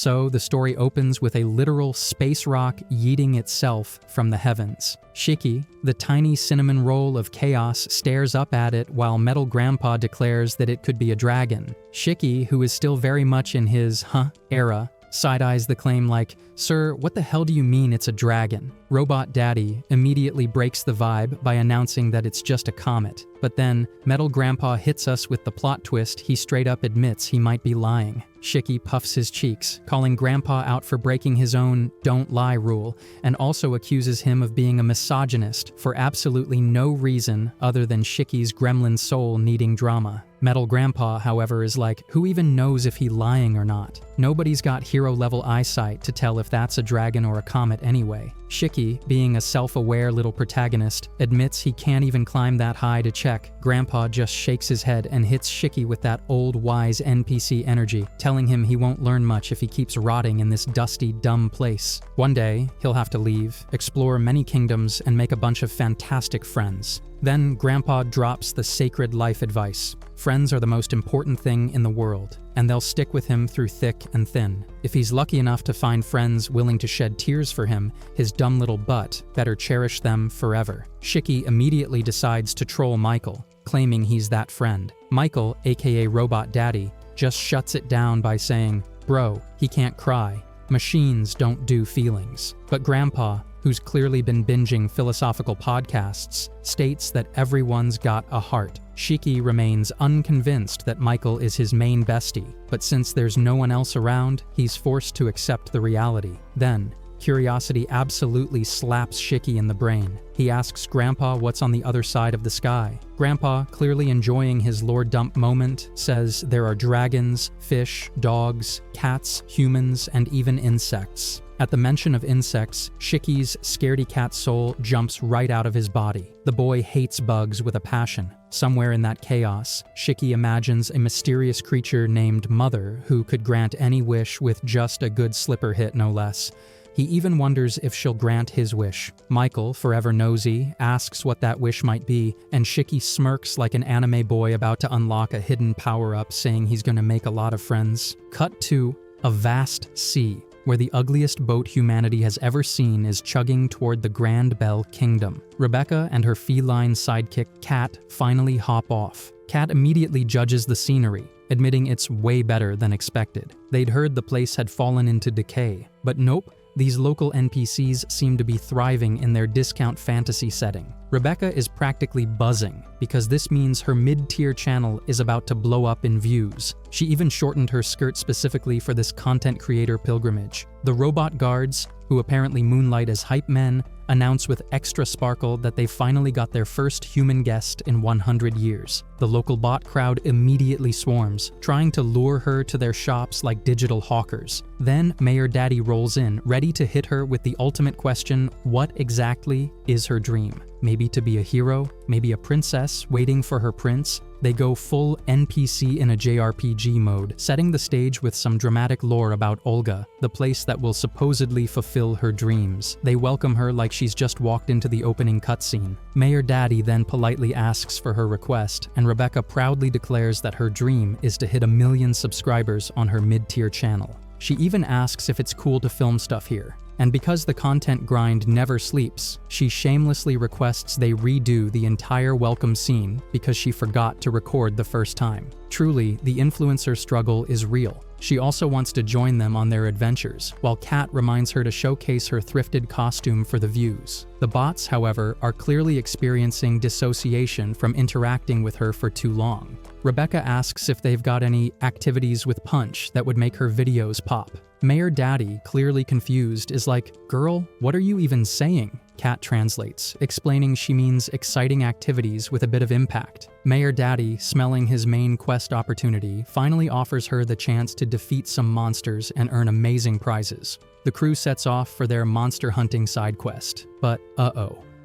So the story opens with a literal space rock yeeting itself from the heavens. Shiki, the tiny cinnamon roll of chaos, stares up at it while Metal Grandpa declares that it could be a dragon. Shiki, who is still very much in his era, side-eyes the claim like, "Sir, what the hell do you mean it's a dragon?" Robot Daddy immediately breaks the vibe by announcing that it's just a comet. But then, Metal Grandpa hits us with the plot twist. He straight up admits he might be lying. Shiki puffs his cheeks, calling Grandpa out for breaking his own "don't lie" rule, and also accuses him of being a misogynist for absolutely no reason other than Shiki's gremlin soul needing drama. Metal Grandpa, however, is like, who even knows if he's lying or not? Nobody's got hero-level eyesight to tell if that's a dragon or a comet anyway. Shiki, being a self-aware little protagonist, admits he can't even climb that high to check. Grandpa just shakes his head and hits Shiki with that old wise NPC energy, telling him he won't learn much if he keeps rotting in this dusty, dumb place. One day, he'll have to leave, explore many kingdoms, and make a bunch of fantastic friends. Then Grandpa drops the sacred life advice. Friends are the most important thing in the world, and they'll stick with him through thick and thin. If he's lucky enough to find friends willing to shed tears for him, his dumb little butt better cherish them forever. Shiki immediately decides to troll Michael, claiming he's that friend. Michael, aka Robot Daddy, just shuts it down by saying, "Bro, he can't cry. Machines don't do feelings." But Grandpa, who's clearly been binging philosophical podcasts, states that everyone's got a heart. Shiki remains unconvinced that Michael is his main bestie, but since there's no one else around, he's forced to accept the reality. Then, curiosity absolutely slaps Shiki in the brain. He asks Grandpa what's on the other side of the sky. Grandpa, clearly enjoying his lore dump moment, says there are dragons, fish, dogs, cats, humans, and even insects. At the mention of insects, Shiki's scaredy cat soul jumps right out of his body. The boy hates bugs with a passion. Somewhere in that chaos, Shiki imagines a mysterious creature named Mother who could grant any wish with just a good slipper hit, no less. He even wonders if she'll grant his wish. Michael, forever nosy, asks what that wish might be, and Shiki smirks like an anime boy about to unlock a hidden power-up, saying he's gonna make a lot of friends. Cut to a vast sea, where the ugliest boat humanity has ever seen is chugging toward the Grand Bell Kingdom. Rebecca and her feline sidekick Cat finally hop off. Cat immediately judges the scenery, admitting it's way better than expected. They'd heard the place had fallen into decay, but nope. These local NPCs seem to be thriving in their discount fantasy setting. Rebecca is practically buzzing, because this means her mid-tier channel is about to blow up in views. She even shortened her skirt specifically for this content creator pilgrimage. The robot guards, who apparently moonlight as hype men, announce with extra sparkle that they finally got their first human guest in 100 years. The local bot crowd immediately swarms, trying to lure her to their shops like digital hawkers. Then Mayor Daddy rolls in, ready to hit her with the ultimate question: what exactly is her dream? Maybe to be a hero? Maybe a princess waiting for her prince? They go full NPC in a JRPG mode, setting the stage with some dramatic lore about Olga, the place that will supposedly fulfill her dreams. They welcome her like she's just walked into the opening cutscene. Mayor Daddy then politely asks for her request, and Rebecca proudly declares that her dream is to hit 1 million subscribers on her mid-tier channel. She even asks if it's cool to film stuff here. And because the content grind never sleeps, she shamelessly requests they redo the entire welcome scene because she forgot to record the first time. Truly, the influencer struggle is real. She also wants to join them on their adventures, while Kat reminds her to showcase her thrifted costume for the views. The bots, however, are clearly experiencing dissociation from interacting with her for too long. Rebecca asks if they've got any activities with Punch that would make her videos pop. Mayor Daddy, clearly confused, is like, "Girl, what are you even saying?" Kat translates, explaining she means exciting activities with a bit of impact. Mayor Daddy, smelling his main quest opportunity, finally offers her the chance to defeat some monsters and earn amazing prizes. The crew sets off for their monster hunting side quest, but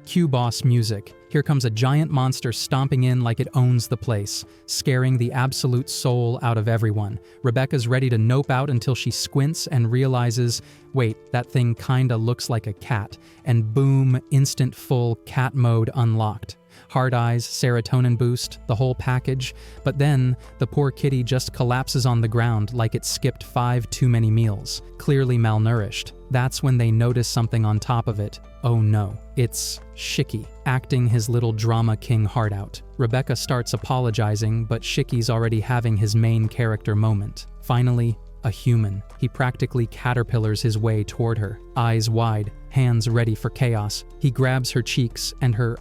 cue boss music. Here comes a giant monster stomping in like it owns the place, scaring the absolute soul out of everyone. Rebecca's ready to nope out until she squints and realizes, wait, that thing kinda looks like a cat, and boom, instant full cat mode unlocked. Hard eyes, serotonin boost, the whole package, but then the poor kitty just collapses on the ground like it skipped 5 too many meals, clearly malnourished. That's when they notice something on top of it. Oh no, it's Shiki, acting his little drama king heart out. Rebecca starts apologizing, but Shiki's already having his main character moment. Finally, a human. He practically caterpillars his way toward her, eyes wide, hands ready for chaos. He grabs her cheeks and her,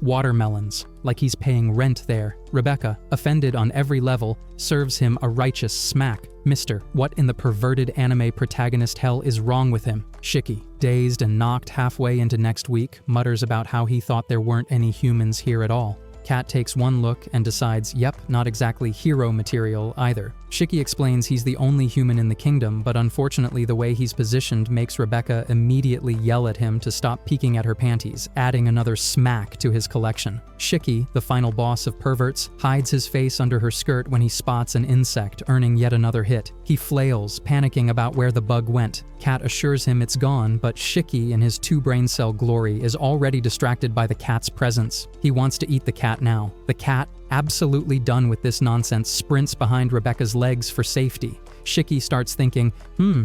watermelons, like he's paying rent there. Rebecca, offended on every level, serves him a righteous smack. Mister, what in the perverted anime protagonist hell is wrong with him? Shiki, dazed and knocked halfway into next week, mutters about how he thought there weren't any humans here at all. Kat takes one look and decides, yep, not exactly hero material either. Shiki explains he's the only human in the kingdom, but unfortunately the way he's positioned makes Rebecca immediately yell at him to stop peeking at her panties, adding another smack to his collection. Shiki, the final boss of perverts, hides his face under her skirt when he spots an insect, earning yet another hit. He flails, panicking about where the bug went. Kat assures him it's gone, but Shiki, in his 2 brain cell glory, is already distracted by the cat's presence. He wants to eat the cat now. The cat, absolutely done with this nonsense, sprints behind Rebecca's legs for safety. Shiki starts thinking,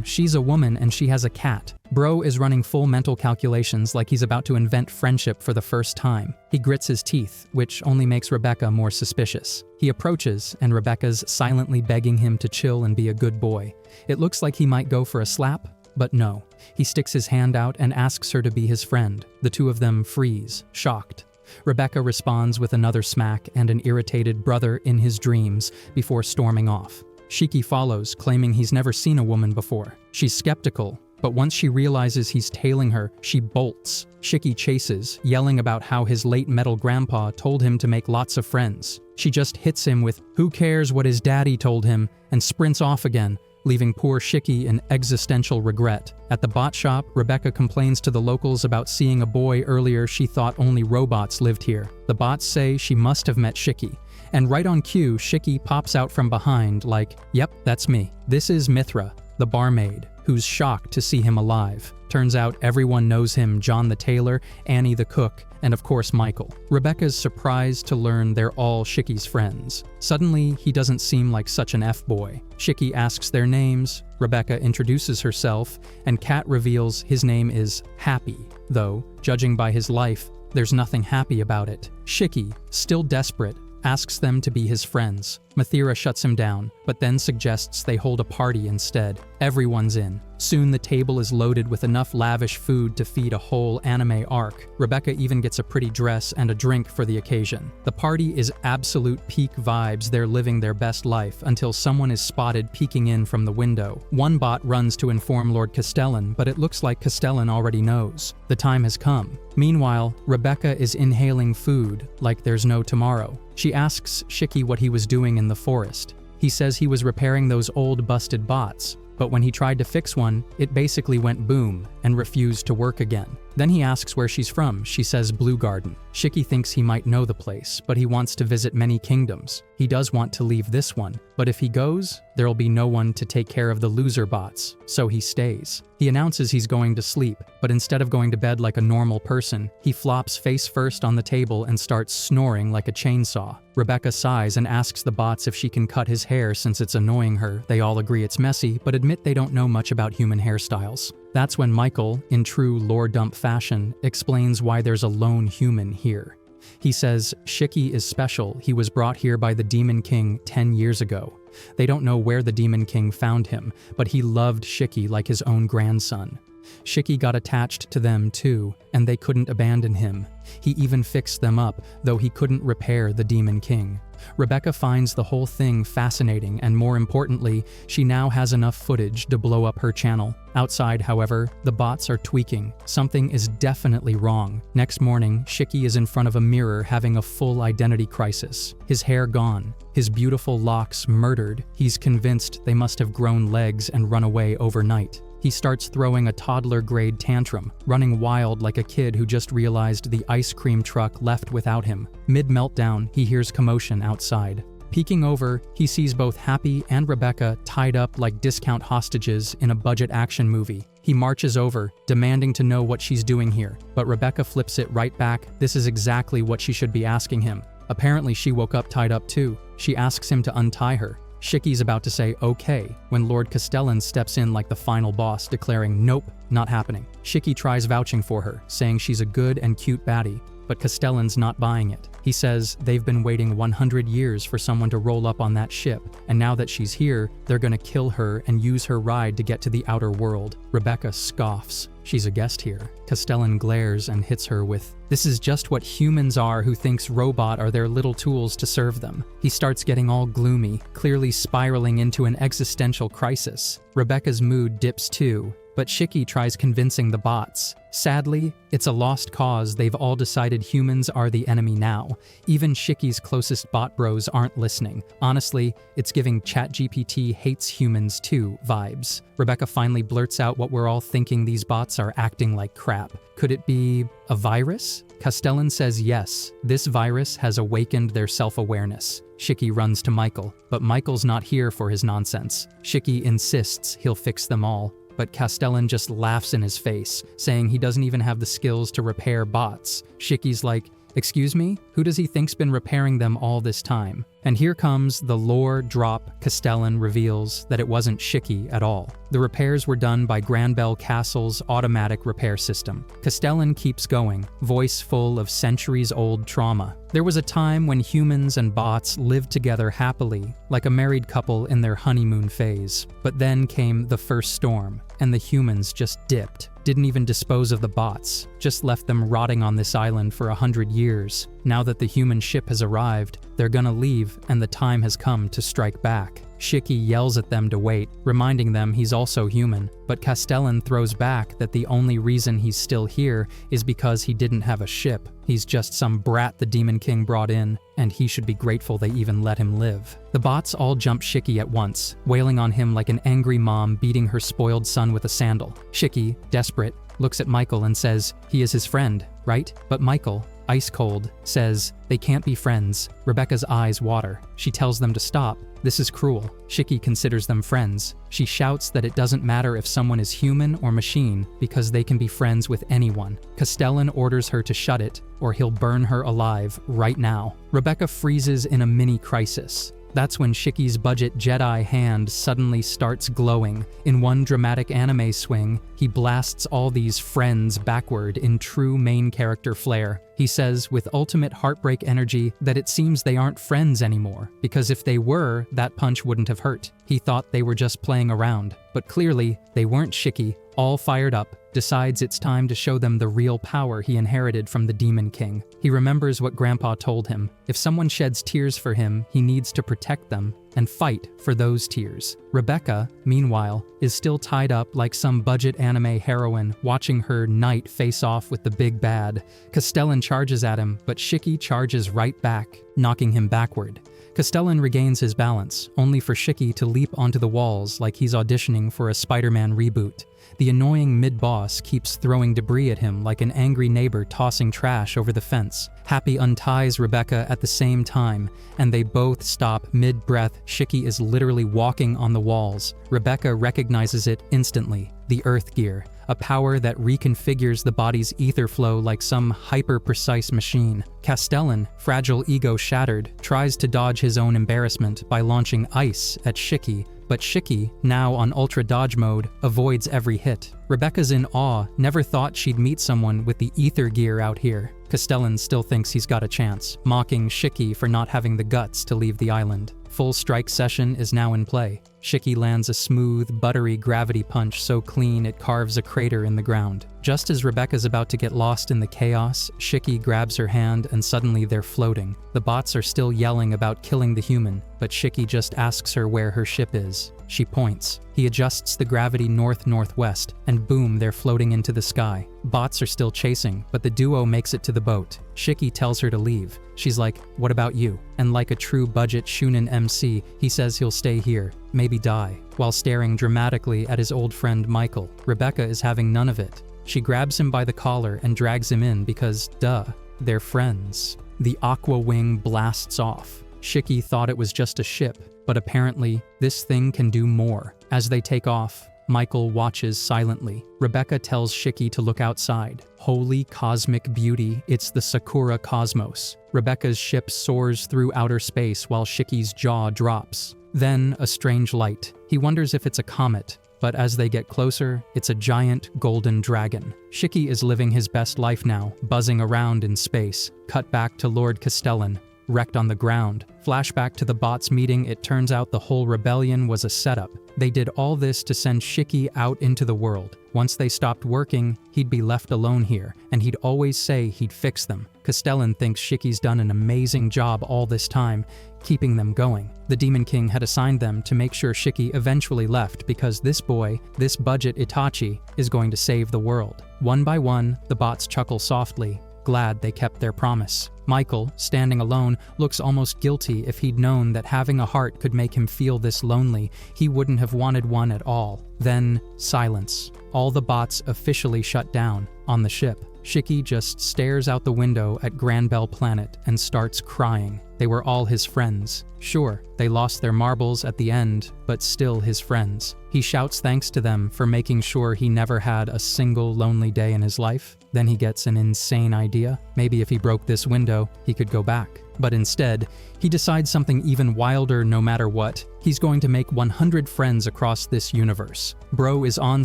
she's a woman and she has a cat. Bro is running full mental calculations like he's about to invent friendship for the first time. He grits his teeth, which only makes Rebecca more suspicious. He approaches, and Rebecca's silently begging him to chill and be a good boy. It looks like he might go for a slap, but no. He sticks his hand out and asks her to be his friend. The two of them freeze, shocked. Rebecca responds with another smack and an irritated brother in his dreams before storming off. Shiki follows, claiming he's never seen a woman before. She's skeptical, but once she realizes he's tailing her, she bolts. Shiki chases, yelling about how his late metal grandpa told him to make lots of friends. She just hits him with, "Who cares what his daddy told him," and sprints off again, leaving poor Shiki in existential regret. At the bot shop, Rebecca complains to the locals about seeing a boy earlier she thought only robots lived here. The bots say she must have met Shiki. And right on cue, Shiki pops out from behind like, "Yep, that's me." This is Mithra, the barmaid, who's shocked to see him alive. Turns out everyone knows him: John the tailor, Annie the cook, and of course Michael. Rebecca's surprised to learn they're all Shiki's friends. Suddenly, he doesn't seem like such an F-boy. Shiki asks their names, Rebecca introduces herself, and Kat reveals his name is Happy, though, judging by his life, there's nothing happy about it. Shiki, still desperate, asks them to be his friends. Mithra shuts him down, but then suggests they hold a party instead. Everyone's in. Soon the table is loaded with enough lavish food to feed a whole anime arc. Rebecca even gets a pretty dress and a drink for the occasion. The party is absolute peak vibes. They're living their best life until someone is spotted peeking in from the window. One bot runs to inform Lord Castellan, but it looks like Castellan already knows. The time has come. Meanwhile, Rebecca is inhaling food like there's no tomorrow. She asks Shiki what he was doing in the forest. He says he was repairing those old busted bots, but when he tried to fix one, it basically went boom and refused to work again. Then he asks where she's from. She says Blue Garden. Shiki thinks he might know the place, but he wants to visit many kingdoms. He does want to leave this one, but if he goes, there'll be no one to take care of the loser bots, so he stays. He announces he's going to sleep, but instead of going to bed like a normal person, he flops face first on the table and starts snoring like a chainsaw. Rebecca sighs and asks the bots if she can cut his hair since it's annoying her. They all agree it's messy, but admit they don't know much about human hairstyles. That's when Michael, in true lore dump fashion, explains why there's a lone human here. He says Shiki is special. He was brought here by the Demon King 10 years ago. They don't know where the Demon King found him, but he loved Shiki like his own grandson. Shiki got attached to them too, and they couldn't abandon him. He even fixed them up, though he couldn't repair the Demon King. Rebecca finds the whole thing fascinating, and more importantly, she now has enough footage to blow up her channel. Outside, however, the bots are tweaking. Something is definitely wrong. Next morning, Shiki is in front of a mirror having a full identity crisis. His hair gone, his beautiful locks murdered. He's convinced they must have grown legs and run away overnight. He starts throwing a toddler-grade tantrum, running wild like a kid who just realized the ice cream truck left without him. Mid-meltdown, he hears commotion outside. Peeking over, he sees both Happy and Rebecca tied up like discount hostages in a budget action movie. He marches over, demanding to know what she's doing here, but Rebecca flips it right back. This is exactly what she should be asking him. Apparently she woke up tied up too. She asks him to untie her. Shiki's about to say okay when Lord Castellan steps in like the final boss, declaring nope, not happening. Shiki tries vouching for her, saying she's a good and cute baddie, but Castellan's not buying it. He says they've been waiting 100 years for someone to roll up on that ship, and now that she's here, they're gonna kill her and use her ride to get to the outer world. Rebecca scoffs. She's a guest here. Castellan glares and hits her with, "This is just what humans are who thinks robot are their little tools to serve them." He starts getting all gloomy, clearly spiraling into an existential crisis. Rebecca's mood dips too, but Shiki tries convincing the bots. Sadly, it's a lost cause. They've all decided humans are the enemy now. Even Shiki's closest bot bros aren't listening. Honestly, it's giving ChatGPT hates humans too vibes. Rebecca finally blurts out what we're all thinking: these bots are acting like crap. Could it be a virus? Castellan says yes, this virus has awakened their self-awareness. Shiki runs to Michael, but Michael's not here for his nonsense. Shiki insists he'll fix them all, but Castellan just laughs in his face, saying he doesn't even have the skills to repair bots. Shiki's like, excuse me? Who does he think's been repairing them all this time? And here comes the lore drop. Castellan reveals that it wasn't Shiki at all. The repairs were done by Granbell Castle's automatic repair system. Castellan keeps going, voice full of centuries-old trauma. There was a time when humans and bots lived together happily, like a married couple in their honeymoon phase. But then came the first storm, and the humans just dipped. Didn't even dispose of the bots, just left them rotting on this island for 100 years. Now that the human ship has arrived, they're gonna leave, and the time has come to strike back. Shiki yells at them to wait, reminding them he's also human, but Castellan throws back that the only reason he's still here is because he didn't have a ship. He's just some brat the Demon King brought in, and he should be grateful they even let him live. The bots all jump Shiki at once, wailing on him like an angry mom beating her spoiled son with a sandal. Shiki, desperate, looks at Michael and says he is his friend, right? But Michael, ice cold, says they can't be friends. Rebecca's eyes water. She tells them to stop. This is cruel. Shiki considers them friends. She shouts that it doesn't matter if someone is human or machine because they can be friends with anyone. Castellan orders her to shut it or he'll burn her alive right now. Rebecca freezes in a mini crisis. That's when Shiki's budget Jedi hand suddenly starts glowing. In one dramatic anime swing, he blasts all these friends backward in true main character flair. He says with ultimate heartbreak energy that it seems they aren't friends anymore, because if they were, that punch wouldn't have hurt. He thought they were just playing around, but clearly they weren't. Shiki, all fired up, decides it's time to show them the real power he inherited from the Demon King. He remembers what Grandpa told him. If someone sheds tears for him, he needs to protect them and fight for those tears. Rebecca, meanwhile, is still tied up like some budget anime heroine, watching her knight face off with the big bad. Castellan charges at him, but Shiki charges right back, knocking him backward. Castellan regains his balance, only for Shiki to leap onto the walls like he's auditioning for a Spider-Man reboot. The annoying mid-boss keeps throwing debris at him like an angry neighbor tossing trash over the fence. Happy unties Rebecca at the same time, and they both stop mid-breath. Shiki is literally walking on the walls. Rebecca recognizes it instantly, the Earth Gear, a power that reconfigures the body's ether flow like some hyper-precise machine. Castellan, fragile ego shattered, tries to dodge his own embarrassment by launching ice at Shiki, but Shiki, now on ultra dodge mode, avoids every hit. Rebecca's in awe, never thought she'd meet someone with the ether gear out here. Castellan still thinks he's got a chance, mocking Shiki for not having the guts to leave the island. Full strike session is now in play. Shiki lands a smooth, buttery gravity punch so clean it carves a crater in the ground. Just as Rebecca's about to get lost in the chaos, Shiki grabs her hand and suddenly they're floating. The bots are still yelling about killing the human, but Shiki just asks her where her ship is. She points. He adjusts the gravity north-northwest, and boom, they're floating into the sky. Bots are still chasing, but the duo makes it to the boat. Shiki tells her to leave. She's like, what about you? And like a true budget Shunin MC, he says he'll stay here, maybe die, while staring dramatically at his old friend Michael. Rebecca is having none of it. She grabs him by the collar and drags him in because, duh, they're friends. The aqua wing blasts off. Shiki thought it was just a ship, but apparently, this thing can do more. As they take off, Michael watches silently. Rebecca tells Shiki to look outside. Holy cosmic beauty, it's the Sakura cosmos. Rebecca's ship soars through outer space while Shiki's jaw drops. Then, a strange light. He wonders if it's a comet, but as they get closer, it's a giant golden dragon. Shiki is living his best life now, buzzing around in space. Cut back to Lord Castellan, wrecked on the ground. Flashback to the bots meeting, it turns out the whole rebellion was a setup. They did all this to send Shiki out into the world. Once they stopped working, he'd be left alone here, and he'd always say he'd fix them. Castellan thinks Shiki's done an amazing job all this time, keeping them going. The Demon King had assigned them to make sure Shiki eventually left because this boy, this budget Itachi, is going to save the world. One by one, the bots chuckle softly, glad they kept their promise. Michael, standing alone, looks almost guilty. If he'd known that having a heart could make him feel this lonely, he wouldn't have wanted one at all. Then, silence. All the bots officially shut down. On the ship, Shiki just stares out the window at Granbell Planet and starts crying. They were all his friends. Sure, they lost their marbles at the end, but still his friends. He shouts thanks to them for making sure he never had a single lonely day in his life. Then he gets an insane idea. Maybe if he broke this window, he could go back. But instead, he decides something even wilder no matter what. He's going to make 100 friends across this universe. Bro is on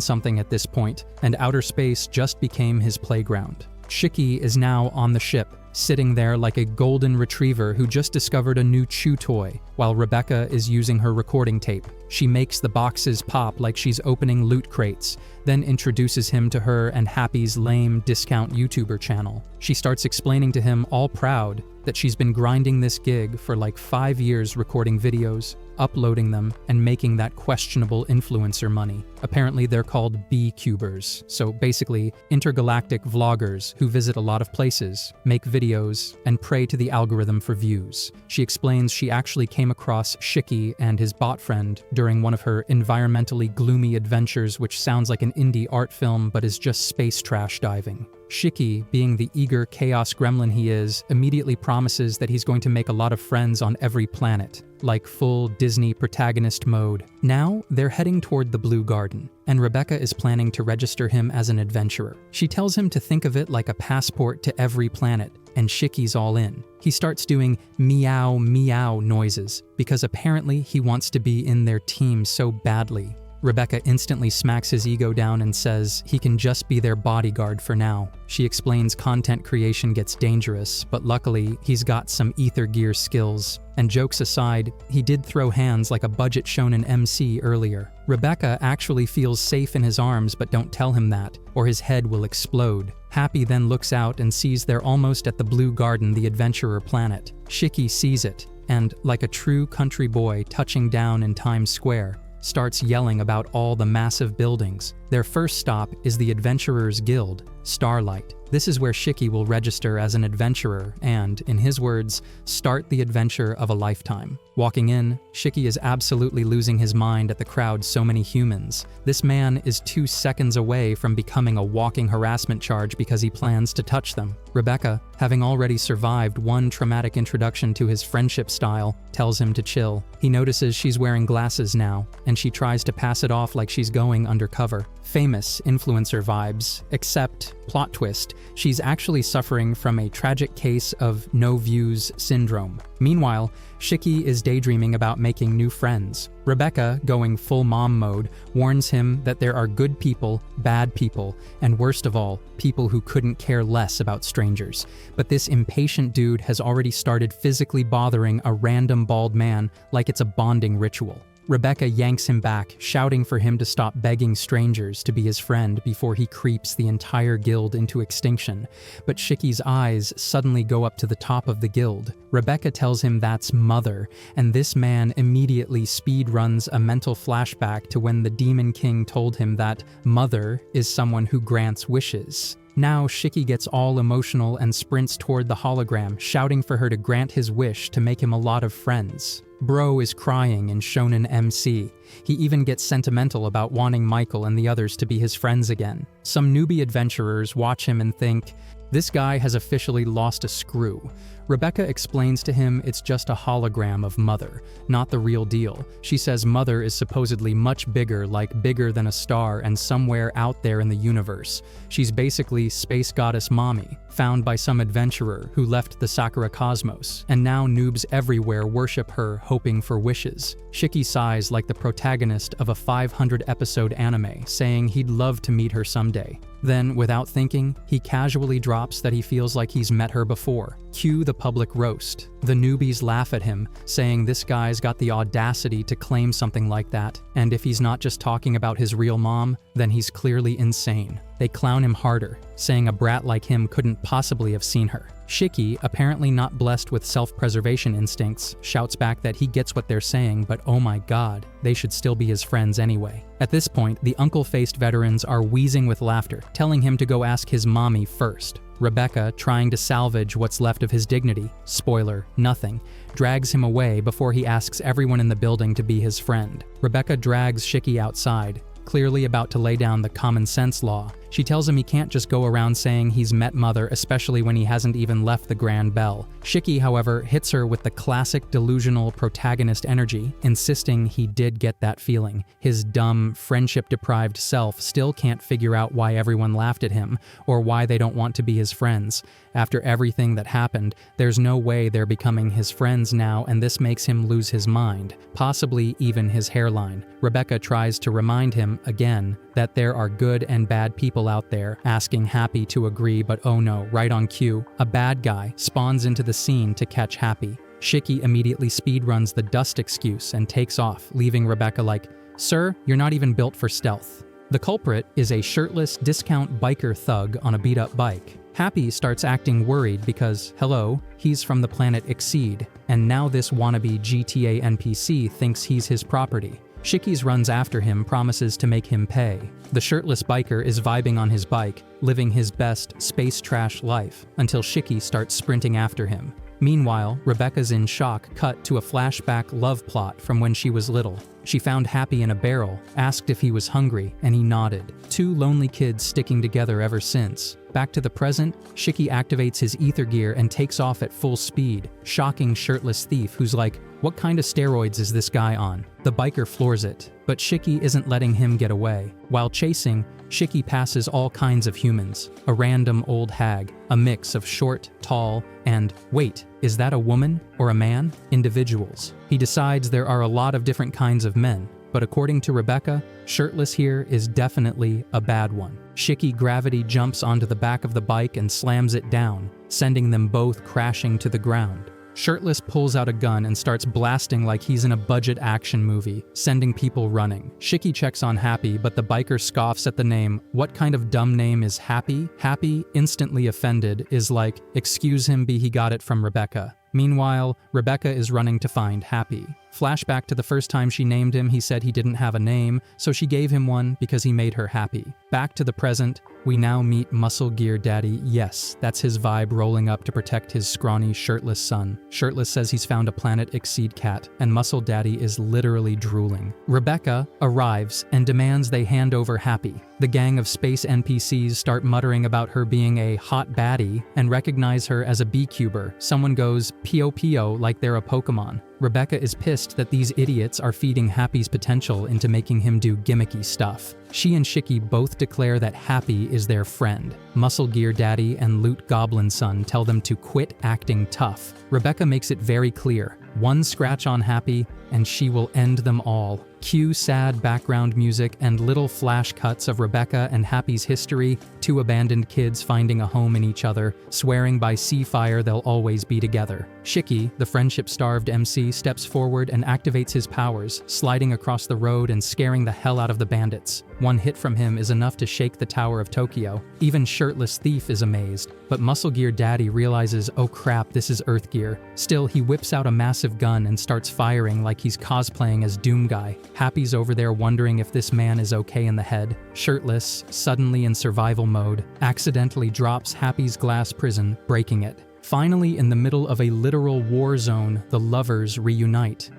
something at this point, and outer space just became his playground. Shiki is now on the ship, sitting there like a golden retriever who just discovered a new chew toy, while Rebecca is using her recording tape. She makes the boxes pop like she's opening loot crates, then introduces him to her and Happy's lame discount YouTuber channel. She starts explaining to him, all proud, that she's been grinding this gig for like 5 years recording videos, uploading them, and making that questionable influencer money. Apparently they're called B-Cubers, so basically intergalactic vloggers who visit a lot of places, make videos, and pray to the algorithm for views. She explains she actually came across Shiki and his bot friend during one of her environmentally gloomy adventures, which sounds like an indie art film but is just space trash diving. Shiki, being the eager chaos gremlin he is, immediately promises that he's going to make a lot of friends on every planet, like full Disney protagonist mode. Now, they're heading toward the Blue Garden, and Rebecca is planning to register him as an adventurer. She tells him to think of it like a passport to every planet, and Shiki's all in. He starts doing meow meow noises, because apparently he wants to be in their team so badly. Rebecca instantly smacks his ego down and says he can just be their bodyguard for now. She explains content creation gets dangerous, but luckily he's got some ether gear skills. And jokes aside, he did throw hands like a budget shonen MC earlier. Rebecca actually feels safe in his arms, but don't tell him that, or his head will explode. Happy then looks out and sees they're almost at the Blue Garden, the adventurer planet. Shiki sees it, and like a true country boy touching down in Times Square, starts yelling about all the massive buildings. Their first stop is the Adventurers Guild, Starlight. This is where Shiki will register as an adventurer and, in his words, start the adventure of a lifetime. Walking in, Shiki is absolutely losing his mind at the crowd, so many humans. This man is 2 seconds away from becoming a walking harassment charge because he plans to touch them. Rebecca, having already survived one traumatic introduction to his friendship style, tells him to chill. He notices she's wearing glasses now, and she tries to pass it off like she's going undercover. Famous influencer vibes, except, plot twist, she's actually suffering from a tragic case of no views syndrome. Meanwhile, Shiki is daydreaming about making new friends. Rebecca, going full mom mode, warns him that there are good people, bad people, and worst of all, people who couldn't care less about strangers. But this impatient dude has already started physically bothering a random bald man like it's a bonding ritual. Rebecca yanks him back, shouting for him to stop begging strangers to be his friend before he creeps the entire guild into extinction. But Shiki's eyes suddenly go up to the top of the guild. Rebecca tells him that's Mother, and this man immediately speedruns a mental flashback to when the Demon King told him that Mother is someone who grants wishes. Now Shiki gets all emotional and sprints toward the hologram, shouting for her to grant his wish to make him a lot of friends. Bro is crying in Shonen MC. He even gets sentimental about wanting Michael and the others to be his friends again. Some newbie adventurers watch him and think, This guy has officially lost a screw. Rebecca explains to him it's just a hologram of Mother, not the real deal. She says Mother is supposedly much bigger, like bigger than a star and somewhere out there in the universe. She's basically space goddess mommy, found by some adventurer who left the Sakura cosmos, and now noobs everywhere worship her, hoping for wishes. Shiki sighs like the protagonist of a 500-episode anime, saying he'd love to meet her someday. Then, without thinking, he casually drops that he feels like he's met her before. Cue the public roast. The newbies laugh at him, saying this guy's got the audacity to claim something like that, and if he's not just talking about his real mom, then he's clearly insane. They clown him harder, saying a brat like him couldn't possibly have seen her. Shiki, apparently not blessed with self-preservation instincts, shouts back that he gets what they're saying, but oh my god, they should still be his friends anyway. At this point, the uncle-faced veterans are wheezing with laughter, telling him to go ask his mommy first. Rebecca, trying to salvage what's left of his dignity, spoiler, nothing, drags him away before he asks everyone in the building to be his friend. Rebecca drags Shiki outside, clearly about to lay down the common sense law. She tells him he can't just go around saying he's met Mother, especially when he hasn't even left the Grand Bell. Shiki, however, hits her with the classic delusional protagonist energy, insisting he did get that feeling. His dumb, friendship-deprived self still can't figure out why everyone laughed at him, or why they don't want to be his friends. After everything that happened, there's no way they're becoming his friends now, and this makes him lose his mind, possibly even his hairline. Rebecca tries to remind him, again, that there are good and bad people out there, asking Happy to agree, but oh no, right on cue, a bad guy spawns into the scene to catch Happy. Shiki immediately speedruns the dust excuse and takes off, leaving Rebecca like, "Sir, you're not even built for stealth." The culprit is a shirtless discount biker thug on a beat-up bike. Happy starts acting worried because, hello, he's from the planet Exceed, and now this wannabe GTA NPC thinks he's his property. Shiki runs after him, promises to make him pay. The shirtless biker is vibing on his bike, living his best space trash life, until Shiki starts sprinting after him. Meanwhile, Rebecca's in shock, cut to a flashback love plot from when she was little. She found Happy in a barrel, asked if he was hungry, and he nodded. Two lonely kids sticking together ever since. Back to the present, Shiki activates his ether gear and takes off at full speed, shocking shirtless thief who's like, "What kind of steroids is this guy on?" The biker floors it, but Shiki isn't letting him get away. While chasing, Shiki passes all kinds of humans, a random old hag, a mix of short, tall, and, wait, is that a woman or a man? Individuals. He decides there are a lot of different kinds of men, but according to Rebecca, shirtless here is definitely a bad one. Shiki gravity jumps onto the back of the bike and slams it down, sending them both crashing to the ground. Shirtless pulls out a gun and starts blasting like he's in a budget action movie, sending people running. Shiki checks on Happy, but the biker scoffs at the name. What kind of dumb name is Happy? Happy, instantly offended, is like, excuse him, he got it from Rebecca. Meanwhile, Rebecca is running to find Happy. Flashback to the first time she named him, he said he didn't have a name, so she gave him one because he made her happy. Back to the present, we now meet Muscle Gear Daddy. Yes, that's his vibe rolling up to protect his scrawny, shirtless son. Shirtless says he's found a planet Exceed cat, and Muscle Daddy is literally drooling. Rebecca arrives and demands they hand over Happy. The gang of space NPCs start muttering about her being a hot baddie and recognize her as a B-cuber. Someone goes, "Pio Pio," like they're a Pokemon. Rebecca is pissed that these idiots are feeding Happy's potential into making him do gimmicky stuff. She and Shiki both declare that Happy is their friend. Muscle Gear Daddy and Loot Goblin Son tell them to quit acting tough. Rebecca makes it very clear, one scratch on Happy, and she will end them all. Cue sad background music and little flash cuts of Rebecca and Happy's history, two abandoned kids finding a home in each other, swearing by sea fire they'll always be together. Shiki, the friendship-starved MC, steps forward and activates his powers, sliding across the road and scaring the hell out of the bandits. One hit from him is enough to shake the Tower of Tokyo. Even shirtless Thief is amazed, but Muscle Gear Daddy realizes, oh crap, this is Earth Gear. Still, he whips out a massive gun and starts firing like he's cosplaying as Doom Guy. Happy's over there wondering if this man is okay in the head. Shirtless, suddenly in survival mode, accidentally drops Happy's glass prison, breaking it. Finally, in the middle of a literal war zone, the lovers reunite.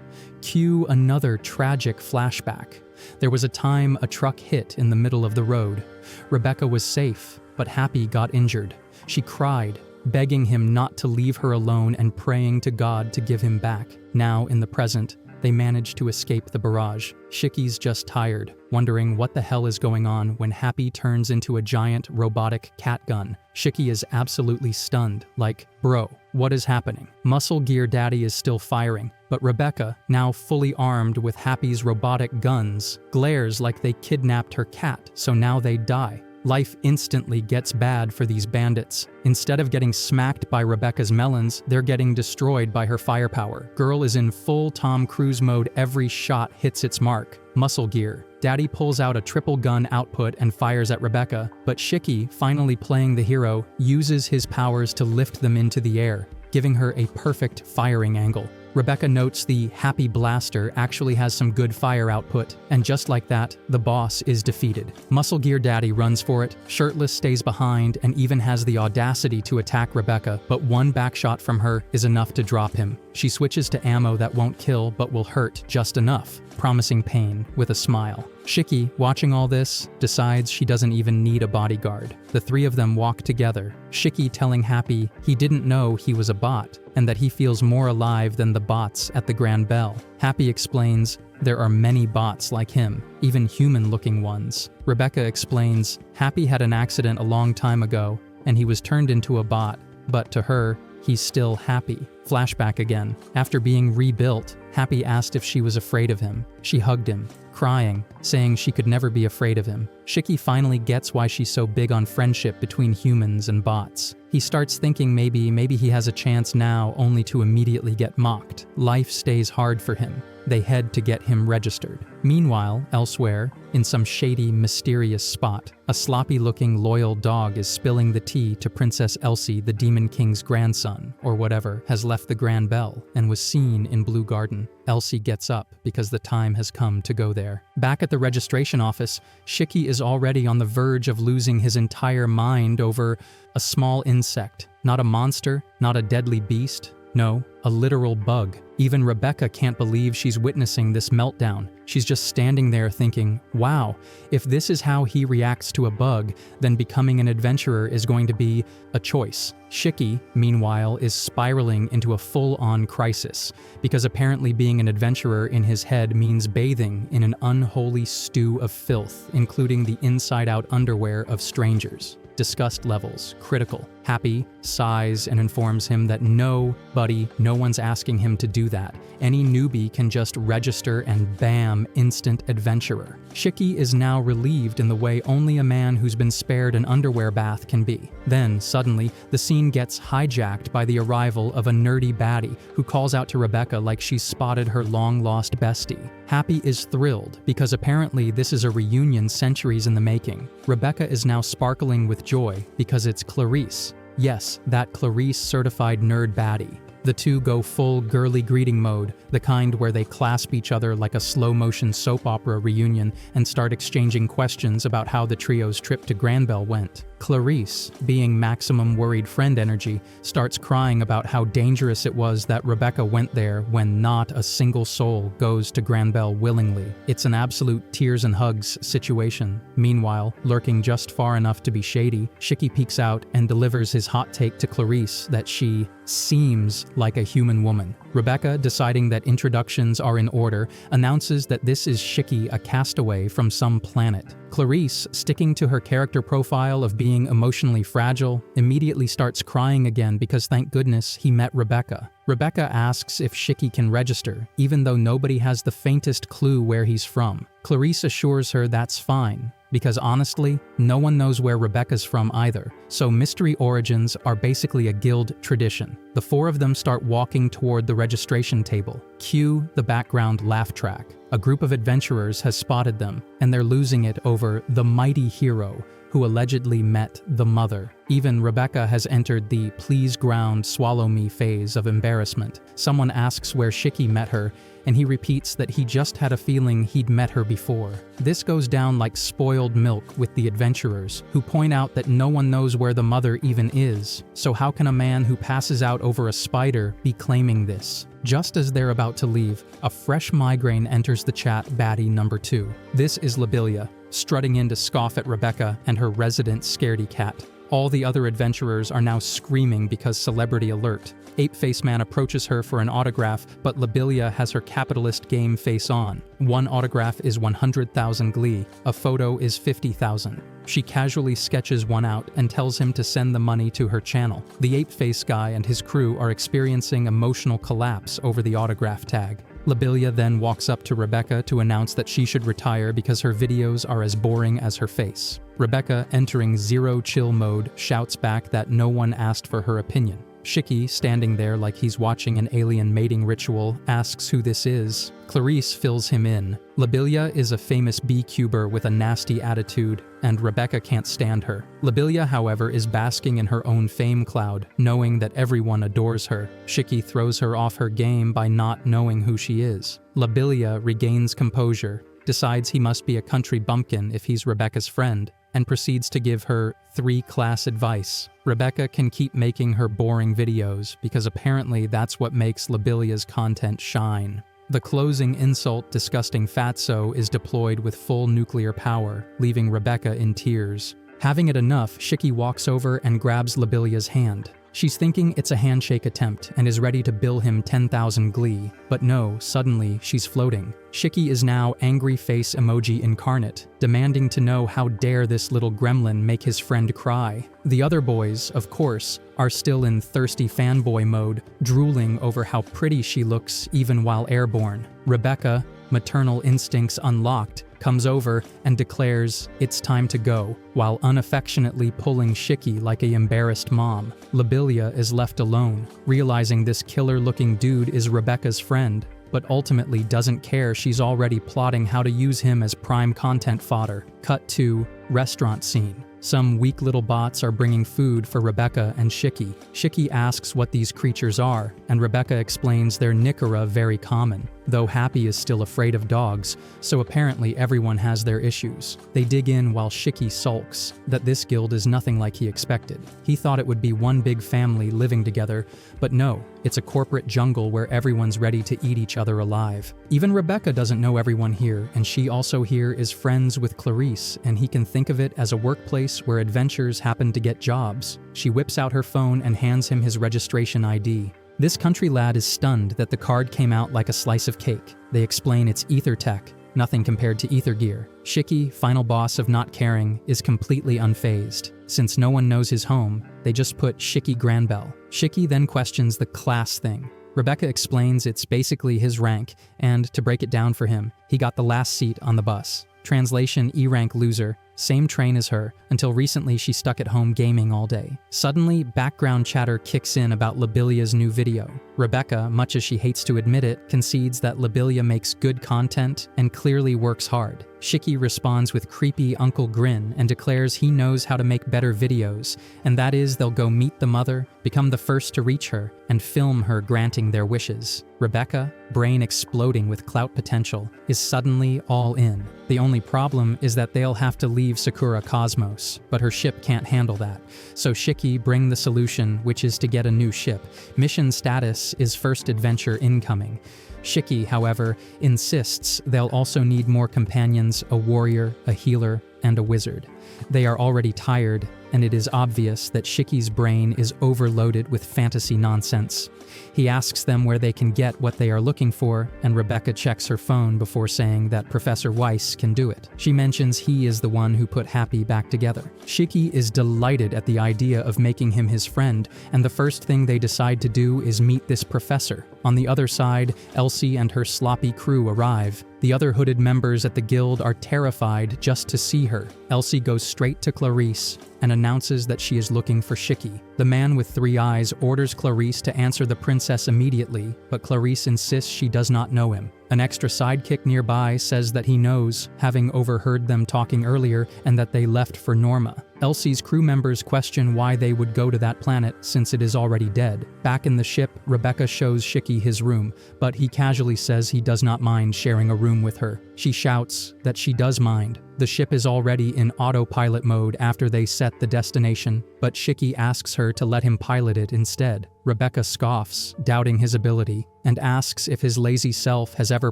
Cue another tragic flashback. There was a time a truck hit in the middle of the road. Rebecca was safe, but Happy got injured. She cried, begging him not to leave her alone and praying to God to give him back. Now, in the present, they manage to escape the barrage. Shiki's just tired, wondering what the hell is going on when Happy turns into a giant robotic cat gun. Shiki is absolutely stunned, like, bro, what is happening? Muscle Gear Daddy is still firing, but Rebecca, now fully armed with Happy's robotic guns, glares like they kidnapped her cat, so now they die. Life instantly gets bad for these bandits. Instead of getting smacked by Rebecca's melons, they're getting destroyed by her firepower. Girl is in full Tom Cruise mode, every shot hits its mark. Muscle Gear. Daddy pulls out a triple gun output and fires at Rebecca, but Shiki, finally playing the hero, uses his powers to lift them into the air, giving her a perfect firing angle. Rebecca notes the Happy Blaster actually has some good fire output, and just like that, the boss is defeated. Muscle Gear Daddy runs for it, shirtless stays behind, and even has the audacity to attack Rebecca, but one backshot from her is enough to drop him. She switches to ammo that won't kill but will hurt just enough, promising pain with a smile. Shiki, watching all this, decides she doesn't even need a bodyguard. The three of them walk together, Shiki telling Happy he didn't know he was a bot, and that he feels more alive than the bots at the Grand Bell. Happy explains there are many bots like him, even human-looking ones. Rebecca explains Happy had an accident a long time ago, and he was turned into a bot, but to her, he's still Happy. Flashback again. After being rebuilt, Happy asked if she was afraid of him. She hugged him, crying, saying she could never be afraid of him. Shiki finally gets why she's so big on friendship between humans and bots. He starts thinking maybe he has a chance now, only to immediately get mocked. Life stays hard for him. They head to get him registered. Meanwhile, elsewhere, in some shady, mysterious spot, a sloppy-looking loyal dog is spilling the tea to Princess Elsie, the Demon King's grandson, or whatever, has left the Grand Bell and was seen in Blue Garden. Elsie gets up because the time has come to go there. Back at the registration office, Shiki is already on the verge of losing his entire mind over a small insect. Not a monster, not a deadly beast. No, a literal bug. Even Rebecca can't believe she's witnessing this meltdown. She's just standing there thinking, wow, if this is how he reacts to a bug, then becoming an adventurer is going to be a choice. Shiki, meanwhile, is spiraling into a full-on crisis, because apparently being an adventurer in his head means bathing in an unholy stew of filth, including the inside-out underwear of strangers. Disgust levels critical. Happy sighs and informs him that no, buddy, no one's asking him to do that. Any newbie can just register and bam, instant adventurer. Shiki is now relieved in the way only a man who's been spared an underwear bath can be. Then, suddenly, the scene gets hijacked by the arrival of a nerdy baddie who calls out to Rebecca like she's spotted her long-lost bestie. Happy is thrilled because apparently this is a reunion centuries in the making. Rebecca is now sparkling with joy because it's Clarice. Yes, that Clarice certified nerd baddie. The two go full girly greeting mode, the kind where they clasp each other like a slow-motion soap opera reunion and start exchanging questions about how the trio's trip to Granbell went. Clarice, being maximum worried friend energy, starts crying about how dangerous it was that Rebecca went there when not a single soul goes to Granbell willingly. It's an absolute tears and hugs situation. Meanwhile, lurking just far enough to be shady, Shiki peeks out and delivers his hot take to Clarice that she seems like a human woman. Rebecca, deciding that introductions are in order, announces that this is Shiki, a castaway from some planet. Clarice, sticking to her character profile of being emotionally fragile, immediately starts crying again because thank goodness he met Rebecca. Rebecca asks if Shiki can register, even though nobody has the faintest clue where he's from. Clarice assures her that's fine, because honestly, no one knows where Rebecca's from either, so mystery origins are basically a guild tradition. The four of them start walking toward the registration table. Cue the background laugh track. A group of adventurers has spotted them, and they're losing it over the mighty hero who allegedly met the mother. Even Rebecca has entered the please ground swallow me phase of embarrassment. Someone asks where Shiki met her, and he repeats that he just had a feeling he'd met her before. This goes down like spoiled milk with the adventurers, who point out that no one knows where the mother even is, so how can a man who passes out over a spider be claiming this? Just as they're about to leave, a fresh migraine enters the chat baddie number 2. This is Labilia. strutting in to scoff at Rebecca and her resident scaredy cat. All the other adventurers are now screaming because celebrity alert. Ape-Face Man approaches her for an autograph, but Lobelia has her capitalist game face on. One autograph is 100,000 glee, a photo is 50,000. She casually sketches one out and tells him to send the money to her channel. The Ape-Face guy and his crew are experiencing emotional collapse over the autograph tag. Lobelia then walks up to Rebecca to announce that she should retire because her videos are as boring as her face. Rebecca, entering zero chill mode, shouts back that no one asked for her opinion. Shiki, standing there like he's watching an alien mating ritual, asks who this is. Clarice fills him in. Lobelia is a famous B-cuber with a nasty attitude, and Rebecca can't stand her. Lobelia, however, is basking in her own fame cloud, knowing that everyone adores her. Shiki throws her off her game by not knowing who she is. Lobelia regains composure, decides he must be a country bumpkin if he's Rebecca's friend, and proceeds to give her 3-class advice. Rebecca can keep making her boring videos because apparently that's what makes Lobelia's content shine. The closing insult, disgusting fatso, is deployed with full nuclear power, leaving Rebecca in tears. Having it enough, Shiki walks over and grabs Lobelia's hand. She's thinking it's a handshake attempt and is ready to bill him 10,000 glee, but no, suddenly she's floating. Shiki is now angry face emoji incarnate, demanding to know how dare this little gremlin make his friend cry. The other boys, of course, are still in thirsty fanboy mode, drooling over how pretty she looks even while airborne. Rebecca, maternal instincts unlocked, comes over and declares it's time to go, while unaffectionately pulling Shiki like a embarrassed mom. Lobelia is left alone, realizing this killer-looking dude is Rebecca's friend, but ultimately doesn't care. She's already plotting how to use him as prime content fodder. Cut to restaurant scene. Some weak little bots are bringing food for Rebecca and Shiki. Shiki asks what these creatures are, and Rebecca explains they're Nicara very common, though Happy is still afraid of dogs, so apparently everyone has their issues. They dig in while Shiki sulks that this guild is nothing like he expected. He thought it would be one big family living together, but no, it's a corporate jungle where everyone's ready to eat each other alive. Even Rebecca doesn't know everyone here, and she also here is friends with Clarice, and he can think of it as a workplace where adventurers happen to get jobs. She whips out her phone and hands him his registration ID. This country lad is stunned that the card came out like a slice of cake. They explain it's ether tech, nothing compared to ether gear. Shiki, final boss of not caring, is completely unfazed. Since no one knows his home, they just put Shiki Granbell. Shiki then questions the class thing. Rebecca explains it's basically his rank, and to break it down for him, he got the last seat on the bus. Translation: E-rank loser, same train as her, until recently she stuck at home gaming all day. Suddenly, background chatter kicks in about Lobelia's new video. Rebecca, much as she hates to admit it, concedes that Lobelia makes good content and clearly works hard. Shiki responds with creepy Uncle Grin and declares he knows how to make better videos, and that is they'll go meet the mother, become the first to reach her, and film her granting their wishes. Rebecca, brain exploding with clout potential, is suddenly all in. The only problem is that they'll have to leave Sakura Cosmos, but her ship can't handle that. So Shiki bring the solution, which is to get a new ship. Mission status is first adventure incoming. Shiki, however, insists they'll also need more companions, a warrior, a healer, and a wizard. They are already tired, and it is obvious that Shiki's brain is overloaded with fantasy nonsense. He asks them where they can get what they are looking for, and Rebecca checks her phone before saying that Professor Weiss can do it. She mentions he is the one who put Happy back together. Shiki is delighted at the idea of making him his friend, and the first thing they decide to do is meet this professor. On the other side, Elsie and her sloppy crew arrive. The other hooded members at the guild are terrified just to see her. Elsie goes straight to Clarice and announces that she is looking for Shiki. The man with 3 eyes orders Clarice to answer the princess immediately, but Clarice insists she does not know him. An extra sidekick nearby says that he knows, having overheard them talking earlier, and that they left for Norma. Elsie's crew members question why they would go to that planet since it is already dead. Back in the ship, Rebecca shows Shiki his room, but he casually says he does not mind sharing a room with her. She shouts that she does mind. The ship is already in autopilot mode after they set the destination, but Shiki asks her to let him pilot it instead. Rebecca scoffs, doubting his ability, and asks if his lazy self has ever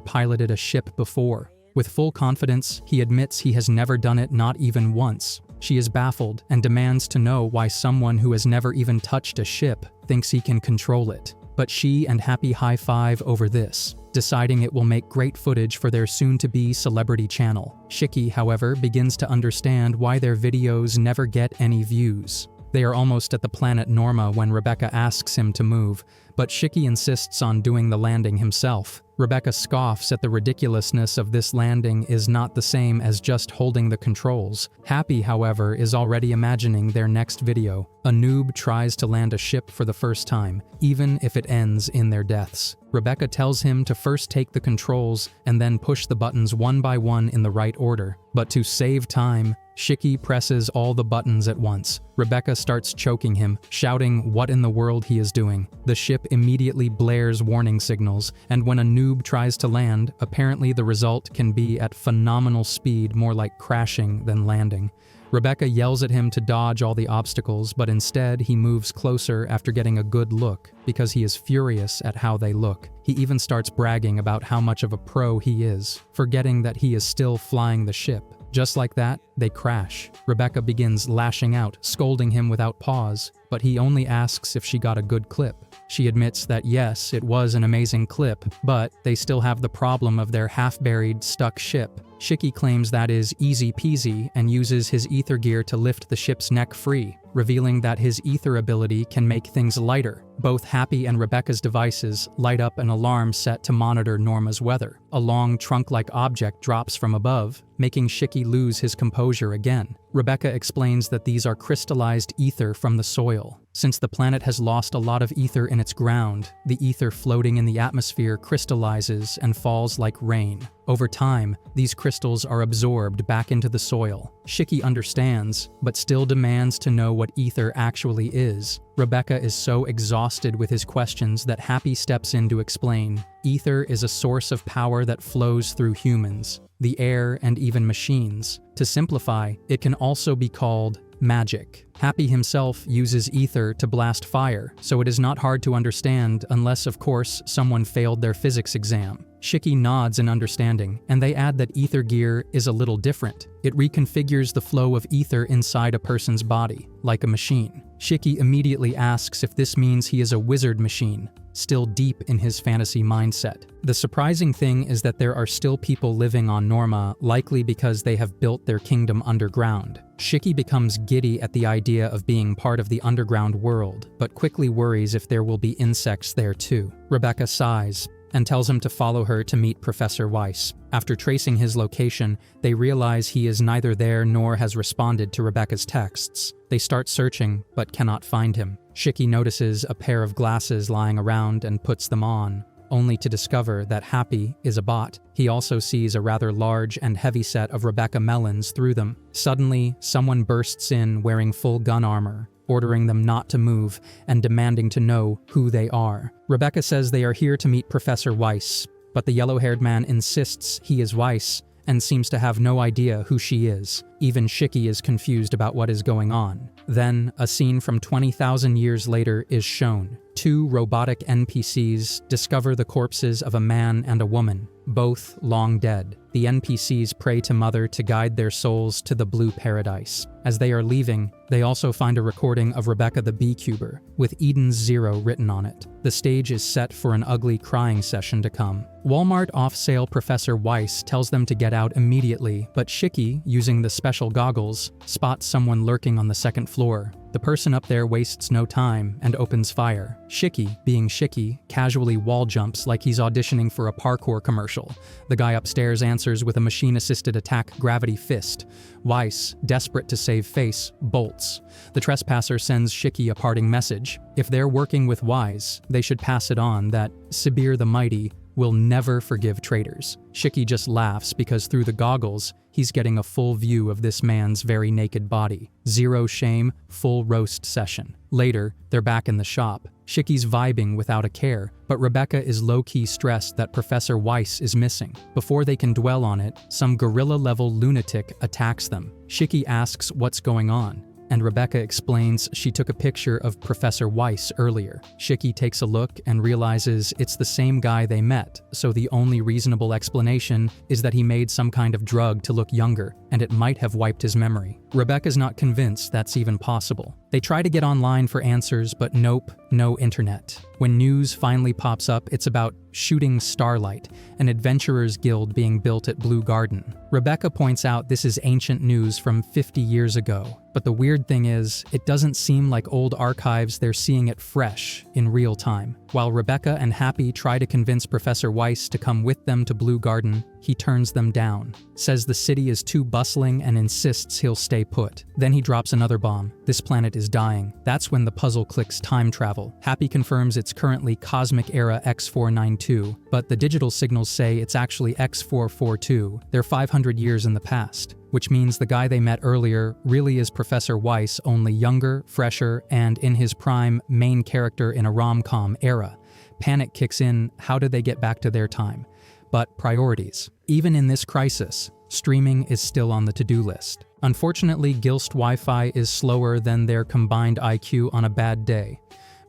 piloted a ship before. With full confidence, he admits he has never done it, not even once. She is baffled and demands to know why someone who has never even touched a ship thinks he can control it. But she and Happy high-five over this, deciding it will make great footage for their soon-to-be celebrity channel. Shiki, however, begins to understand why their videos never get any views. They are almost at the planet Norma when Rebecca asks him to move, but Shiki insists on doing the landing himself. Rebecca scoffs at the ridiculousness of this landing is not the same as just holding the controls. Happy, however, is already imagining their next video. A noob tries to land a ship for the first time, even if it ends in their deaths. Rebecca tells him to first take the controls and then push the buttons one by one in the right order. But to save time, Shiki presses all the buttons at once. Rebecca starts choking him, shouting what in the world he is doing. The ship immediately blares warning signals, and when a noob tries to land, apparently the result can be at phenomenal speed, more like crashing than landing. Rebecca yells at him to dodge all the obstacles, but instead he moves closer after getting a good look, because he is furious at how they look. He even starts bragging about how much of a pro he is, forgetting that he is still flying the ship. Just like that, they crash. Rebecca begins lashing out, scolding him without pause, but he only asks if she got a good clip. She admits that yes, it was an amazing clip, but they still have the problem of their half-buried, stuck ship. Shiki claims that is easy peasy and uses his ether gear to lift the ship's neck free, revealing that his ether ability can make things lighter. Both Happy and Rebecca's devices light up an alarm set to monitor Norma's weather. A long trunk-like object drops from above, making Shiki lose his composure again. Rebecca explains that these are crystallized ether from the soil. Since the planet has lost a lot of ether in its ground, the ether floating in the atmosphere crystallizes and falls like rain. Over time, these crystals are absorbed back into the soil. Shiki understands, but still demands to know what ether actually is. Rebecca is so exhausted with his questions that Happy steps in to explain. Ether is a source of power that flows through humans, the air, and even machines. To simplify, it can also be called magic. Happy himself uses ether to blast fire, so it is not hard to understand unless, of course, someone failed their physics exam. Shiki nods in understanding, and they add that ether gear is a little different. It reconfigures the flow of ether inside a person's body, like a machine. Shiki immediately asks if this means he is a wizard machine, still deep in his fantasy mindset. The surprising thing is that there are still people living on Norma, likely because they have built their kingdom underground. Shiki becomes giddy at the idea of being part of the underground world, but quickly worries if there will be insects there too. Rebecca sighs and tells him to follow her to meet Professor Weiss. After tracing his location, they realize he is neither there nor has responded to Rebecca's texts. They start searching, but cannot find him. Shiki notices a pair of glasses lying around and puts them on, only to discover that Happy is a bot. He also sees a rather large and heavy set of Rebecca melons through them. Suddenly, someone bursts in wearing full gun armor, ordering them not to move and demanding to know who they are. Rebecca says they are here to meet Professor Weiss, but the yellow-haired man insists he is Weiss and seems to have no idea who she is. Even Shiki is confused about what is going on. Then, a scene from 20,000 years later is shown. Two robotic NPCs discover the corpses of a man and a woman, both long dead. The NPCs pray to Mother to guide their souls to the blue paradise. As they are leaving, they also find a recording of Rebecca the Beecuber, with Eden's 0 written on it. The stage is set for an ugly crying session to come. Walmart off-sale Professor Weiss tells them to get out immediately, but Shiki, using the special goggles, spots someone lurking on the second floor. The person up there wastes no time and opens fire. Shiki, being Shiki, casually wall jumps like he's auditioning for a parkour commercial. The guy upstairs answers with a machine-assisted attack gravity fist. Weiss, desperate to save face, bolts. The trespasser sends Shiki a parting message. If they're working with Weiss, they should pass it on that Sibir the Mighty will never forgive traitors. Shiki just laughs because through the goggles, he's getting a full view of this man's very naked body. Zero shame, full roast session. Later, they're back in the shop. Shiki's vibing without a care, but Rebecca is low-key stressed that Professor Weiss is missing. Before they can dwell on it, some gorilla-level lunatic attacks them. Shiki asks what's going on. and Rebecca explains she took a picture of Professor Weiss earlier. Shiki takes a look and realizes it's the same guy they met, so the only reasonable explanation is that he made some kind of drug to look younger, and it might have wiped his memory. Rebecca's not convinced that's even possible. They try to get online for answers, but nope, no internet. When news finally pops up, it's about Shooting Starlight, an adventurers guild being built at Blue Garden. Rebecca points out this is ancient news from 50 years ago, but the weird thing is, it doesn't seem like old archives, they're seeing it fresh, in real time. While Rebecca and Happy try to convince Professor Weiss to come with them to Blue Garden, he turns them down, says the city is too bustling and insists he'll stay put. Then he drops another bomb. This planet is dying. That's when the puzzle clicks time travel. Happy confirms it's currently Cosmic Era X492, but the digital signals say it's actually X442. They're 500 years in the past, which means the guy they met earlier really is Professor Weiss, only younger, fresher, and in his prime main character in a rom-com era. Panic kicks in. How do they get back to their time? But priorities. Even in this crisis, streaming is still on the to-do list. Unfortunately, Gilst Wi-Fi is slower than their combined IQ on a bad day.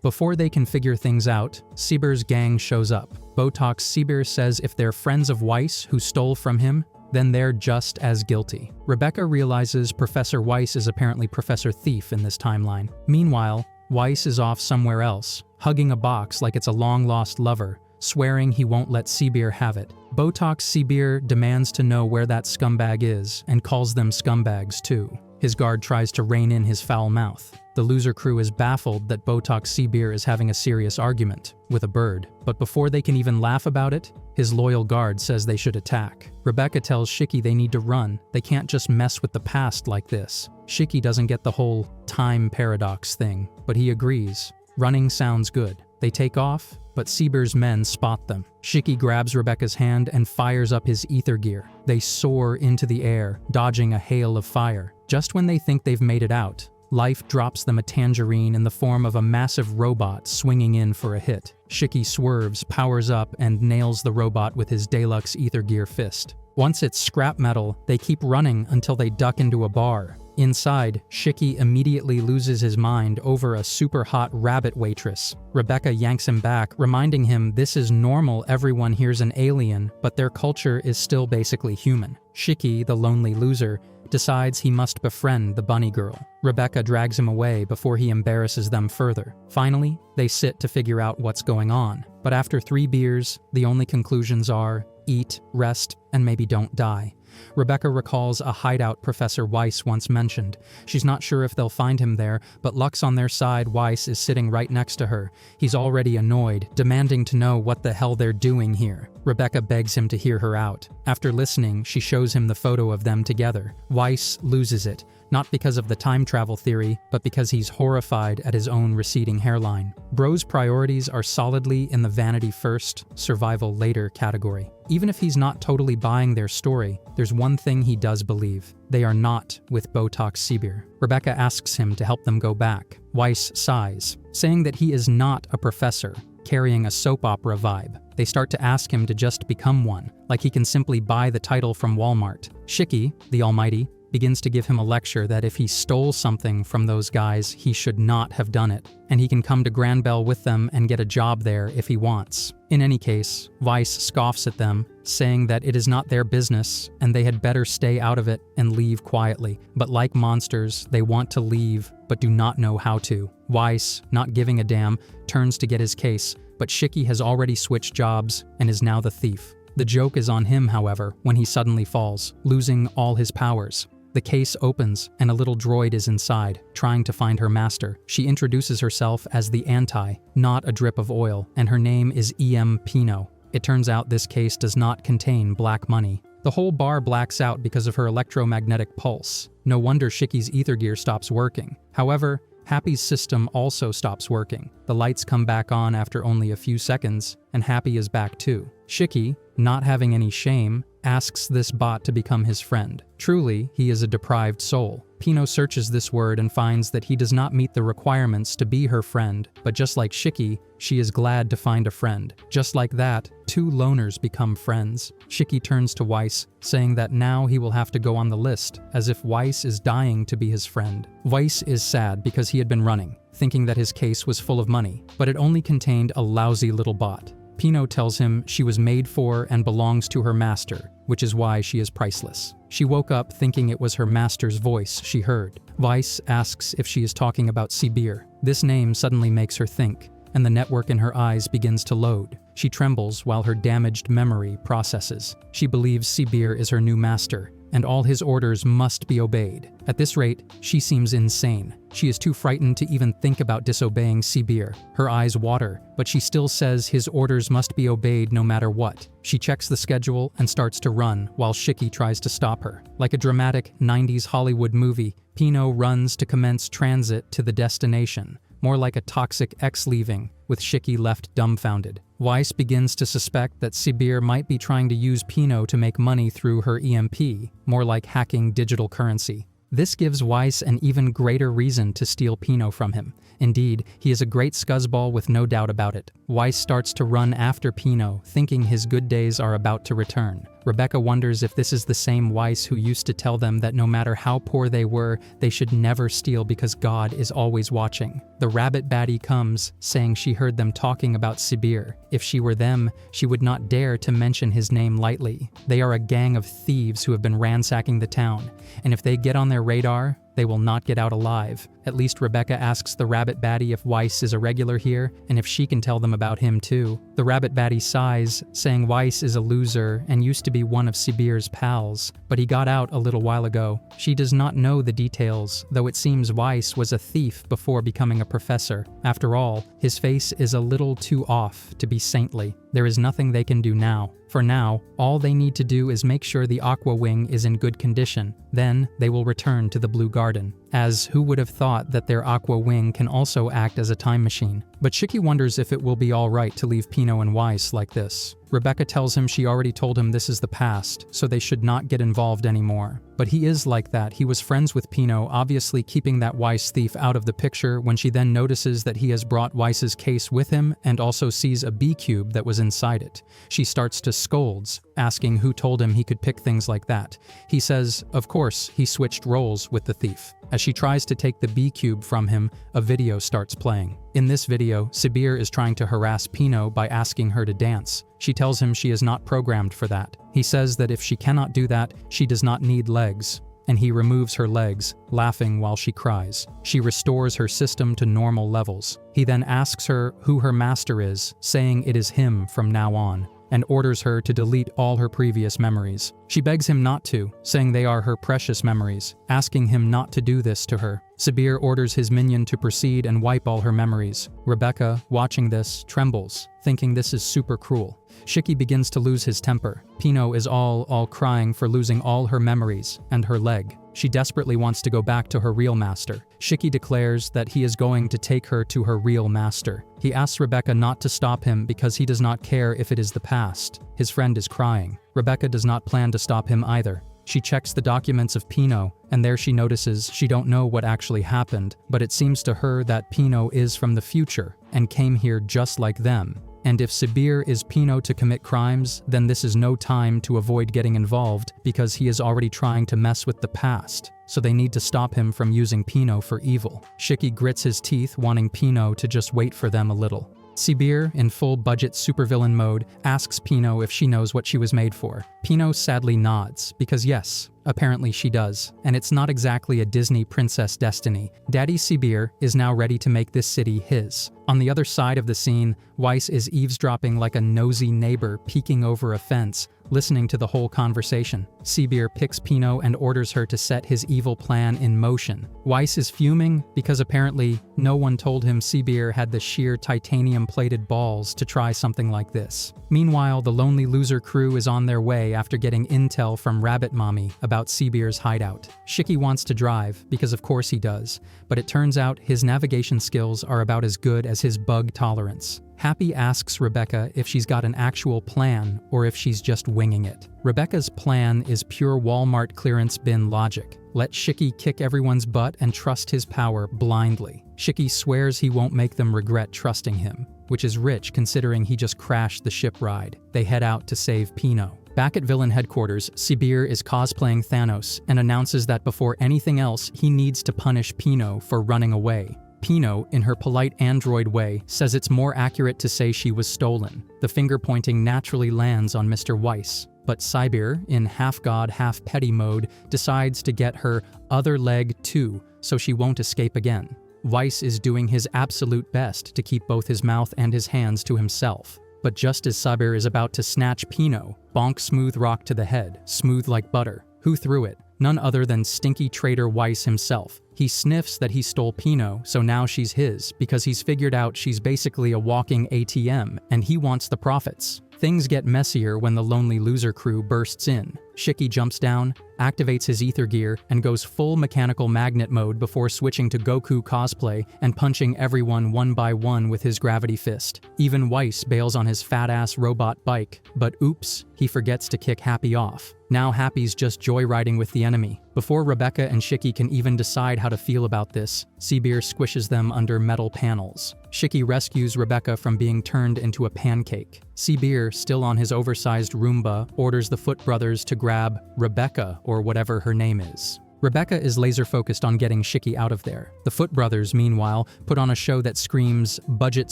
Before they can figure things out, Sieber's gang shows up. Botox Sieber says if they're friends of Weiss who stole from him, then they're just as guilty. Rebecca realizes Professor Weiss is apparently Professor Thief in this timeline. Meanwhile, Weiss is off somewhere else, hugging a box like it's a long-lost lover, swearing he won't let Sieber have it. Botox Sieber demands to know where that scumbag is and calls them scumbags too. His guard tries to rein in his foul mouth. The loser crew is baffled that Botox Sieber is having a serious argument with a bird, but before they can even laugh about it, his loyal guard says they should attack. Rebecca tells Shiki they need to run. They can't just mess with the past like this. Shiki doesn't get the whole time paradox thing, but he agrees. Running sounds good. They take off, but Sieber's men spot them. Shiki grabs Rebecca's hand and fires up his ether gear. They soar into the air, dodging a hail of fire. Just when they think they've made it out, life drops them a tangerine in the form of a massive robot swinging in for a hit. Shiki swerves, powers up, and nails the robot with his deluxe ether gear fist. Once it's scrap metal, they keep running until they duck into a bar. Inside, Shiki immediately loses his mind over a super hot rabbit waitress. Rebecca yanks him back, reminding him this is normal, everyone here's an alien, but their culture is still basically human. Shiki, the lonely loser, decides he must befriend the bunny girl. Rebecca drags him away before he embarrasses them further. Finally, they sit to figure out what's going on. But after 3 beers, the only conclusions are eat, rest, and maybe don't die. Rebecca recalls a hideout Professor Weiss once mentioned. She's not sure if they'll find him there, but luck's on their side. Weiss is sitting right next to her. He's already annoyed, demanding to know what the hell they're doing here. Rebecca begs him to hear her out. After listening, she shows him the photo of them together. Weiss loses it, not because of the time travel theory, but because he's horrified at his own receding hairline. Bro's priorities are solidly in the vanity first, survival later category. Even if he's not totally buying their story, there's one thing he does believe. They are not with Botox Sieber. Rebecca asks him to help them go back. Weiss sighs, saying that he is not a professor, carrying a soap opera vibe. They start to ask him to just become one, like he can simply buy the title from Walmart. Shiki, the almighty, begins to give him a lecture that if he stole something from those guys, he should not have done it, and he can come to Granbell with them and get a job there if he wants. In any case, Weiss scoffs at them, saying that it is not their business and they had better stay out of it and leave quietly. But like monsters, they want to leave but do not know how to. Weiss, not giving a damn, turns to get his case, but Shiki has already switched jobs and is now the thief. The joke is on him, however, when he suddenly falls, losing all his powers. The case opens, and a little droid is inside, trying to find her master. She introduces herself as the Anti, not a drip of oil, and her name is Pino. It turns out this case does not contain black money. The whole bar blacks out because of her electromagnetic pulse. No wonder Shiki's ether gear stops working. However, Happy's system also stops working. The lights come back on after only a few seconds, and Happy is back too. Shiki, not having any shame, asks this bot to become his friend. Truly, he is a deprived soul. Pino searches this word and finds that he does not meet the requirements to be her friend, but just like Shiki, she is glad to find a friend. Just like that, two loners become friends. Shiki turns to Weiss, saying that now he will have to go on the list, as if Weiss is dying to be his friend. Weiss is sad because he had been running, thinking that his case was full of money, but it only contained a lousy little bot. Pino tells him she was made for and belongs to her master, which is why she is priceless. She woke up thinking it was her master's voice she heard. Weiss asks if she is talking about Sibir. This name suddenly makes her think, and the network in her eyes begins to load. She trembles while her damaged memory processes. She believes Sibir is her new master, and all his orders must be obeyed. At this rate, she seems insane. She is too frightened to even think about disobeying Sibir. Her eyes water, but she still says his orders must be obeyed no matter what. She checks the schedule and starts to run while Shiki tries to stop her. Like a dramatic 90s Hollywood movie, Pino runs to commence transit to the destination, more like a toxic ex leaving, with Shiki left dumbfounded. Weiss begins to suspect that Sibir might be trying to use Pino to make money through her EMP, more like hacking digital currency. This gives Weiss an even greater reason to steal Pino from him. Indeed, he is a great scuzzball with no doubt about it. Weiss starts to run after Pino, thinking his good days are about to return. Rebecca wonders if this is the same Weiss who used to tell them that no matter how poor they were, they should never steal because God is always watching. The rabbit baddie comes, saying she heard them talking about Sibir. If she were them, she would not dare to mention his name lightly. They are a gang of thieves who have been ransacking the town, and if they get on their radar, they will not get out alive. At least Rebecca asks the rabbit baddie if Weiss is a regular here, and if she can tell them about him too. The rabbit baddie sighs, saying Weiss is a loser and used to be one of Sibir's pals, but he got out a little while ago. She does not know the details, though it seems Weiss was a thief before becoming a professor. After all, his face is a little too off to be saintly. There is nothing they can do now. For now, all they need to do is make sure the Aqua Wing is in good condition. Then, they will return to the Blue Garden. As who would have thought that their Aqua Wing can also act as a time machine? But Shiki wonders if it will be alright to leave Pino and Weiss like this. Rebecca tells him she already told him this is the past, so they should not get involved anymore. But he is like that. He was friends with Pino, obviously keeping that Weiss thief out of the picture when she then notices that he has brought Weiss's case with him and also sees a B-cube that was inside it. She starts to scolds, asking who told him he could pick things like that. He says, of course, he switched roles with the thief. As she tries to take the B-cube from him, a video starts playing. In this video, Sibir is trying to harass Pino by asking her to dance. She tells him she is not programmed for that. He says that if she cannot do that, she does not need legs, and he removes her legs, laughing while she cries. She restores her system to normal levels. He then asks her who her master is, saying it is him from now on, and orders her to delete all her previous memories. She begs him not to, saying they are her precious memories, asking him not to do this to her. Sibir orders his minion to proceed and wipe all her memories. Rebecca, watching this, trembles, thinking this is super cruel. Shiki begins to lose his temper. Pino is all crying for losing all her memories and her leg. She desperately wants to go back to her real master. Shiki declares that he is going to take her to her real master. He asks Rebecca not to stop him because he does not care if it is the past. His friend is crying. Rebecca does not plan to stop him either. She checks the documents of Pino, and there she notices she don't know what actually happened, but it seems to her that Pino is from the future and came here just like them. And if Sibir is Pino to commit crimes, then this is no time to avoid getting involved because he is already trying to mess with the past, so they need to stop him from using Pino for evil. Shiki grits his teeth, wanting Pino to just wait for them a little. Sibir, in full budget supervillain mode, asks Pino if she knows what she was made for. Pino sadly nods, because yes, apparently she does, and it's not exactly a Disney princess destiny. Daddy Sibir is now ready to make this city his. On the other side of the scene, Weiss is eavesdropping like a nosy neighbor peeking over a fence, listening to the whole conversation. Sibir picks Pino and orders her to set his evil plan in motion. Weiss is fuming because apparently no one told him Sibir had the sheer titanium-plated balls to try something like this. Meanwhile, the Lonely Loser crew is on their way after getting intel from Rabbit Mommy about Sibir's hideout. Shiki wants to drive, because of course he does, but it turns out his navigation skills are about as good as his bug tolerance. Happy asks Rebecca if she's got an actual plan or if she's just winging it. Rebecca's plan is pure Walmart clearance bin logic. Let Shiki kick everyone's butt and trust his power blindly. Shiki swears he won't make them regret trusting him, which is rich considering he just crashed the ship ride. They head out to save Pino. Back at villain headquarters, Sibir is cosplaying Thanos and announces that before anything else, he needs to punish Pino for running away. Pino, in her polite android way, says it's more accurate to say she was stolen. The finger pointing naturally lands on Mr. Weiss. But Sibir, in half-god, half-petty mode, decides to get her other leg too, so she won't escape again. Weiss is doing his absolute best to keep both his mouth and his hands to himself. But just as Sibir is about to snatch Pino, bonk smooth rock to the head, smooth like butter. Who threw it? None other than stinky traitor Weiss himself. He sniffs that he stole Pino, so now she's his, because he's figured out she's basically a walking ATM, and he wants the profits. Things get messier when the Lonely Loser crew bursts in. Shiki jumps down, activates his ether gear, and goes full mechanical magnet mode before switching to Goku cosplay and punching everyone one by one with his gravity fist. Even Weiss bails on his fat-ass robot bike, but oops, he forgets to kick Happy off. Now Happy's just joyriding with the enemy. Before Rebecca and Shiki can even decide how to feel about this, Sibir squishes them under metal panels. Shiki rescues Rebecca from being turned into a pancake. Sibir, still on his oversized Roomba, orders the Foot Brothers to grab Rebecca, or whatever her name is. Rebecca is laser-focused on getting Shiki out of there. The Foot Brothers, meanwhile, put on a show that screams budget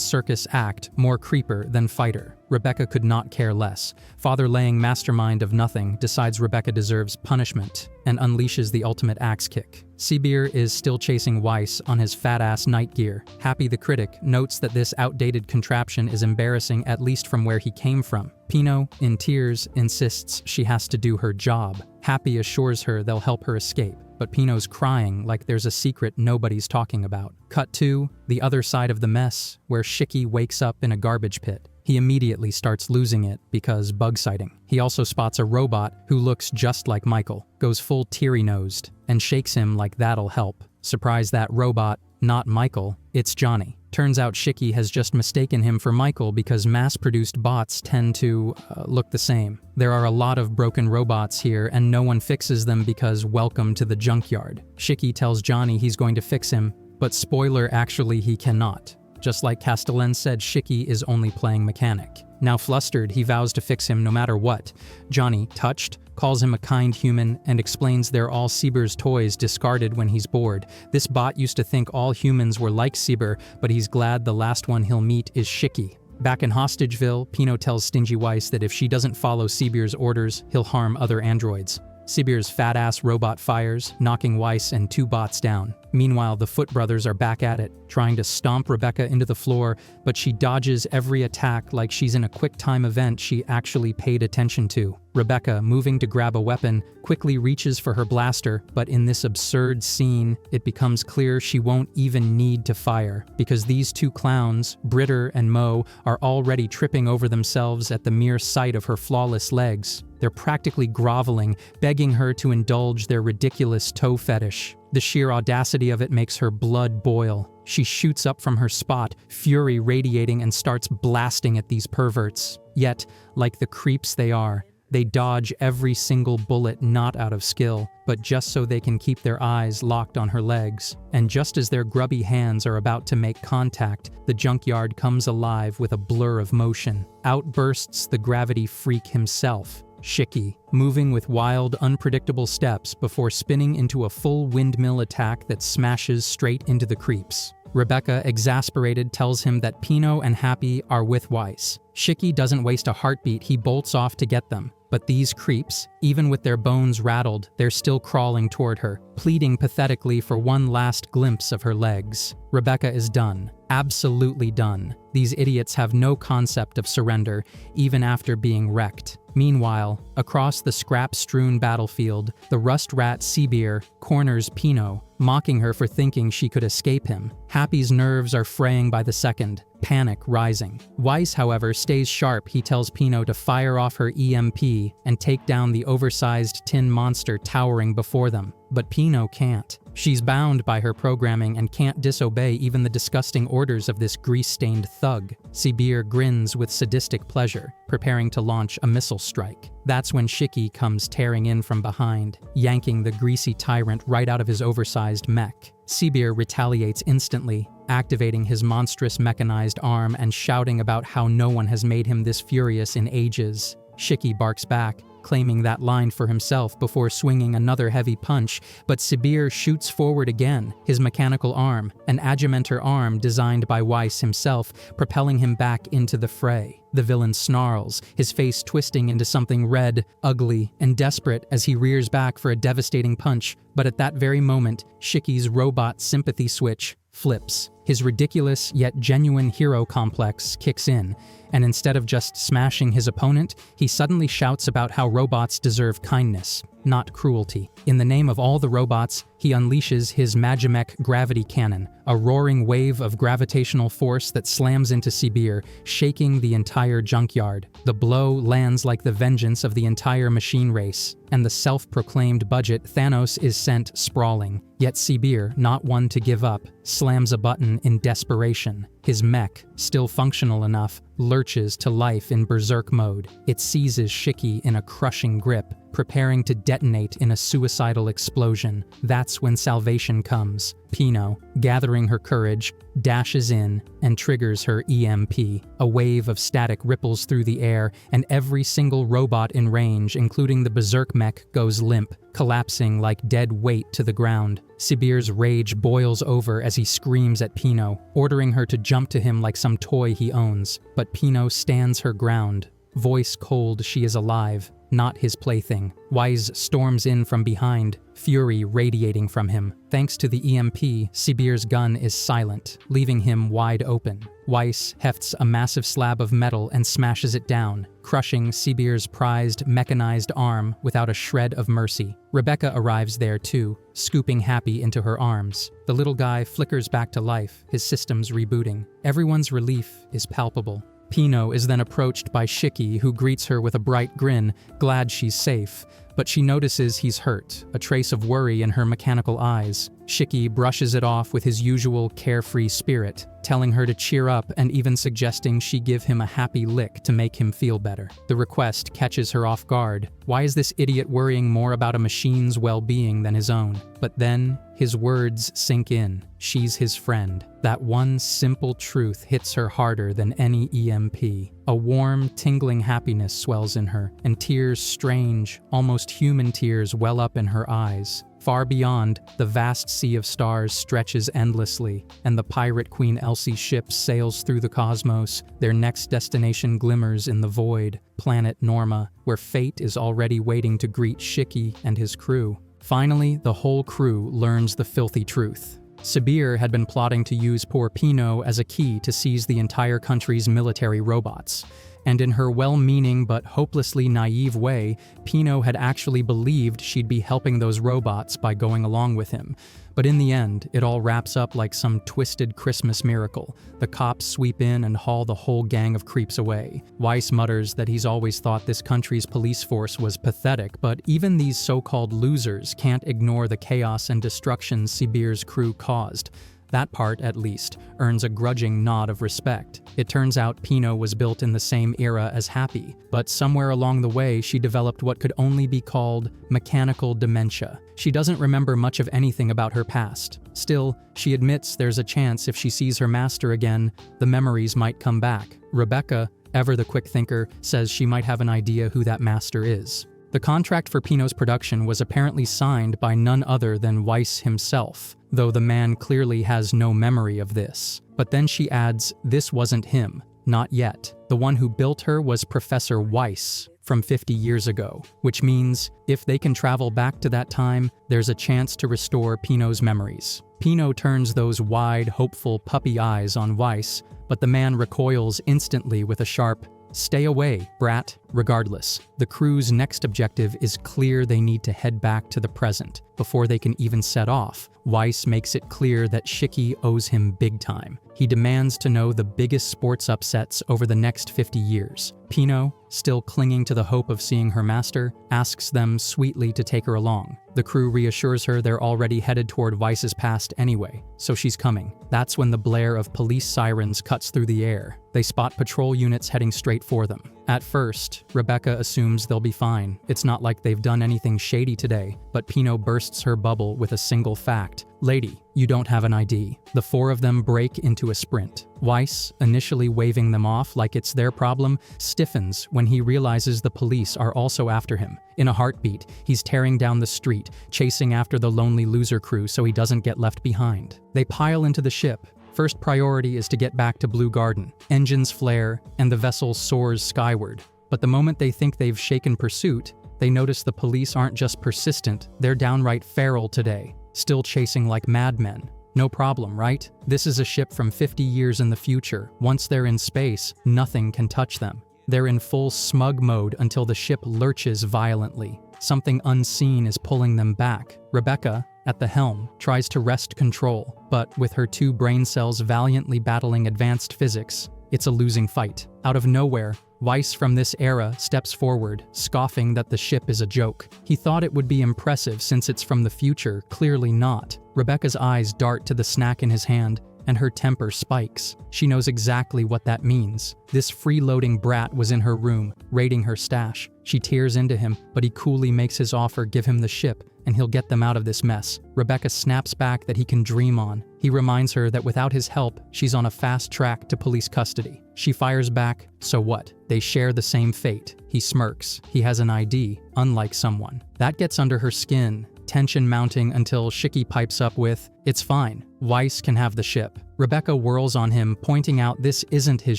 circus act, more creeper than fighter. Rebecca could not care less. Father-laying mastermind of nothing decides Rebecca deserves punishment and unleashes the ultimate axe kick. Sibir is still chasing Weiss on his fat-ass night gear. Happy the critic notes that this outdated contraption is embarrassing, at least from where he came from. Pino, in tears, insists she has to do her job. Happy assures her they'll help her escape, but Pino's crying like there's a secret nobody's talking about. Cut to the other side of the mess, where Shiki wakes up in a garbage pit. He immediately starts losing it because bug sighting. He also spots a robot who looks just like Michael, goes full teary-nosed, and shakes him like that'll help. Surprise that robot, not Michael, it's Johnny. Turns out Shiki has just mistaken him for Michael because mass-produced bots tend to look the same. There are a lot of broken robots here and no one fixes them because welcome to the junkyard. Shiki tells Johnny he's going to fix him, but spoiler, actually he cannot. Just like Castellan said, Shiki is only playing mechanic. Now flustered, he vows to fix him no matter what. Johnny, touched, calls him a kind human and explains they're all Sibir's toys discarded when he's bored. This bot used to think all humans were like Sibir, but he's glad the last one he'll meet is Shiki. Back in Hostageville, Pino tells Stingy Weiss that if she doesn't follow Sibir's orders, he'll harm other androids. Sibir's fat-ass robot fires, knocking Weiss and two bots down. Meanwhile, the Foot Brothers are back at it, trying to stomp Rebecca into the floor, but she dodges every attack like she's in a quick-time event she actually paid attention to. Rebecca, moving to grab a weapon, quickly reaches for her blaster, but in this absurd scene, it becomes clear she won't even need to fire, because these two clowns, Britter and Mo, are already tripping over themselves at the mere sight of her flawless legs. They're practically groveling, begging her to indulge their ridiculous toe fetish. The sheer audacity of it makes her blood boil. She shoots up from her spot, fury radiating, and starts blasting at these perverts. Yet, like the creeps they are, they dodge every single bullet not out of skill, but just so they can keep their eyes locked on her legs. And just as their grubby hands are about to make contact, the junkyard comes alive with a blur of motion. Out bursts the gravity freak himself, Shiki, moving with wild, unpredictable steps before spinning into a full windmill attack that smashes straight into the creeps. Rebecca, exasperated, tells him that Pino and Happy are with Weiss. Shiki doesn't waste a heartbeat, he bolts off to get them. But these creeps, even with their bones rattled, they're still crawling toward her, pleading pathetically for one last glimpse of her legs. Rebecca is done. Absolutely done. These idiots have no concept of surrender, even after being wrecked. Meanwhile, across the scrap-strewn battlefield, the rust rat Sibir corners Pino, mocking her for thinking she could escape him. Happy's nerves are fraying by the second, panic rising. Weiss, however, stays sharp. He tells Pino to fire off her EMP and take down the oversized tin monster towering before them. But Pino can't. She's bound by her programming and can't disobey even the disgusting orders of this grease-stained thug. Sibir grins with sadistic pleasure, preparing to launch a missile strike. That's when Shiki comes tearing in from behind, yanking the greasy tyrant right out of his oversized mech. Sibir retaliates instantly, activating his monstrous mechanized arm and shouting about how no one has made him this furious in ages. Shiki barks back, claiming that line for himself before swinging another heavy punch, but Sibir shoots forward again, his mechanical arm, an Agimenter arm designed by Weiss himself, propelling him back into the fray. The villain snarls, his face twisting into something red, ugly, and desperate as he rears back for a devastating punch, but at that very moment, Shiki's robot sympathy switch flips. His ridiculous yet genuine hero complex kicks in, and instead of just smashing his opponent, he suddenly shouts about how robots deserve kindness, not cruelty. In the name of all the robots, he unleashes his Magimech gravity cannon, a roaring wave of gravitational force that slams into Sibir, shaking the entire junkyard. The blow lands like the vengeance of the entire machine race, and the self-proclaimed budget Thanos is sent sprawling. Yet Sibir, not one to give up, slams a button in desperation. His mech, still functional enough, lurches to life in berserk mode. It seizes Shiki in a crushing grip, preparing to detonate in a suicidal explosion. That's when salvation comes. Pino, gathering her courage, dashes in and triggers her EMP. A wave of static ripples through the air, and every single robot in range, including the berserk mech, goes limp, collapsing like dead weight to the ground. Sibir's rage boils over as he screams at Pino, ordering her to jump to him like some toy he owns. But Pino stands her ground. Voice cold, she is alive, not his plaything. Weiss storms in from behind, fury radiating from him. Thanks to the EMP, Sibir's gun is silent, leaving him wide open. Weiss hefts a massive slab of metal and smashes it down, crushing Sibir's prized, mechanized arm without a shred of mercy. Rebecca arrives there too, scooping Happy into her arms. The little guy flickers back to life, his systems rebooting. Everyone's relief is palpable. Pino is then approached by Shiki, who greets her with a bright grin, glad she's safe. But she notices he's hurt, a trace of worry in her mechanical eyes. Shiki brushes it off with his usual carefree spirit, telling her to cheer up and even suggesting she give him a happy lick to make him feel better. The request catches her off guard. Why is this idiot worrying more about a machine's well-being than his own? But then, his words sink in. She's his friend. That one simple truth hits her harder than any EMP. A warm, tingling happiness swells in her, and tears, strange, almost human tears, well up in her eyes. Far beyond, the vast sea of stars stretches endlessly, and the pirate Queen Elsie ship sails through the cosmos. Their next destination glimmers in the void, planet Norma, where fate is already waiting to greet Shiki and his crew. Finally, the whole crew learns the filthy truth. Sibir had been plotting to use poor Pino as a key to seize the entire country's military robots. And in her well-meaning but hopelessly naive way, Pino had actually believed she'd be helping those robots by going along with him. But in the end, it all wraps up like some twisted Christmas miracle. The cops sweep in and haul the whole gang of creeps away. Weiss mutters that he's always thought this country's police force was pathetic, but even these so-called losers can't ignore the chaos and destruction Sibir's crew caused. That part, at least, earns a grudging nod of respect. It turns out Pino was built in the same era as Happy, but somewhere along the way she developed what could only be called mechanical dementia. She doesn't remember much of anything about her past. Still, she admits there's a chance if she sees her master again, the memories might come back. Rebecca, ever the quick thinker, says she might have an idea who that master is. The contract for Pino's production was apparently signed by none other than Weiss himself, though the man clearly has no memory of this. But then she adds, this wasn't him. Not yet. The one who built her was Professor Weiss from 50 years ago, which means if they can travel back to that time, there's a chance to restore Pino's memories. Pino turns those wide, hopeful puppy eyes on Weiss, but the man recoils instantly with a sharp, "Stay away, brat." Regardless, the crew's next objective is clear. They need to head back to the present. Before they can even set off, Weiss makes it clear that Shiki owes him big time. He demands to know the biggest sports upsets over the next 50 years. Pino, still clinging to the hope of seeing her master, asks them sweetly to take her along. The crew reassures her they're already headed toward Weiss's past anyway, so she's coming. That's when the blare of police sirens cuts through the air. They spot patrol units heading straight for them. At first, Rebecca assumes they'll be fine. It's not like they've done anything shady today, but Pino bursts her bubble with a single fact. "Lady, you don't have an ID." The four of them break into a sprint. Weiss, initially waving them off like it's their problem, stiffens when he realizes the police are also after him. In a heartbeat, he's tearing down the street, chasing after the lonely loser crew so he doesn't get left behind. They pile into the ship. First priority is to get back to Blue Garden. Engines flare, and the vessel soars skyward. But the moment they think they've shaken pursuit, they notice the police aren't just persistent, they're downright feral today, still chasing like madmen. No problem, right? This is a ship from 50 years in the future. Once they're in space, nothing can touch them. They're in full smug mode until the ship lurches violently. Something unseen is pulling them back. Rebecca, at the helm, tries to wrest control, but with her two brain cells valiantly battling advanced physics, it's a losing fight. Out of nowhere, Weiss from this era steps forward, scoffing that the ship is a joke. He thought it would be impressive since it's from the future, clearly not. Rebecca's eyes dart to the snack in his hand, and her temper spikes. She knows exactly what that means. This freeloading brat was in her room, raiding her stash. She tears into him, but he coolly makes his offer, give him the ship, and he'll get them out of this mess. Rebecca snaps back that he can dream on. He reminds her that without his help, she's on a fast track to police custody. She fires back, so what? They share the same fate. He smirks. He has an ID, unlike someone. That gets under her skin, tension mounting until Shiki pipes up with, "It's fine. Weiss can have the ship." Rebecca whirls on him, pointing out this isn't his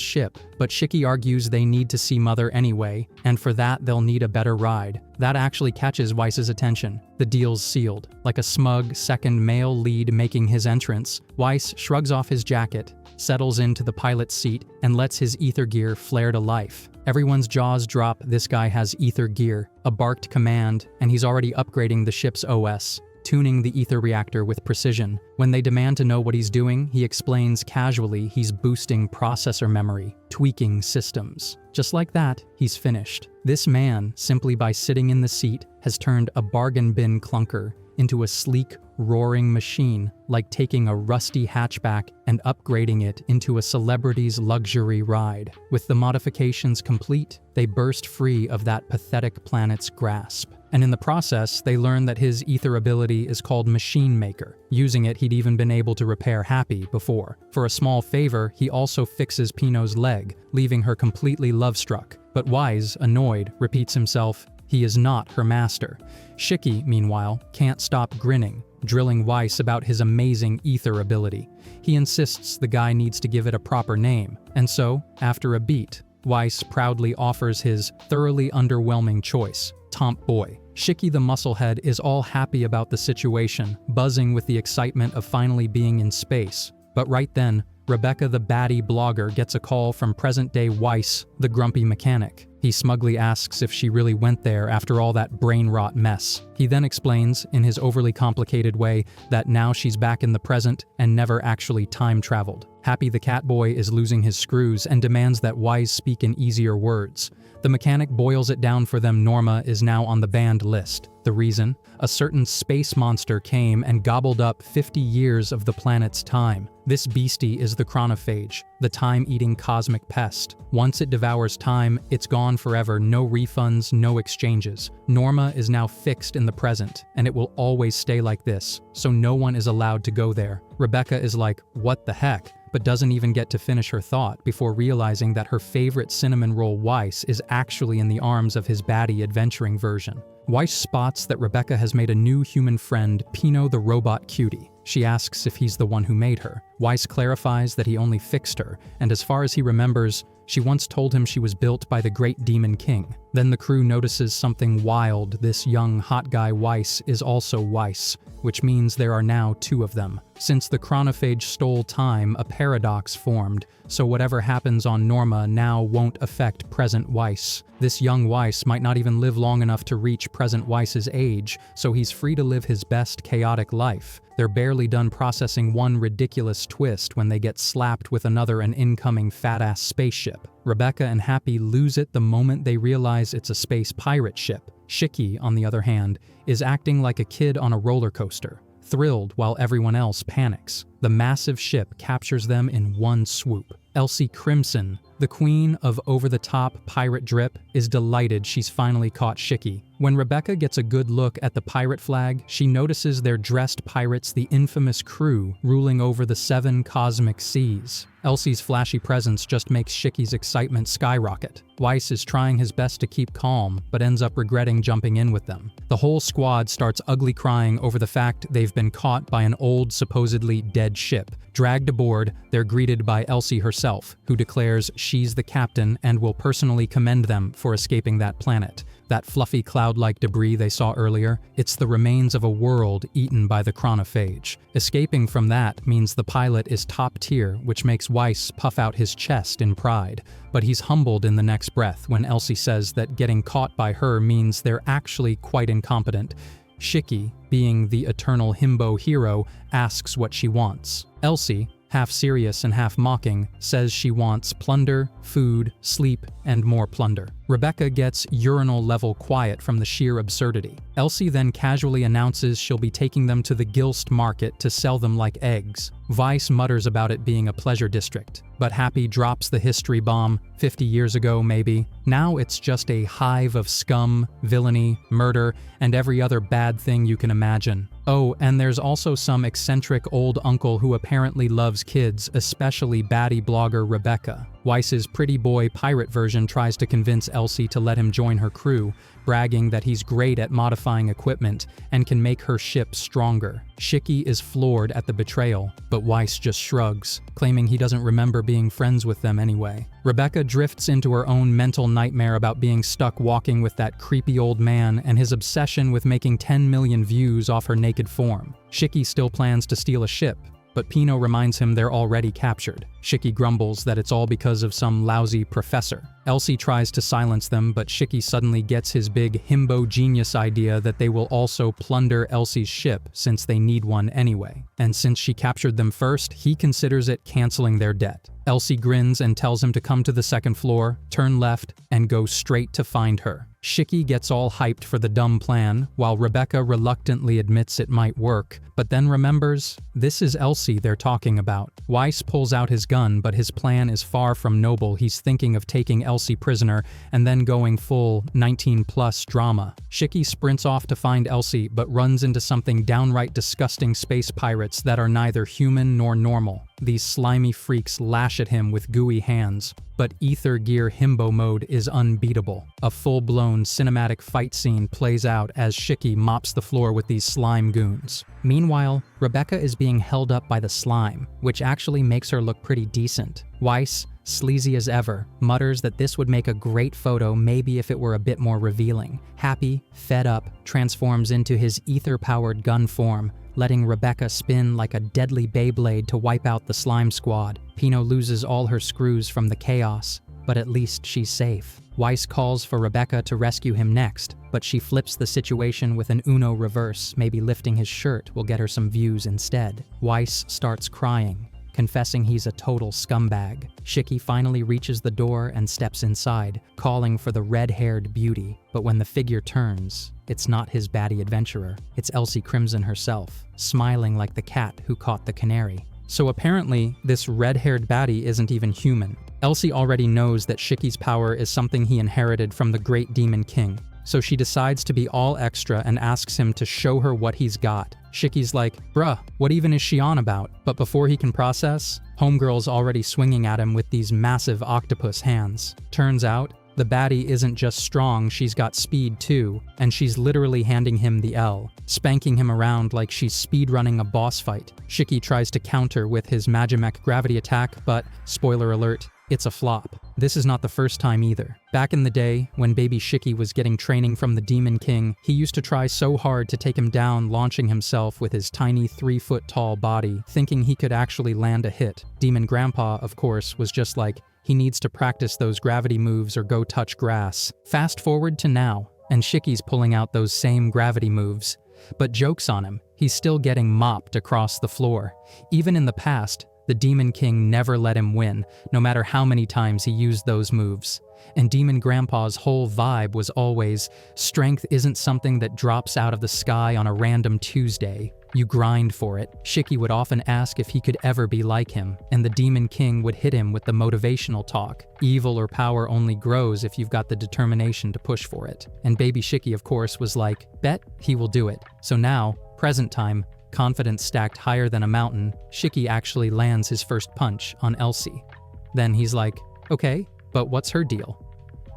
ship, but Shiki argues they need to see Mother anyway, and for that they'll need a better ride. That actually catches Weiss's attention. The deal's sealed. Like a smug second male lead making his entrance, Weiss shrugs off his jacket, settles into the pilot's seat, and lets his ether gear flare to life. Everyone's jaws drop. This guy has ether gear, a barked command, and he's already upgrading the ship's OS, tuning the ether reactor with precision. When they demand to know what he's doing, he explains casually he's boosting processor memory, tweaking systems. Just like that, he's finished. This man, simply by sitting in the seat, has turned a bargain bin clunker into a sleek, roaring machine, like taking a rusty hatchback and upgrading it into a celebrity's luxury ride. With the modifications complete, they burst free of that pathetic planet's grasp. And in the process, they learn that his ether ability is called Machine Maker. Using it, he'd even been able to repair Happy before. For a small favor, he also fixes Pino's leg, leaving her completely love-struck. But Weiss, annoyed, repeats himself, he is not her master. Shiki, meanwhile, can't stop grinning, drilling Weiss about his amazing ether ability. He insists the guy needs to give it a proper name. And so, after a beat, Weiss proudly offers his thoroughly underwhelming choice, Tomp Boy. Shiki the musclehead is all happy about the situation, buzzing with the excitement of finally being in space. But right then, Rebecca the baddie blogger gets a call from present-day Weiss, the grumpy mechanic. He smugly asks if she really went there after all that brain rot mess. He then explains, in his overly complicated way, that now she's back in the present and never actually time-traveled. Happy the Catboy is losing his screws and demands that Weiss speak in easier words. The mechanic boils it down for them. Norma is now on the banned list. The reason? A certain space monster came and gobbled up 50 years of the planet's time. This beastie is the chronophage, the time-eating cosmic pest. Once it devours time, it's gone forever, no refunds, no exchanges. Norma is now fixed in the present, and it will always stay like this, so no one is allowed to go there. Rebecca is like, what the heck? But doesn't even get to finish her thought before realizing that her favorite cinnamon roll Weiss is actually in the arms of his baddie adventuring version. Weiss spots that Rebecca has made a new human friend, Pino the robot cutie. She asks if he's the one who made her. Weiss clarifies that he only fixed her, and as far as he remembers, She once told him she was built by the great demon king. Then the crew notices something wild. This young hot guy Weiss is also Weiss, which means there are now two of them. Since the chronophage stole time, a paradox formed, so whatever happens on Norma now won't affect present Weiss. This young Weiss might not even live long enough to reach present Weiss's age, so he's free to live his best chaotic life. They're barely done processing one ridiculous twist when they get slapped with an incoming fat-ass spaceship. Rebecca and Happy lose it the moment they realize it's a space pirate ship. Shiki, on the other hand, is acting like a kid on a roller coaster, thrilled while everyone else panics. The massive ship captures them in one swoop. Elsie Crimson, the queen of over-the-top pirate drip, is delighted she's finally caught Shiki. When Rebecca gets a good look at the pirate flag, she notices they're dressed pirates, the infamous crew ruling over the 7 cosmic seas. Elsie's flashy presence just makes Shiki's excitement skyrocket. Weiss is trying his best to keep calm, but ends up regretting jumping in with them. The whole squad starts ugly crying over the fact they've been caught by an old, supposedly dead ship. Dragged aboard, they're greeted by Elsie herself, who declares she's the captain and will personally commend them for escaping that planet. That fluffy cloud-like debris they saw earlier, it's the remains of a world eaten by the chronophage. Escaping from that means the pilot is top tier, which makes Weiss puff out his chest in pride. But he's humbled in the next breath when Elsie says that getting caught by her means they're actually quite incompetent. Shiki, being the eternal himbo hero, asks what she wants. Elsie, half serious and half mocking, says she wants plunder, food, sleep, and more plunder. Rebecca gets urinal-level quiet from the sheer absurdity. Elsie then casually announces she'll be taking them to the Gilst market to sell them like eggs. Weiss mutters about it being a pleasure district, but Happy drops the history bomb, 50 years ago maybe. Now it's just a hive of scum, villainy, murder, and every other bad thing you can imagine. Oh, and there's also some eccentric old uncle who apparently loves kids, especially baddie blogger Rebecca. Weiss's pretty boy pirate version tries to convince Elsie to let him join her crew, bragging that he's great at modifying equipment and can make her ship stronger. Shiki is floored at the betrayal, but Weiss just shrugs, claiming he doesn't remember being friends with them anyway. Rebecca drifts into her own mental nightmare about being stuck walking with that creepy old man and his obsession with making 10 million views off her naked form. Shiki still plans to steal a ship, but Pino reminds him they're already captured. Shiki grumbles that it's all because of some lousy professor. Elsie tries to silence them, but Shiki suddenly gets his big himbo genius idea that they will also plunder Elsie's ship since they need one anyway. And since she captured them first, he considers it canceling their debt. Elsie grins and tells him to come to the second floor, turn left, and go straight to find her. Shiki gets all hyped for the dumb plan, while Rebecca reluctantly admits it might work, but then remembers this is Elsie they're talking about. Weiss pulls out his gun, but his plan is far from noble. He's thinking of taking Elsie prisoner and then going full 19+ drama. Shiki sprints off to find Elsie, but runs into something downright disgusting space pirates that are neither human nor normal. These slimy freaks lash at him with gooey hands, but Ether Gear Himbo mode is unbeatable. A full-blown cinematic fight scene plays out as Shiki mops the floor with these slime goons. Meanwhile, Rebecca is being held up by the slime, which actually makes her look pretty decent. Weiss, sleazy as ever, mutters that this would make a great photo maybe if it were a bit more revealing. Happy, fed up, transforms into his ether-powered gun form, letting Rebecca spin like a deadly Beyblade to wipe out the slime squad. Pino loses all her screws from the chaos, but at least she's safe. Weiss calls for Rebecca to rescue him next, but she flips the situation with an Uno reverse. Maybe lifting his shirt will get her some views instead. Weiss starts crying, confessing he's a total scumbag. Shiki finally reaches the door and steps inside, calling for the red-haired beauty. But when the figure turns, it's not his baddie adventurer. It's Elsie Crimson herself, smiling like the cat who caught the canary. So apparently, this red-haired baddie isn't even human. Elsie already knows that Shiki's power is something he inherited from the great demon king. So she decides to be all extra and asks him to show her what he's got. Shiki's like, bruh, what even is she on about? But before he can process, Homegirl's already swinging at him with these massive octopus hands. Turns out, the baddie isn't just strong, she's got speed too, and she's literally handing him the L, spanking him around like she's speedrunning a boss fight. Shiki tries to counter with his Magimech gravity attack, but, spoiler alert, It's a flop. This is not the first time either. Back in the day, when baby Shiki was getting training from the Demon King, he used to try so hard to take him down, launching himself with his tiny 3-foot-tall body, thinking he could actually land a hit. Demon Grandpa, of course, was just like, he needs to practice those gravity moves or go touch grass. Fast forward to now, and Shiki's pulling out those same gravity moves. But joke's on him, he's still getting mopped across the floor. Even in the past, the Demon King never let him win, no matter how many times he used those moves. And Demon Grandpa's whole vibe was always, strength isn't something that drops out of the sky on a random Tuesday. You grind for it. Shiki would often ask if he could ever be like him, and the Demon King would hit him with the motivational talk. Evil or power only grows if you've got the determination to push for it. And baby Shiki, of course, was like, bet he will do it. So now, present time, confidence stacked higher than a mountain, Shiki actually lands his first punch on Elsie. Then he's like, okay, but what's her deal?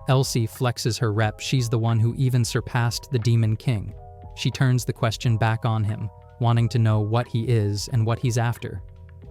Elsie flexes her rep, she's the one who even surpassed the Demon King. She turns the question back on him, wanting to know what he is and what he's after.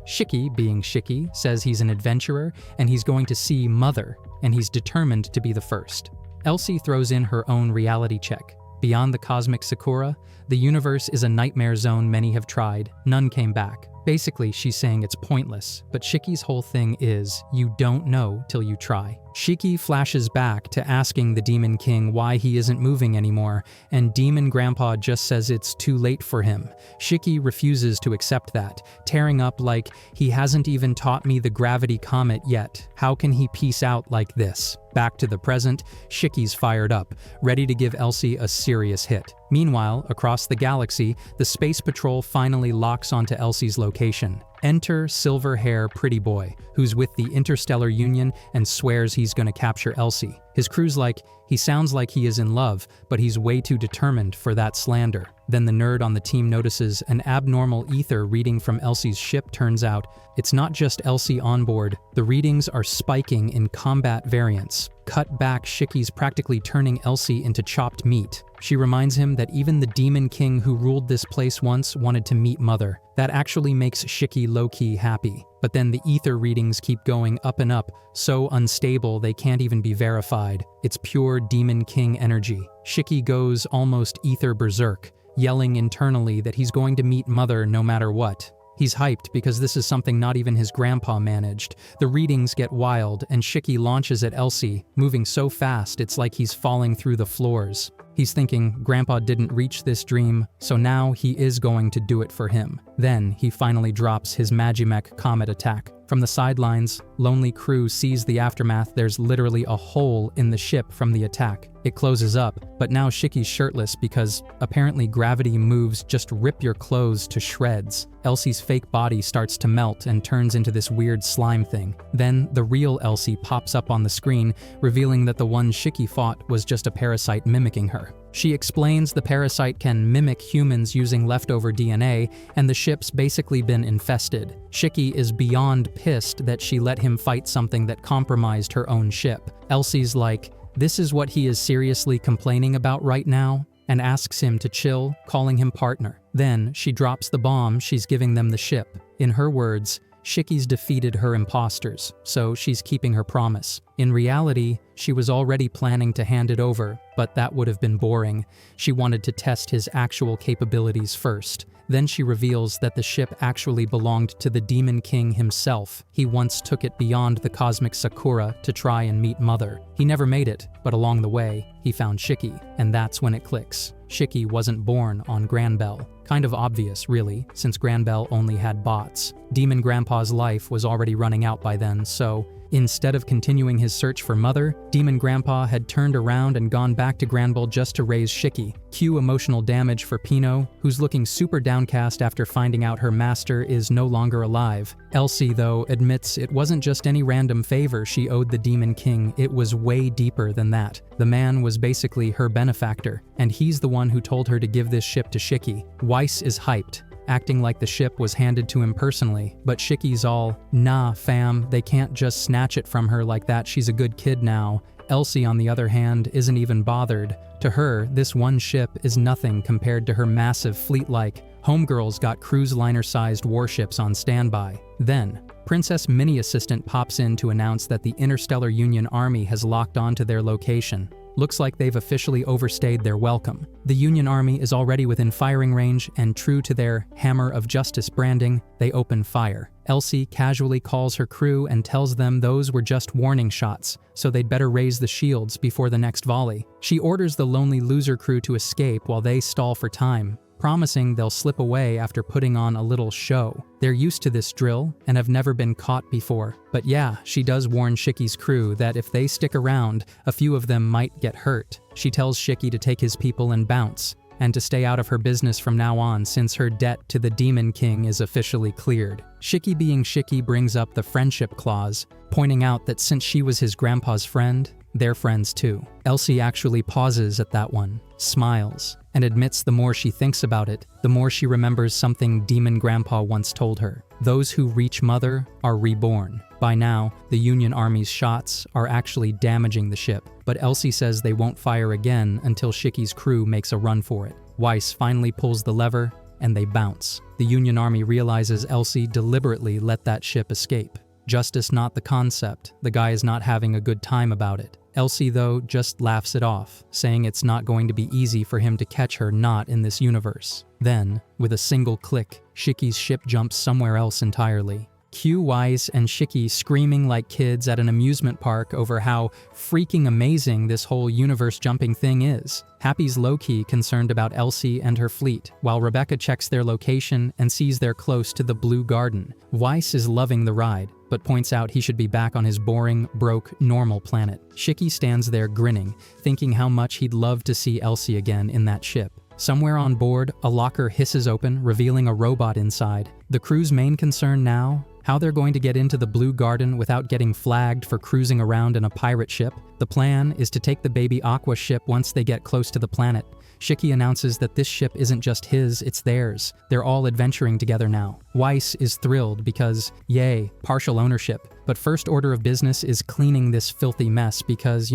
Shiki, being Shiki, says he's an adventurer and he's going to see Mother, and he's determined to be the first. Elsie throws in her own reality check. Beyond the cosmic Sakura, the universe is a nightmare zone many have tried, none came back. Basically, she's saying it's pointless, but Shiki's whole thing is, you don't know till you try. Shiki flashes back to asking the Demon King why he isn't moving anymore, and Demon Grandpa just says it's too late for him. Shiki refuses to accept that, tearing up like, he hasn't even taught me the gravity comet yet. How can he peace out like this? Back to the present, Shiki's fired up, ready to give Elsie a serious hit. Meanwhile, across the galaxy, the Space Patrol finally locks onto Elsie's location. Enter silver-hair pretty boy, who's with the Interstellar Union and swears he's gonna capture Elsie. His crew's like, he sounds like he is in love, but he's way too determined for that slander. Then the nerd on the team notices an abnormal ether reading from Elsie's ship. Turns out, it's not just Elsie on board, the readings are spiking in combat variants. Cut back, Shiki's practically turning Elsie into chopped meat. She reminds him that even the Demon King who ruled this place once wanted to meet Mother. That actually makes Shiki low-key happy. But then the ether readings keep going up and up, so unstable they can't even be verified. It's pure Demon King energy. Shiki goes almost ether berserk, yelling internally that he's going to meet Mother no matter what. He's hyped because this is something not even his grandpa managed. The readings get wild, and Shiki launches at Elsie, moving so fast it's like he's falling through the floors. He's thinking Grandpa didn't reach this dream, so now he is going to do it for him. Then he finally drops his Magimech comet attack. From the sidelines, Lonely Crew sees the aftermath. There's literally a hole in the ship from the attack. It closes up, but now Shiki's shirtless because apparently gravity moves just rip your clothes to shreds. Elsie's fake body starts to melt and turns into this weird slime thing. Then the real Elsie pops up on the screen, revealing that the one Shiki fought was just a parasite mimicking her. She explains the parasite can mimic humans using leftover DNA, and the ship's basically been infested. Shiki is beyond pissed that she let him fight something that compromised her own ship. Elsie's like, this is what he is seriously complaining about right now, and asks him to chill, calling him partner. Then she drops the bomb she's giving them the ship. In her words, Shiki's defeated her imposters, so she's keeping her promise. In reality, she was already planning to hand it over, but that would have been boring. She wanted to test his actual capabilities first. Then she reveals that the ship actually belonged to the Demon King himself. He once took it beyond the cosmic Sakura to try and meet Mother. He never made it, but along the way, he found Shiki, and that's when it clicks. Shiki wasn't born on Granbell. Kind of obvious, really, since Granbell only had bots. Demon Grandpa's life was already running out by then, so instead of continuing his search for Mother, Demon Grandpa had turned around and gone back to Granbell just to raise Shiki. Cue emotional damage for Pino, who's looking super downcast after finding out her master is no longer alive. Elsie, though, admits it wasn't just any random favor she owed the Demon King, it was way deeper than that. The man was basically her benefactor, and he's the one who told her to give this ship to Shiki. Weiss is hyped, acting like the ship was handed to him personally, but Shiki's all, nah fam, they can't just snatch it from her like that, she's a good kid now. Elsie, on the other hand, isn't even bothered. To her, this one ship is nothing compared to her massive fleet. Like, homegirl's got cruise liner-sized warships on standby. Then, Princess Mini Assistant pops in to announce that the Interstellar Union Army has locked onto their location. Looks like they've officially overstayed their welcome. The Union Army is already within firing range, and true to their Hammer of Justice branding, they open fire. Elsie casually calls her crew and tells them those were just warning shots, so they'd better raise the shields before the next volley. She orders the Lonely Loser crew to escape while they stall for time, promising they'll slip away after putting on a little show. They're used to this drill and have never been caught before. But yeah, she does warn Shiki's crew that if they stick around, a few of them might get hurt. She tells Shiki to take his people and bounce, and to stay out of her business from now on since her debt to the Demon King is officially cleared. Shiki being Shiki brings up the friendship clause, pointing out that since she was his grandpa's friend, they're friends too. Elsie actually pauses at that one, smiles, and admits the more she thinks about it, the more she remembers something Demon Grandpa once told her. Those who reach Mother are reborn. By now, the Union Army's shots are actually damaging the ship, but Elsie says they won't fire again until Shiki's crew makes a run for it. Weiss finally pulls the lever, and they bounce. The Union Army realizes Elsie deliberately let that ship escape. Justice not the concept, the guy is not having a good time about it. Elsie, though, just laughs it off, saying it's not going to be easy for him to catch her not in this universe. Then, with a single click, Shiki's ship jumps somewhere else entirely. Cue Weiss and Shiki screaming like kids at an amusement park over how freaking amazing this whole universe-jumping thing is. Happy's low-key concerned about Elsie and her fleet, while Rebecca checks their location and sees they're close to the Blue Garden. Weiss is loving the ride, but points out he should be back on his boring, broke, normal planet. Shiki stands there grinning, thinking how much he'd love to see Elsie again in that ship. Somewhere on board, a locker hisses open, revealing a robot inside. The crew's main concern now? How they're going to get into the Blue Garden without getting flagged for cruising around in a pirate ship. The plan is to take the baby Aqua ship once they get close to the planet. Shiki announces that this ship isn't just his, it's theirs. They're all adventuring together now. Weiss is thrilled because, yay, partial ownership. But first order of business is cleaning this filthy mess because,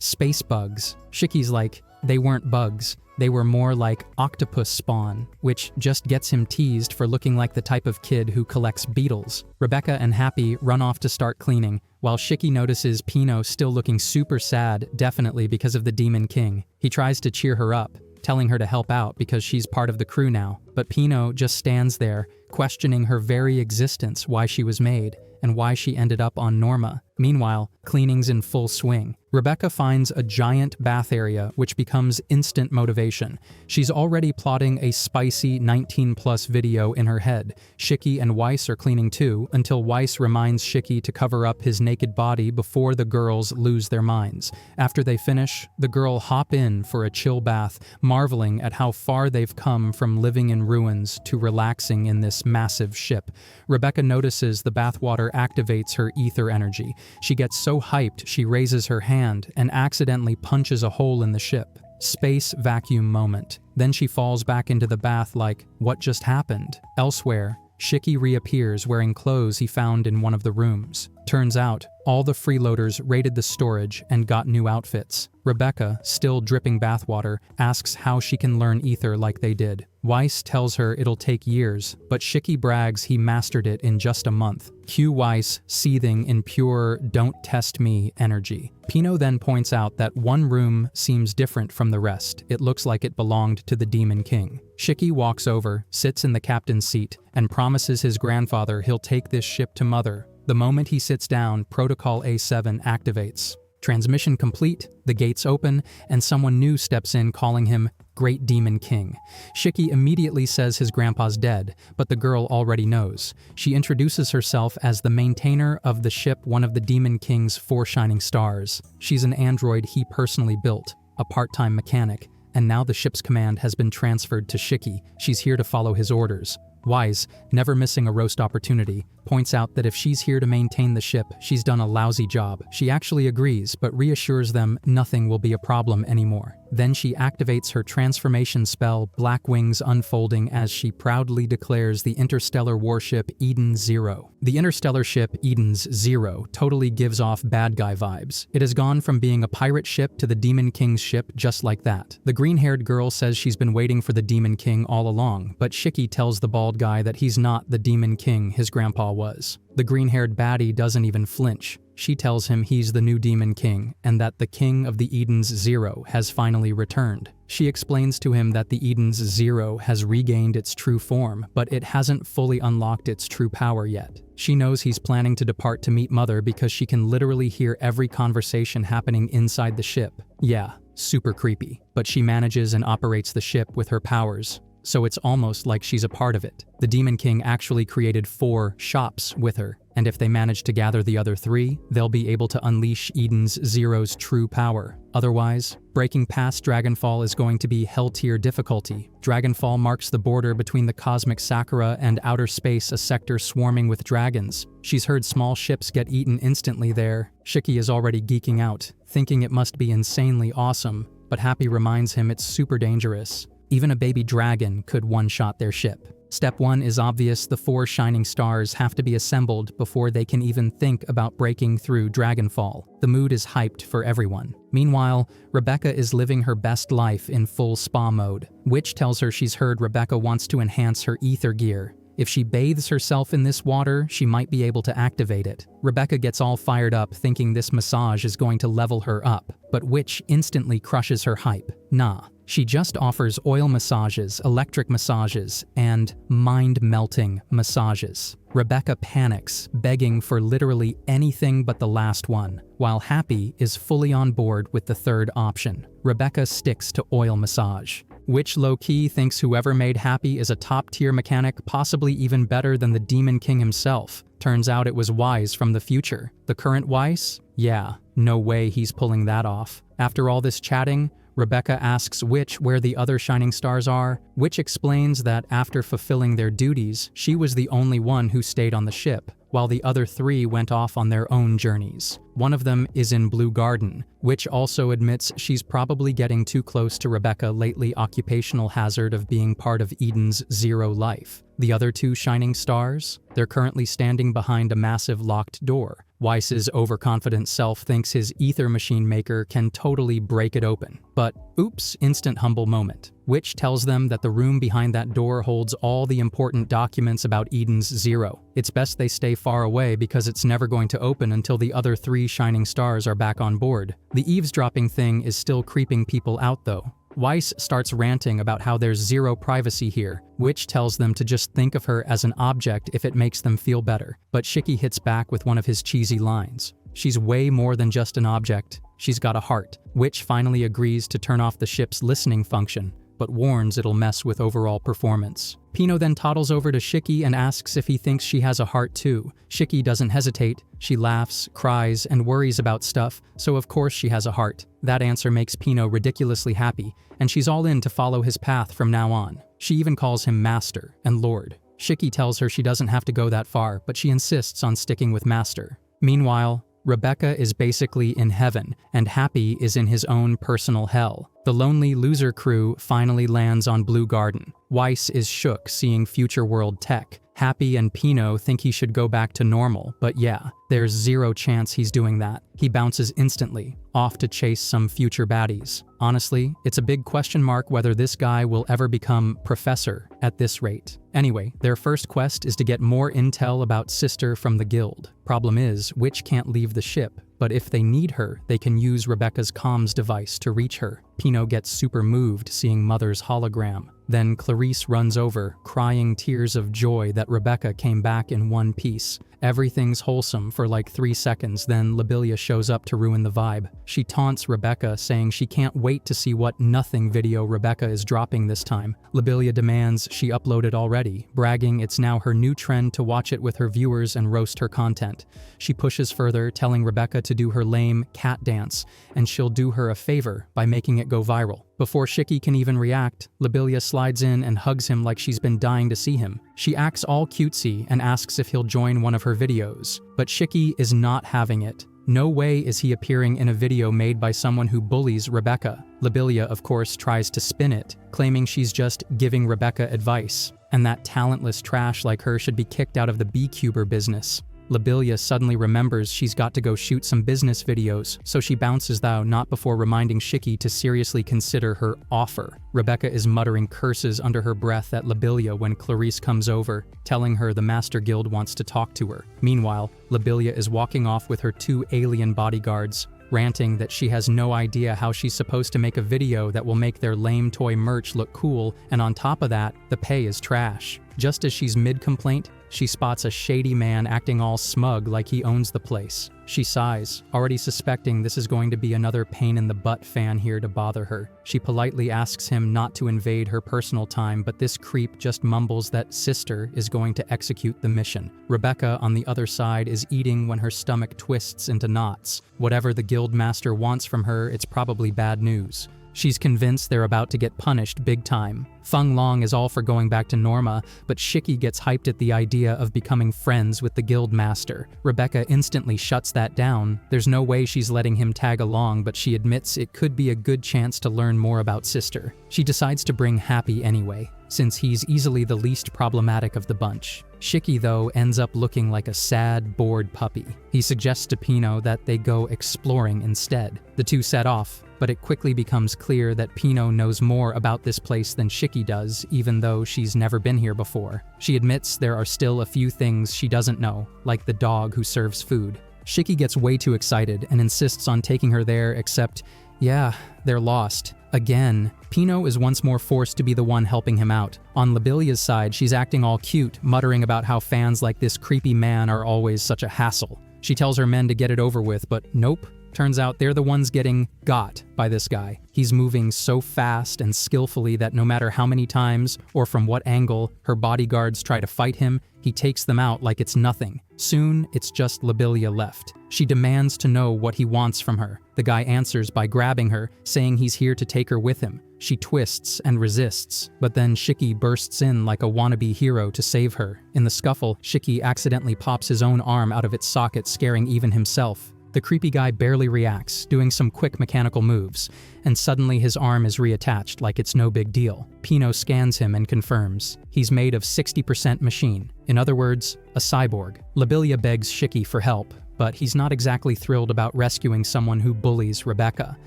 space bugs. Shiki's like, they weren't bugs. They were more like octopus spawn, which just gets him teased for looking like the type of kid who collects beetles. Rebecca and Happy run off to start cleaning, while Shiki notices Pino still looking super sad, definitely because of the Demon King. He tries to cheer her up, telling her to help out because she's part of the crew now, but Pino just stands there, questioning her very existence, why she was made, and why she ended up on Norma. Meanwhile, cleaning's in full swing. Rebecca finds a giant bath area, which becomes instant motivation. She's already plotting a spicy 19+ video in her head. Shiki and Weiss are cleaning too, until Weiss reminds Shiki to cover up his naked body before the girls lose their minds. After they finish, the girl hop in for a chill bath, marveling at how far they've come from living in ruins to relaxing in this massive ship. Rebecca notices the bathwater activates her ether energy. She gets so hyped she raises her hand and accidentally punches a hole in the ship. Space vacuum moment. Then she falls back into the bath like, what just happened? Elsewhere, Shiki reappears wearing clothes he found in one of the rooms. Turns out, all the freeloaders raided the storage and got new outfits. Rebecca, still dripping bathwater, asks how she can learn ether like they did. Weiss tells her it'll take years, but Shiki brags he mastered it in just a month. Cue Weiss seething in pure "don't test me" energy. Pino then points out that one room seems different from the rest. It looks like it belonged to the Demon King. Shiki walks over, sits in the captain's seat, and promises his grandfather he'll take this ship to Mother. The moment he sits down, Protocol A7 activates. Transmission complete, the gates open, and someone new steps in calling him Great Demon King. Shiki immediately says his grandpa's dead, but the girl already knows. She introduces herself as the maintainer of the ship, one of the Demon King's 4 shining stars. She's an android he personally built, a part-time mechanic, and now the ship's command has been transferred to Shiki. She's here to follow his orders. Weiss, never missing a roast opportunity, points out that if she's here to maintain the ship, she's done a lousy job. She actually agrees, but reassures them nothing will be a problem anymore. Then she activates her transformation spell, Black Wings unfolding, as she proudly declares the interstellar warship Eden 0. The interstellar ship Eden's 0 totally gives off bad guy vibes. It has gone from being a pirate ship to the Demon King's ship just like that. The green-haired girl says she's been waiting for the Demon King all along, but Shiki tells the bald bald guy that he's not the demon king his grandpa was. The green-haired baddie doesn't even flinch. She tells him he's the new demon king and that the king of the Eden's Zero has finally returned. She explains to him that the Eden's Zero has regained its true form, but it hasn't fully unlocked its true power yet. She knows he's planning to depart to meet Mother because she can literally hear every conversation happening inside the ship. Yeah, super creepy. But she manages and operates the ship with her powers, so it's almost like she's a part of it. The Demon King actually created 4 shops with her, and if they manage to gather the other 3, they'll be able to unleash Eden's Zero's true power. Otherwise, breaking past Dragonfall is going to be hell-tier difficulty. Dragonfall marks the border between the cosmic Sakura and outer space, a sector swarming with dragons. She's heard small ships get eaten instantly there. Shiki is already geeking out, thinking it must be insanely awesome, but Happy reminds him it's super dangerous. Even a baby dragon could one-shot their ship. Step 1 is obvious: the 4 shining stars have to be assembled before they can even think about breaking through Dragonfall. The mood is hyped for everyone. Meanwhile, Rebecca is living her best life in full spa mode. Witch tells her she's heard Rebecca wants to enhance her ether gear. If she bathes herself in this water, she might be able to activate it. Rebecca gets all fired up, thinking this massage is going to level her up, but Witch instantly crushes her hype. Nah. She just offers oil massages, electric massages, and mind-melting massages. Rebecca panics, begging for literally anything but the last one, while Happy is fully on board with the third option. Rebecca sticks to oil massage. Witch low-key thinks whoever made Happy is a top-tier mechanic, possibly even better than the Demon King himself. Turns out it was Weiss from the future. The current Weiss? Yeah, no way he's pulling that off. After all this chatting, Rebecca asks Witch where the other shining stars are. Witch explains that after fulfilling their duties, she was the only one who stayed on the ship, while the other 3 went off on their own journeys. One of them is in Blue Garden. Witch also admits she's probably getting too close to Rebecca lately occupational hazard of being part of Eden's Zero life. The other 2 shining stars? They're currently standing behind a massive locked door. Weiss's overconfident self thinks his ether machine maker can totally break it open. But oops, instant humble moment. Witch tells them that the room behind that door holds all the important documents about Eden's Zero. It's best they stay far away because it's never going to open until the other 3 shining stars are back on board. The eavesdropping thing is still creeping people out though. Weiss starts ranting about how there's zero privacy here. Witch tells them to just think of her as an object if it makes them feel better. But Shiki hits back with one of his cheesy lines. She's way more than just an object. She's got a heart. Witch finally agrees to turn off the ship's listening function, but warns it'll mess with overall performance. Pino then toddles over to Shiki and asks if he thinks she has a heart too. Shiki doesn't hesitate. She laughs, cries, and worries about stuff, so of course she has a heart. That answer makes Pino ridiculously happy, and she's all in to follow his path from now on. She even calls him Master and Lord. Shiki tells her she doesn't have to go that far, but she insists on sticking with Master. Meanwhile, Rebecca is basically in heaven, and Happy is in his own personal hell. The lonely loser crew finally lands on Blue Garden. Weiss is shook seeing future world tech. Happy and Pino think he should go back to normal, but yeah, there's zero chance he's doing that. He bounces instantly, off to chase some future baddies. Honestly, it's a big question mark whether this guy will ever become Professor at this rate. Anyway, their first quest is to get more intel about Sister from the guild. Problem is, Witch can't leave the ship, but if they need her, they can use Rebecca's comms device to reach her. Pino gets super moved seeing Mother's hologram. Then Clarice runs over, crying tears of joy that Rebecca came back in one piece. Everything's wholesome for like 3 seconds, then Lobelia shows up to ruin the vibe. She taunts Rebecca, saying she can't wait to see what nothing video Rebecca is dropping this time. Lobelia demands she uploaded already, bragging it's now her new trend to watch it with her viewers and roast her content. She pushes further, telling Rebecca to do her lame cat dance, and she'll do her a favor by making it go viral. Before Shiki can even react, Lobelia slides in and hugs him like she's been dying to see him. She acts all cutesy and asks if he'll join one of her videos, but Shiki is not having it. No way is he appearing in a video made by someone who bullies Rebecca. Lobelia, of course, tries to spin it, claiming she's just giving Rebecca advice, and that talentless trash like her should be kicked out of the B-Cuber business. Lobelia suddenly remembers she's got to go shoot some business videos, so she bounces though, not before reminding Shiki to seriously consider her offer. Rebecca is muttering curses under her breath at Lobelia when Clarice comes over, telling her the Master Guild wants to talk to her. Meanwhile, Lobelia is walking off with her 2 alien bodyguards, ranting that she has no idea how she's supposed to make a video that will make their lame toy merch look cool, and on top of that, the pay is trash. Just as she's mid-complaint, she spots a shady man acting all smug like he owns the place. She sighs, already suspecting this is going to be another pain-in-the-butt fan here to bother her. She politely asks him not to invade her personal time, but this creep just mumbles that Sister is going to execute the mission. Rebecca, on the other side, is eating when her stomach twists into knots. Whatever the guildmaster wants from her, it's probably bad news. She's convinced they're about to get punished big time. Feng Long is all for going back to Norma, but Shiki gets hyped at the idea of becoming friends with the guild master. Rebecca instantly shuts that down. There's no way she's letting him tag along, but she admits it could be a good chance to learn more about Sister. She decides to bring Happy anyway, since he's easily the least problematic of the bunch. Shiki, though, ends up looking like a sad, bored puppy. He suggests to Pino that they go exploring instead. The two set off, but it quickly becomes clear that Pino knows more about this place than Shiki does, even though she's never been here before. She admits there are still a few things she doesn't know, like the dog who serves food. Shiki gets way too excited and insists on taking her there, except, yeah, they're lost. Again, Pino is once more forced to be the one helping him out. On Lobelia's side, she's acting all cute, muttering about how fans like this creepy man are always such a hassle. She tells her men to get it over with, but nope. Turns out they're the ones getting got by this guy. He's moving so fast and skillfully that no matter how many times or from what angle her bodyguards try to fight him, he takes them out like it's nothing. Soon, it's just Lobelia left. She demands to know what he wants from her. The guy answers by grabbing her, saying he's here to take her with him. She twists and resists, but then Shiki bursts in like a wannabe hero to save her. In the scuffle, Shiki accidentally pops his own arm out of its socket, scaring even himself. The creepy guy barely reacts, doing some quick mechanical moves, and suddenly his arm is reattached like it's no big deal. Pino scans him and confirms. He's made of 60% machine. In other words, a cyborg. Lobelia begs Shiki for help, but he's not exactly thrilled about rescuing someone who bullies Rebecca.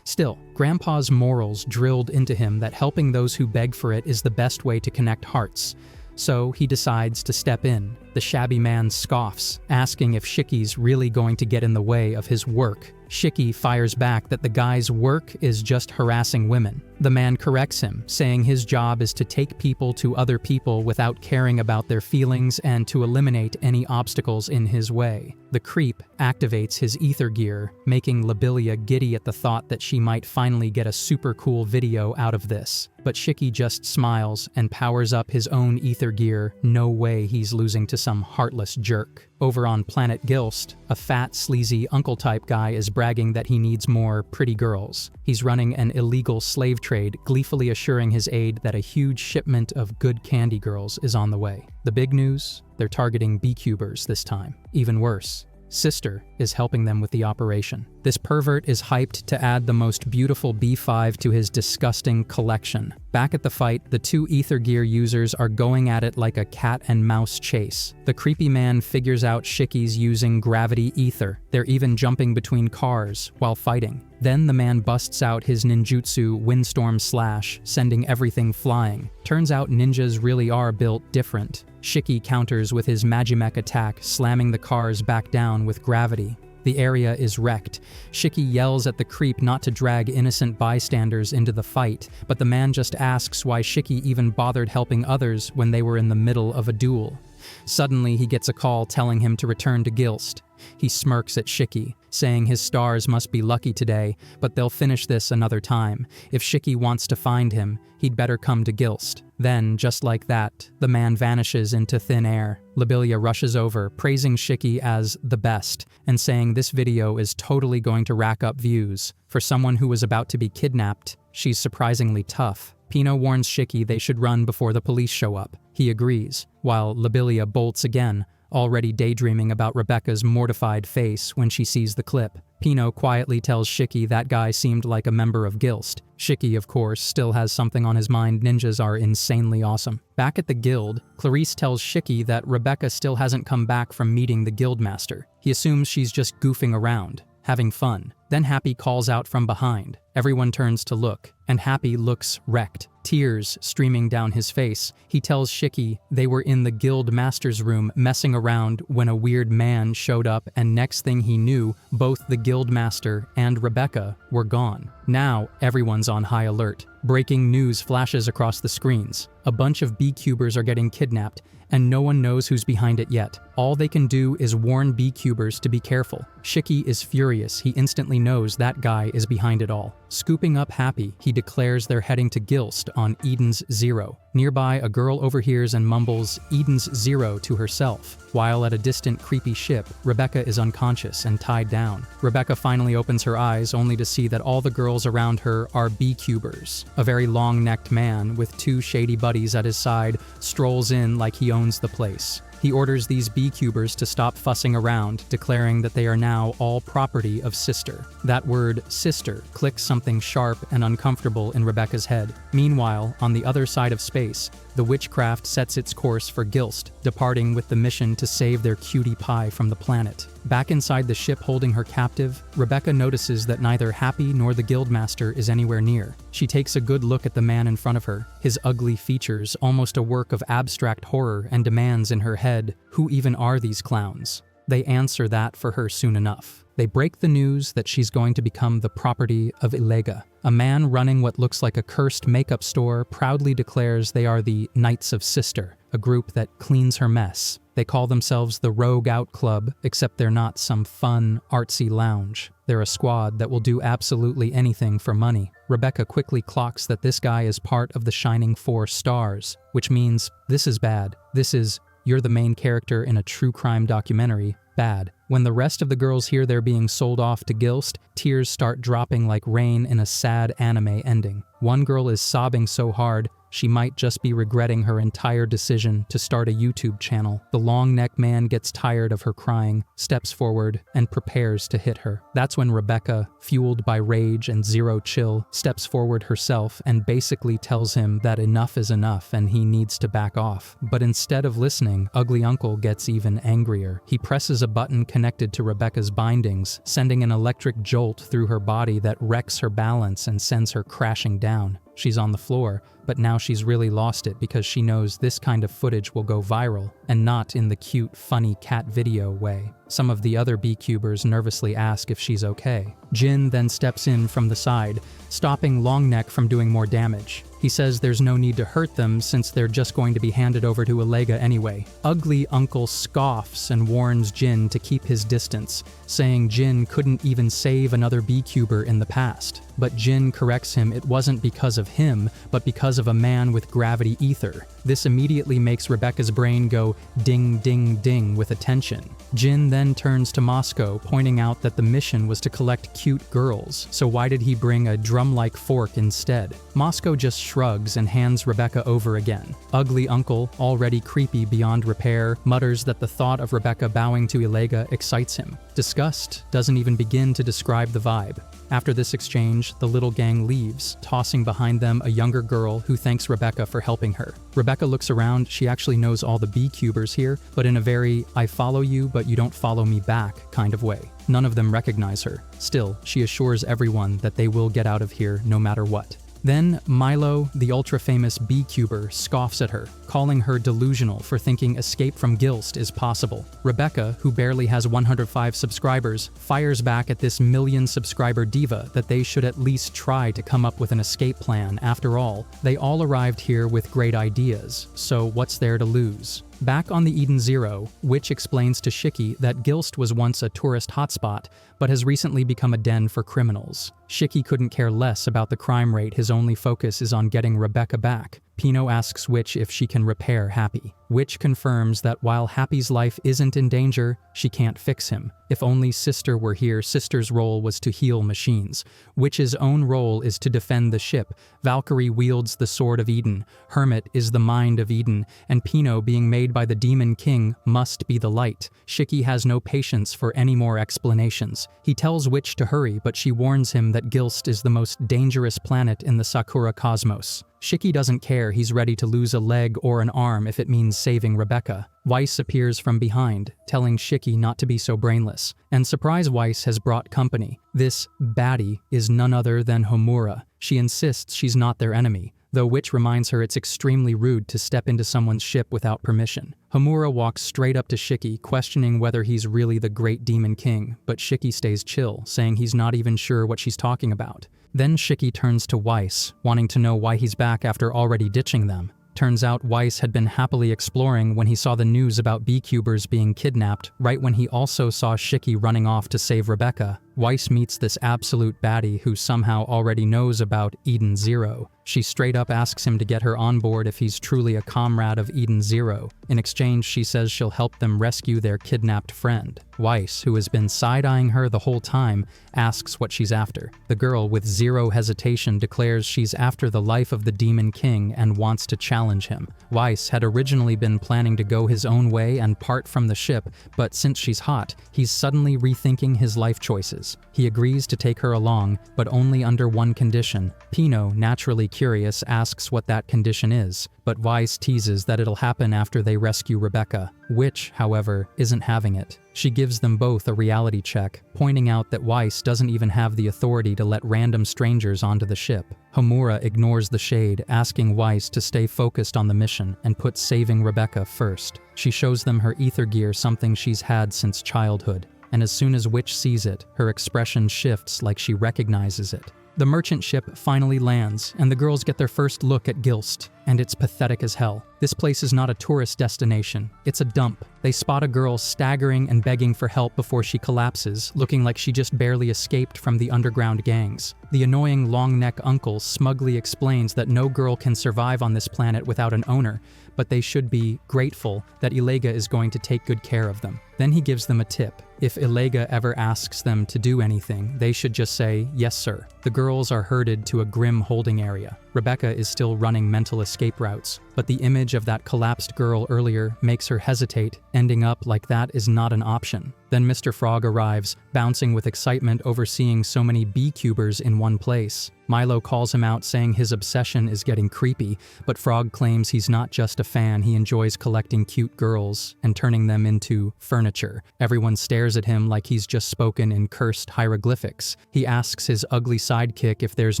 Still, Grandpa's morals drilled into him that helping those who beg for it is the best way to connect hearts. So he decides to step in. The shabby man scoffs, asking if Shiki's really going to get in the way of his work. Shiki fires back that the guy's work is just harassing women. The man corrects him, saying his job is to take people to other people without caring about their feelings and to eliminate any obstacles in his way. The creep activates his ether gear, making Lobelia giddy at the thought that she might finally get a super cool video out of this. But Shiki just smiles and powers up his own ether gear. No way he's losing to some heartless jerk. Over on Planet Gilst, a fat, sleazy uncle-type guy is bragging that he needs more pretty girls. He's running an illegal slave trade, gleefully assuring his aide that a huge shipment of good candy girls is on the way. The big news? They're targeting B-cubers this time. Even worse, Sister is helping them with the operation. This pervert is hyped to add the most beautiful B5 to his disgusting collection. Back at the fight, the two ether gear users are going at it like a cat and mouse chase. The creepy man figures out Shiki's using gravity ether. They're even jumping between cars while fighting. Then the man busts out his ninjutsu windstorm slash, sending everything flying. Turns out ninjas really are built different. Shiki counters with his Magimech attack, slamming the cars back down with gravity. The area is wrecked. Shiki yells at the creep not to drag innocent bystanders into the fight, but the man just asks why Shiki even bothered helping others when they were in the middle of a duel. Suddenly, he gets a call telling him to return to Gilst. He smirks at Shiki, saying his stars must be lucky today, but they'll finish this another time. If Shiki wants to find him, he'd better come to Gilst. Then, just like that, the man vanishes into thin air. Lobelia rushes over, praising Shiki as the best, and saying this video is totally going to rack up views. For someone who was about to be kidnapped, she's surprisingly tough. Pino warns Shiki they should run before the police show up. He agrees, while Lobelia bolts again, already daydreaming about Rebecca's mortified face when she sees the clip. Pino quietly tells Shiki that guy seemed like a member of Gilst. Shiki, of course, still has something on his mind. Ninjas are insanely awesome. Back at the guild, Clarice tells Shiki that Rebecca still hasn't come back from meeting the guildmaster. He assumes she's just goofing around, having fun. Then Happy calls out from behind. Everyone turns to look, and Happy looks wrecked, tears streaming down his face. He tells Shiki they were in the guild master's room messing around when a weird man showed up, and next thing he knew, both the guild master and Rebecca were gone. Now, everyone's on high alert. Breaking news flashes across the screens. A bunch of B-Cubers are getting kidnapped, and no one knows who's behind it yet. All they can do is warn B-Cubers to be careful. Shiki is furious. He instantly knows that guy is behind it all. Scooping up Happy, he declares they're heading to Gilst on Eden's Zero. Nearby, a girl overhears and mumbles Eden's Zero to herself. While at a distant creepy ship, Rebecca is unconscious and tied down. Rebecca finally opens her eyes only to see that all the girls around her are B-Cubers. A very long-necked man with two shady buddies at his side strolls in like he owns the place. He orders these B-Cubers to stop fussing around, declaring that they are now all property of Sister. That word, sister, clicks something sharp and uncomfortable in Rebecca's head. Meanwhile, on the other side of space, the witchcraft sets its course for Gilst, departing with the mission to save their cutie pie from the planet. Back inside the ship holding her captive, Rebecca notices that neither Happy nor the guildmaster is anywhere near. She takes a good look at the man in front of her, his ugly features almost a work of abstract horror, and demands in her head, who even are these clowns? They answer that for her soon enough. They break the news that she's going to become the property of Ilega. A man running what looks like a cursed makeup store proudly declares they are the Knights of Sister, a group that cleans her mess. They call themselves the Rogue Out Club, except they're not some fun, artsy lounge. They're a squad that will do absolutely anything for money. Rebecca quickly clocks that this guy is part of the Shining Four Stars, which means this is bad. This is, you're the main character in a true crime documentary, bad. When the rest of the girls hear they're being sold off to Gilst, tears start dropping like rain in a sad anime ending. One girl is sobbing so hard, she might just be regretting her entire decision to start a YouTube channel. The long-necked man gets tired of her crying, steps forward, and prepares to hit her. That's when Rebecca, fueled by rage and zero chill, steps forward herself and basically tells him that enough is enough and he needs to back off. But instead of listening, Ugly Uncle gets even angrier. He presses a button connected to Rebecca's bindings, sending an electric jolt through her body that wrecks her balance and sends her crashing down. She's on the floor, but now she's really lost it because she knows this kind of footage will go viral, and not in the cute, funny cat video way. Some of the other B-Cubers nervously ask if she's okay. Jin then steps in from the side, stopping Longneck from doing more damage. He says there's no need to hurt them since they're just going to be handed over to Ilega anyway. Ugly Uncle scoffs and warns Jin to keep his distance, saying Jin couldn't even save another B-Cuber in the past. But Jin corrects him it wasn't because of him, but because of a man with gravity ether. This immediately makes Rebecca's brain go ding ding ding with attention. Jin then turns to Moscow, pointing out that the mission was to collect cute girls, so why did he bring a drum-like fork instead? Moscow just shrugs and hands Rebecca over again. Ugly Uncle, already creepy beyond repair, mutters that the thought of Rebecca bowing to Ilega excites him. Disgust doesn't even begin to describe the vibe. After this exchange, the little gang leaves, tossing behind them a younger girl who thanks Rebecca for helping her. Rebecca looks around. She actually knows all the B-Cubers here, but in a very I follow you but you don't follow me back kind of way. None of them recognize her. Still, she assures everyone that they will get out of here no matter what. Then, Milo, the ultra-famous B-Cuber, scoffs at her, calling her delusional for thinking escape from Gilst is possible. Rebecca, who barely has 105 subscribers, fires back at this million-subscriber diva that they should at least try to come up with an escape plan. After all, they all arrived here with great ideas, so what's there to lose? Back on the Eden Zero, Witch explains to Shiki that Gilst was once a tourist hotspot, but has recently become a den for criminals. Shiki couldn't care less about the crime rate, his only focus is on getting Rebecca back. Pino asks Witch if she can repair Happy. Witch confirms that while Happy's life isn't in danger, she can't fix him. If only Sister were here, Sister's role was to heal machines. Witch's own role is to defend the ship. Valkyrie wields the Sword of Eden. Hermit is the Mind of Eden. And Pino, being made by the Demon King, must be the light. Shiki has no patience for any more explanations. He tells Witch to hurry, but she warns him that Gilst is the most dangerous planet in the Sakura cosmos. Shiki doesn't care, he's ready to lose a leg or an arm if it means saving Rebecca. Weiss appears from behind, telling Shiki not to be so brainless. And surprise Weiss has brought company. This baddie is none other than Homura. She insists she's not their enemy, though Witch reminds her it's extremely rude to step into someone's ship without permission. Homura walks straight up to Shiki, questioning whether he's really the great Demon King, but Shiki stays chill, saying he's not even sure what she's talking about. Then Shiki turns to Weiss, wanting to know why he's back after already ditching them. Turns out Weiss had been happily exploring when he saw the news about beekeepers being kidnapped, right when he also saw Shiki running off to save Rebecca. Weiss meets this absolute baddie who somehow already knows about Eden Zero. She straight up asks him to get her on board if he's truly a comrade of Eden Zero. In exchange, she says she'll help them rescue their kidnapped friend. Weiss, who has been side-eyeing her the whole time, asks what she's after. The girl, with zero hesitation, declares she's after the life of the Demon King and wants to challenge him. Weiss had originally been planning to go his own way and part from the ship, but since she's hot, he's suddenly rethinking his life choices. He agrees to take her along, but only under one condition. Pino, naturally curious, asks what that condition is, but Weiss teases that it'll happen after they rescue Rebecca. Witch, however, isn't having it. She gives them both a reality check, pointing out that Weiss doesn't even have the authority to let random strangers onto the ship. Homura ignores the shade, asking Weiss to stay focused on the mission and put saving Rebecca first. She shows them her ether gear, something she's had since childhood. And as soon as Witch sees it, her expression shifts like she recognizes it. The merchant ship finally lands, and the girls get their first look at Gilst, and it's pathetic as hell. This place is not a tourist destination, it's a dump. They spot a girl staggering and begging for help before she collapses, looking like she just barely escaped from the underground gangs. The annoying long-neck uncle smugly explains that no girl can survive on this planet without an owner, but they should be grateful that Ilega is going to take good care of them. Then he gives them a tip. If Ilega ever asks them to do anything, they should just say, "Yes, sir." The girls are herded to a grim holding area. Rebecca is still running mental escape routes, but the image of that collapsed girl earlier makes her hesitate. Ending up like that is not an option. Then Mr. Frog arrives, bouncing with excitement over seeing so many beekeepers in one place. Milo calls him out, saying his obsession is getting creepy, but Frog claims he's not just a fan, he enjoys collecting cute girls and turning them into furniture. Everyone stares at him like he's just spoken in cursed hieroglyphics. He asks his ugly sidekick if there's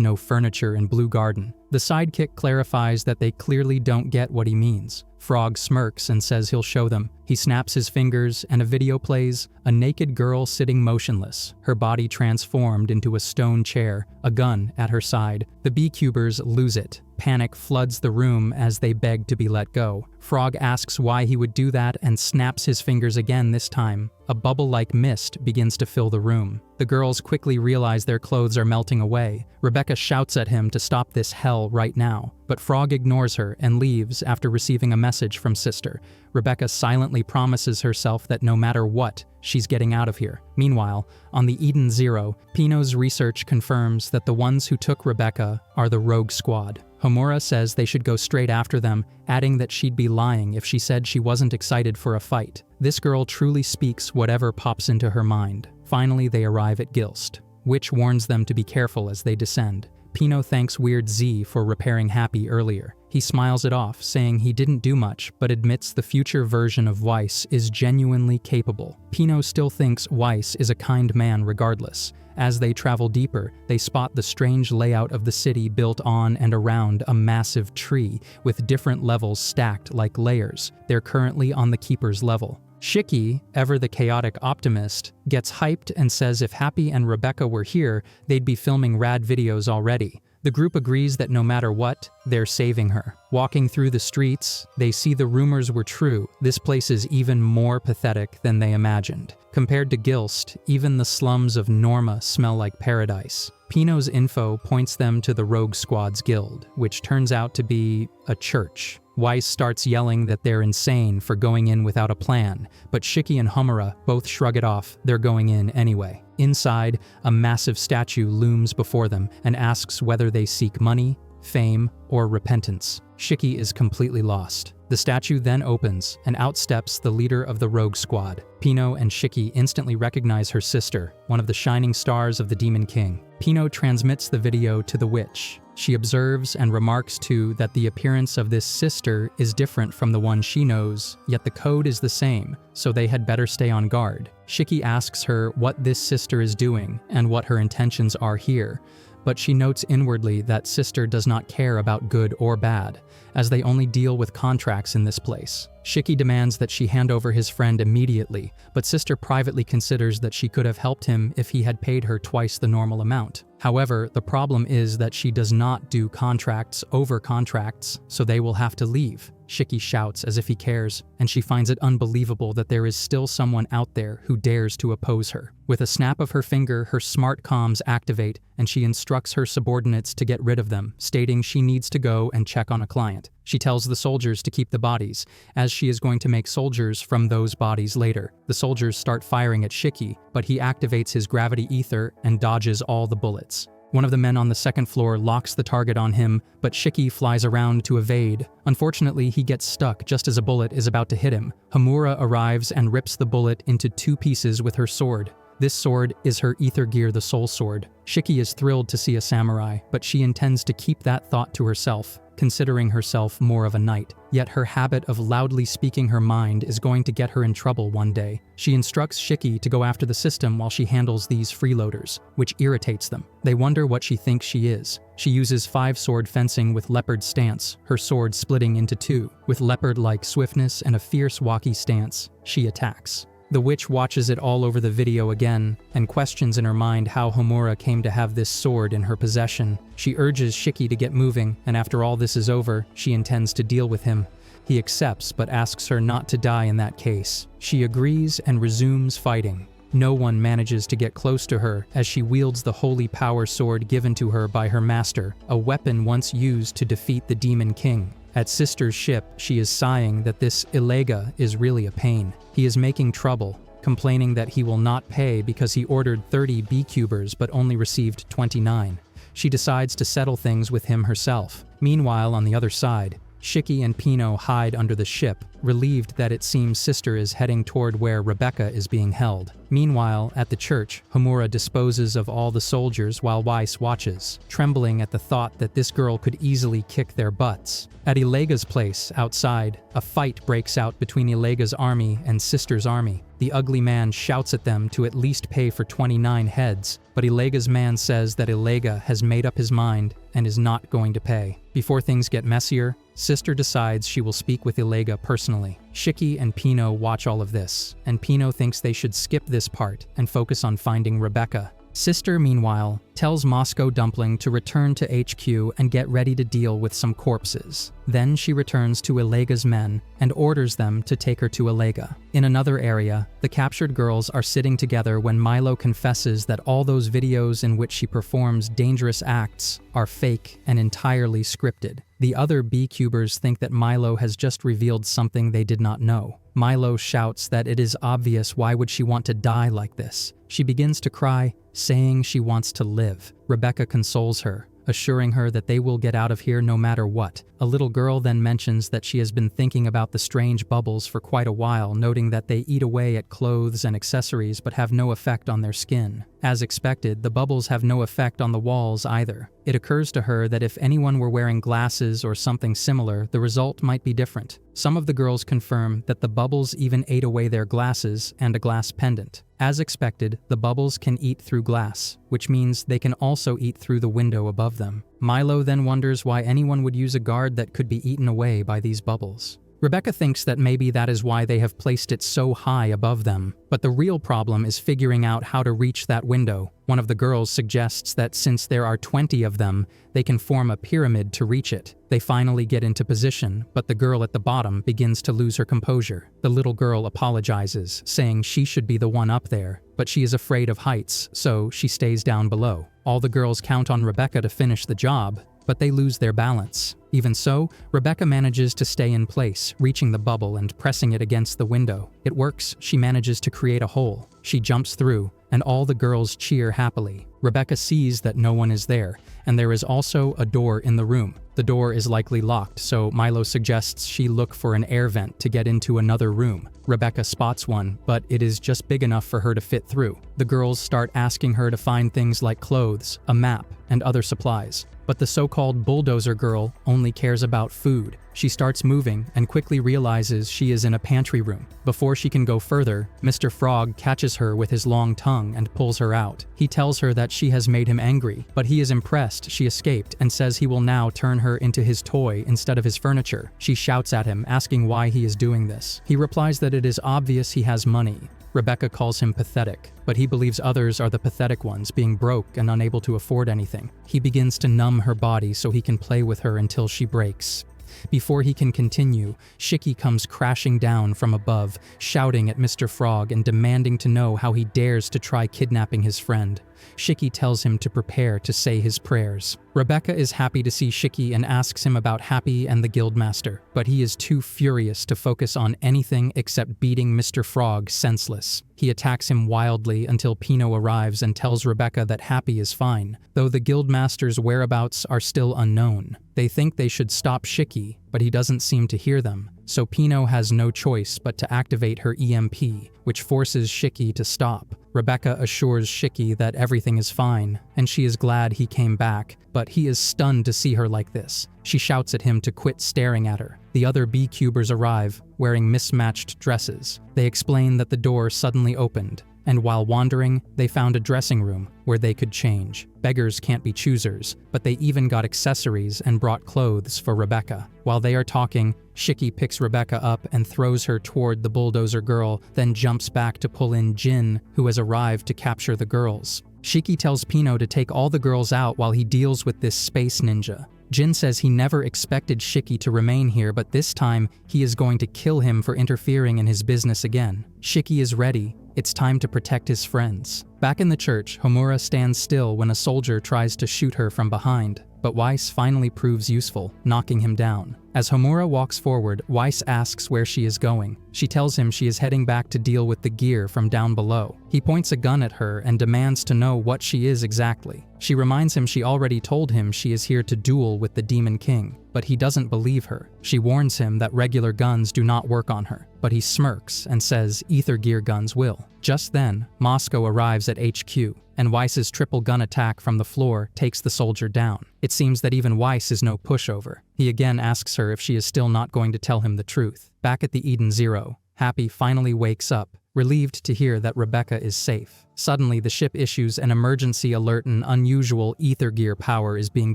no furniture in Blue Garden. The sidekick clarifies that they clearly don't get what he means. Frog smirks and says he'll show them. He snaps his fingers and a video plays, a naked girl sitting motionless, her body transformed into a stone chair, a gun at her side. The beekeepers lose it. Panic floods the room as they beg to be let go. Frog asks why he would do that and snaps his fingers again this time. A bubble-like mist begins to fill the room. The girls quickly realize their clothes are melting away. Rebecca shouts at him to stop this hell right now, but Frog ignores her and leaves after receiving a message from Sister. Rebecca silently promises herself that no matter what, she's getting out of here. Meanwhile, on the Eden Zero, Pino's research confirms that the ones who took Rebecca are the Rogue Squad. Homura says they should go straight after them, adding that she'd be lying if she said she wasn't excited for a fight. This girl truly speaks whatever pops into her mind. Finally, they arrive at Gilst. Witch warns them to be careful as they descend. Pino thanks Weird Z for repairing Happy earlier. He smiles it off, saying he didn't do much, but admits the future version of Weiss is genuinely capable. Pino still thinks Weiss is a kind man regardless. As they travel deeper, they spot the strange layout of the city built on and around a massive tree, with different levels stacked like layers. They're currently on the Keeper's level. Shiki, ever the chaotic optimist, gets hyped and says if Happy and Rebecca were here, they'd be filming rad videos already. The group agrees that no matter what, they're saving her. Walking through the streets, they see the rumors were true. This place is even more pathetic than they imagined. Compared to Gilst, even the slums of Norma smell like paradise. Pino's info points them to the Rogue Squad's guild, which turns out to be a church. Weiss starts yelling that they're insane for going in without a plan, but Shiki and Homura both shrug it off, they're going in anyway. Inside, a massive statue looms before them and asks whether they seek money, fame, or repentance. Shiki is completely lost. The statue then opens, and out steps the leader of the Rogue Squad. Pino and Shiki instantly recognize her sister, one of the shining stars of the Demon King. Pino transmits the video to the witch. She observes and remarks too that the appearance of this sister is different from the one she knows, yet the code is the same, so they had better stay on guard. Shiki asks her what this sister is doing and what her intentions are here, but she notes inwardly that sister does not care about good or bad, as they only deal with contracts in this place. Shiki demands that she hand over his friend immediately, but sister privately considers that she could have helped him if he had paid her twice the normal amount. However, the problem is that she does not do contracts over contracts, so they will have to leave. Shiki shouts as if he cares, and she finds it unbelievable that there is still someone out there who dares to oppose her. With a snap of her finger, her smart comms activate, and she instructs her subordinates to get rid of them, stating she needs to go and check on a client. She tells the soldiers to keep the bodies, as she is going to make soldiers from those bodies later. The soldiers start firing at Shiki, but he activates his gravity ether and dodges all the bullets. One of the men on the second floor locks the target on him, but Shiki flies around to evade. Unfortunately, he gets stuck just as a bullet is about to hit him. Homura arrives and rips the bullet into two pieces with her sword. This sword is her Ether Gear, the Soul Sword. Shiki is thrilled to see a samurai, but she intends to keep that thought to herself, considering herself more of a knight. Yet her habit of loudly speaking her mind is going to get her in trouble one day. She instructs Shiki to go after the system while she handles these freeloaders, which irritates them. They wonder what she thinks she is. She uses 5-sword fencing with leopard stance, her sword splitting into two. With leopard-like swiftness and a fierce walkie stance, she attacks. The witch watches it all over the video again, and questions in her mind how Homura came to have this sword in her possession. She urges Shiki to get moving, and after all this is over, she intends to deal with him. He accepts, but asks her not to die in that case. She agrees and resumes fighting. No one manages to get close to her as she wields the holy power sword given to her by her master, a weapon once used to defeat the Demon King. At Sister's ship, she is sighing that this Ilega is really a pain. He is making trouble, complaining that he will not pay because he ordered 30 B-cubers but only received 29. She decides to settle things with him herself. Meanwhile, on the other side, Shiki and Pino hide under the ship, relieved that it seems Sister is heading toward where Rebecca is being held. Meanwhile, at the church, Homura disposes of all the soldiers while Weiss watches, trembling at the thought that this girl could easily kick their butts. At Ilega's place, outside, a fight breaks out between Ilega's army and Sister's army. The ugly man shouts at them to at least pay for 29 heads, but Ilega's man says that Ilega has made up his mind and is not going to pay. Before things get messier, Sister decides she will speak with Ilega personally. Shiki and Pino watch all of this, and Pino thinks they should skip this part and focus on finding Rebecca. Sister, meanwhile, tells Moscow Dumpling to return to HQ and get ready to deal with some corpses. Then she returns to Ilega's men and orders them to take her to Ilega. In another area, the captured girls are sitting together when Milo confesses that all those videos in which she performs dangerous acts are fake and entirely scripted. The other B-cubers think that Milo has just revealed something they did not know. Milo shouts that it is obvious, why would she want to die like this? She begins to cry, saying she wants to live. Rebecca consoles her, assuring her that they will get out of here no matter what. A little girl then mentions that she has been thinking about the strange bubbles for quite a while, noting that they eat away at clothes and accessories but have no effect on their skin. As expected, the bubbles have no effect on the walls either. It occurs to her that if anyone were wearing glasses or something similar, the result might be different. Some of the girls confirm that the bubbles even ate away their glasses and a glass pendant. As expected, the bubbles can eat through glass, which means they can also eat through the window above them. Milo then wonders why anyone would use a guard that could be eaten away by these bubbles. Rebecca thinks that maybe that is why they have placed it so high above them. But the real problem is figuring out how to reach that window. One of the girls suggests that since there are 20 of them, they can form a pyramid to reach it. They finally get into position, but the girl at the bottom begins to lose her composure. The little girl apologizes, saying she should be the one up there, but she is afraid of heights, so she stays down below. All the girls count on Rebecca to finish the job, but they lose their balance. Even so, Rebecca manages to stay in place, reaching the bubble and pressing it against the window. It works. She manages to create a hole. She jumps through, and all the girls cheer happily. Rebecca sees that no one is there, and there is also a door in the room. The door is likely locked, so Milo suggests she look for an air vent to get into another room. Rebecca spots one, but it is just big enough for her to fit through. The girls start asking her to find things like clothes, a map, and other supplies. But the so-called bulldozer girl only cares about food. She starts moving and quickly realizes she is in a pantry room. Before she can go further, Mr. Frog catches her with his long tongue and pulls her out. He tells her that she has made him angry, but he is impressed she escaped and says he will now turn her into his toy instead of his furniture. She shouts at him, asking why he is doing this. He replies that it is obvious he has money. Rebecca calls him pathetic, but he believes others are the pathetic ones, being broke and unable to afford anything. He begins to numb her body so he can play with her until she breaks. Before he can continue, Shiki comes crashing down from above, shouting at Mr. Frog and demanding to know how he dares to try kidnapping his friend. Shiki tells him to prepare to say his prayers. Rebecca is happy to see Shiki and asks him about Happy and the Guildmaster, but he is too furious to focus on anything except beating Mr. Frog senseless. He attacks him wildly until Pino arrives and tells Rebecca that Happy is fine, though the Guildmaster's whereabouts are still unknown. They think they should stop Shiki, but he doesn't seem to hear them, so Pino has no choice but to activate her EMP, which forces Shiki to stop. Rebecca assures Shiki that everything is fine, and she is glad he came back, but he is stunned to see her like this. She shouts at him to quit staring at her. The other B-Cubers arrive, wearing mismatched dresses. They explain that the door suddenly opened, and while wandering, they found a dressing room where they could change. Beggars can't be choosers, but they even got accessories and brought clothes for Rebecca. While they are talking, Shiki picks Rebecca up and throws her toward the bulldozer girl, then jumps back to pull in Jin, who has arrived to capture the girls. Shiki tells Pino to take all the girls out while he deals with this space ninja. Jin says he never expected Shiki to remain here, but this time he is going to kill him for interfering in his business again. Shiki is ready. It's time to protect his friends. Back in the church, Homura stands still when a soldier tries to shoot her from behind, but Weiss finally proves useful, knocking him down. As Homura walks forward, Weiss asks where she is going. She tells him she is heading back to deal with the gear from down below. He points a gun at her and demands to know what she is exactly. She reminds him she already told him she is here to duel with the Demon King, but he doesn't believe her. She warns him that regular guns do not work on her, but he smirks and says ether gear guns will. Just then, Moscow arrives at HQ, and Weiss's triple gun attack from the floor takes the soldier down. It seems that even Weiss is no pushover. He again asks her if she is still not going to tell him the truth. Back at the Eden Zero, Happy finally wakes up, relieved to hear that Rebecca is safe. Suddenly, the ship issues an emergency alert and unusual ether gear power is being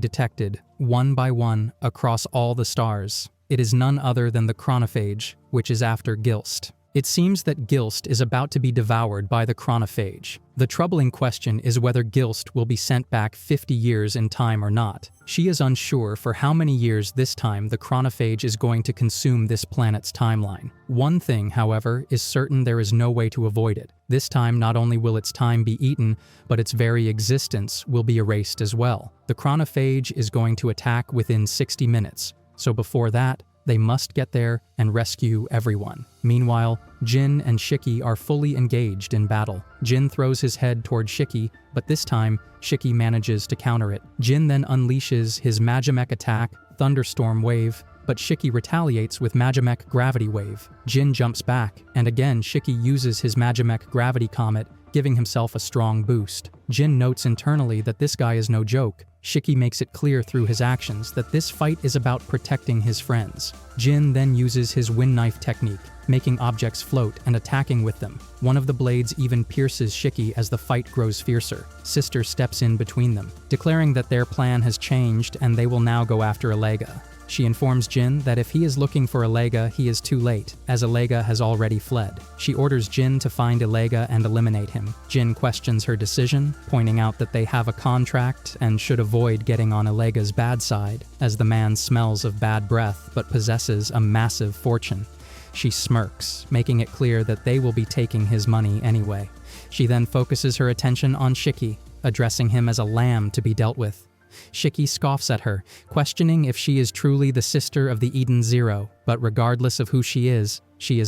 detected, one by one, across all the stars. It is none other than the chronophage, which is after Gilst. It seems that Gilst is about to be devoured by the chronophage. The troubling question is whether Gilst will be sent back 50 years in time or not. She is unsure for how many years this time the chronophage is going to consume this planet's timeline. One thing, however, is certain: there is no way to avoid it. This time, not only will its time be eaten, but its very existence will be erased as well. The chronophage is going to attack within 60 minutes, so before that, they must get there and rescue everyone. Meanwhile, Jin and Shiki are fully engaged in battle. Jin throws his head toward Shiki, but this time, Shiki manages to counter it. Jin then unleashes his Magimech attack, Thunderstorm Wave, but Shiki retaliates with Magimech Gravity Wave. Jin jumps back, and again Shiki uses his Magimech Gravity Comet, giving himself a strong boost. Jin notes internally that this guy is no joke. Shiki makes it clear through his actions that this fight is about protecting his friends. Jin then uses his wind knife technique, making objects float and attacking with them. One of the blades even pierces Shiki as the fight grows fiercer. Sister steps in between them, declaring that their plan has changed and they will now go after Alega. She informs Jin that if he is looking for Elega, he is too late, as Elega has already fled. She orders Jin to find Elega and eliminate him. Jin questions her decision, pointing out that they have a contract and should avoid getting on Elega's bad side, as the man smells of bad breath but possesses a massive fortune. She smirks, making it clear that they will be taking his money anyway. She then focuses her attention on Shiki, addressing him as a lamb to be dealt with. Shiki scoffs at her, questioning if she is truly the sister of the Eden Zero, but regardless of who she is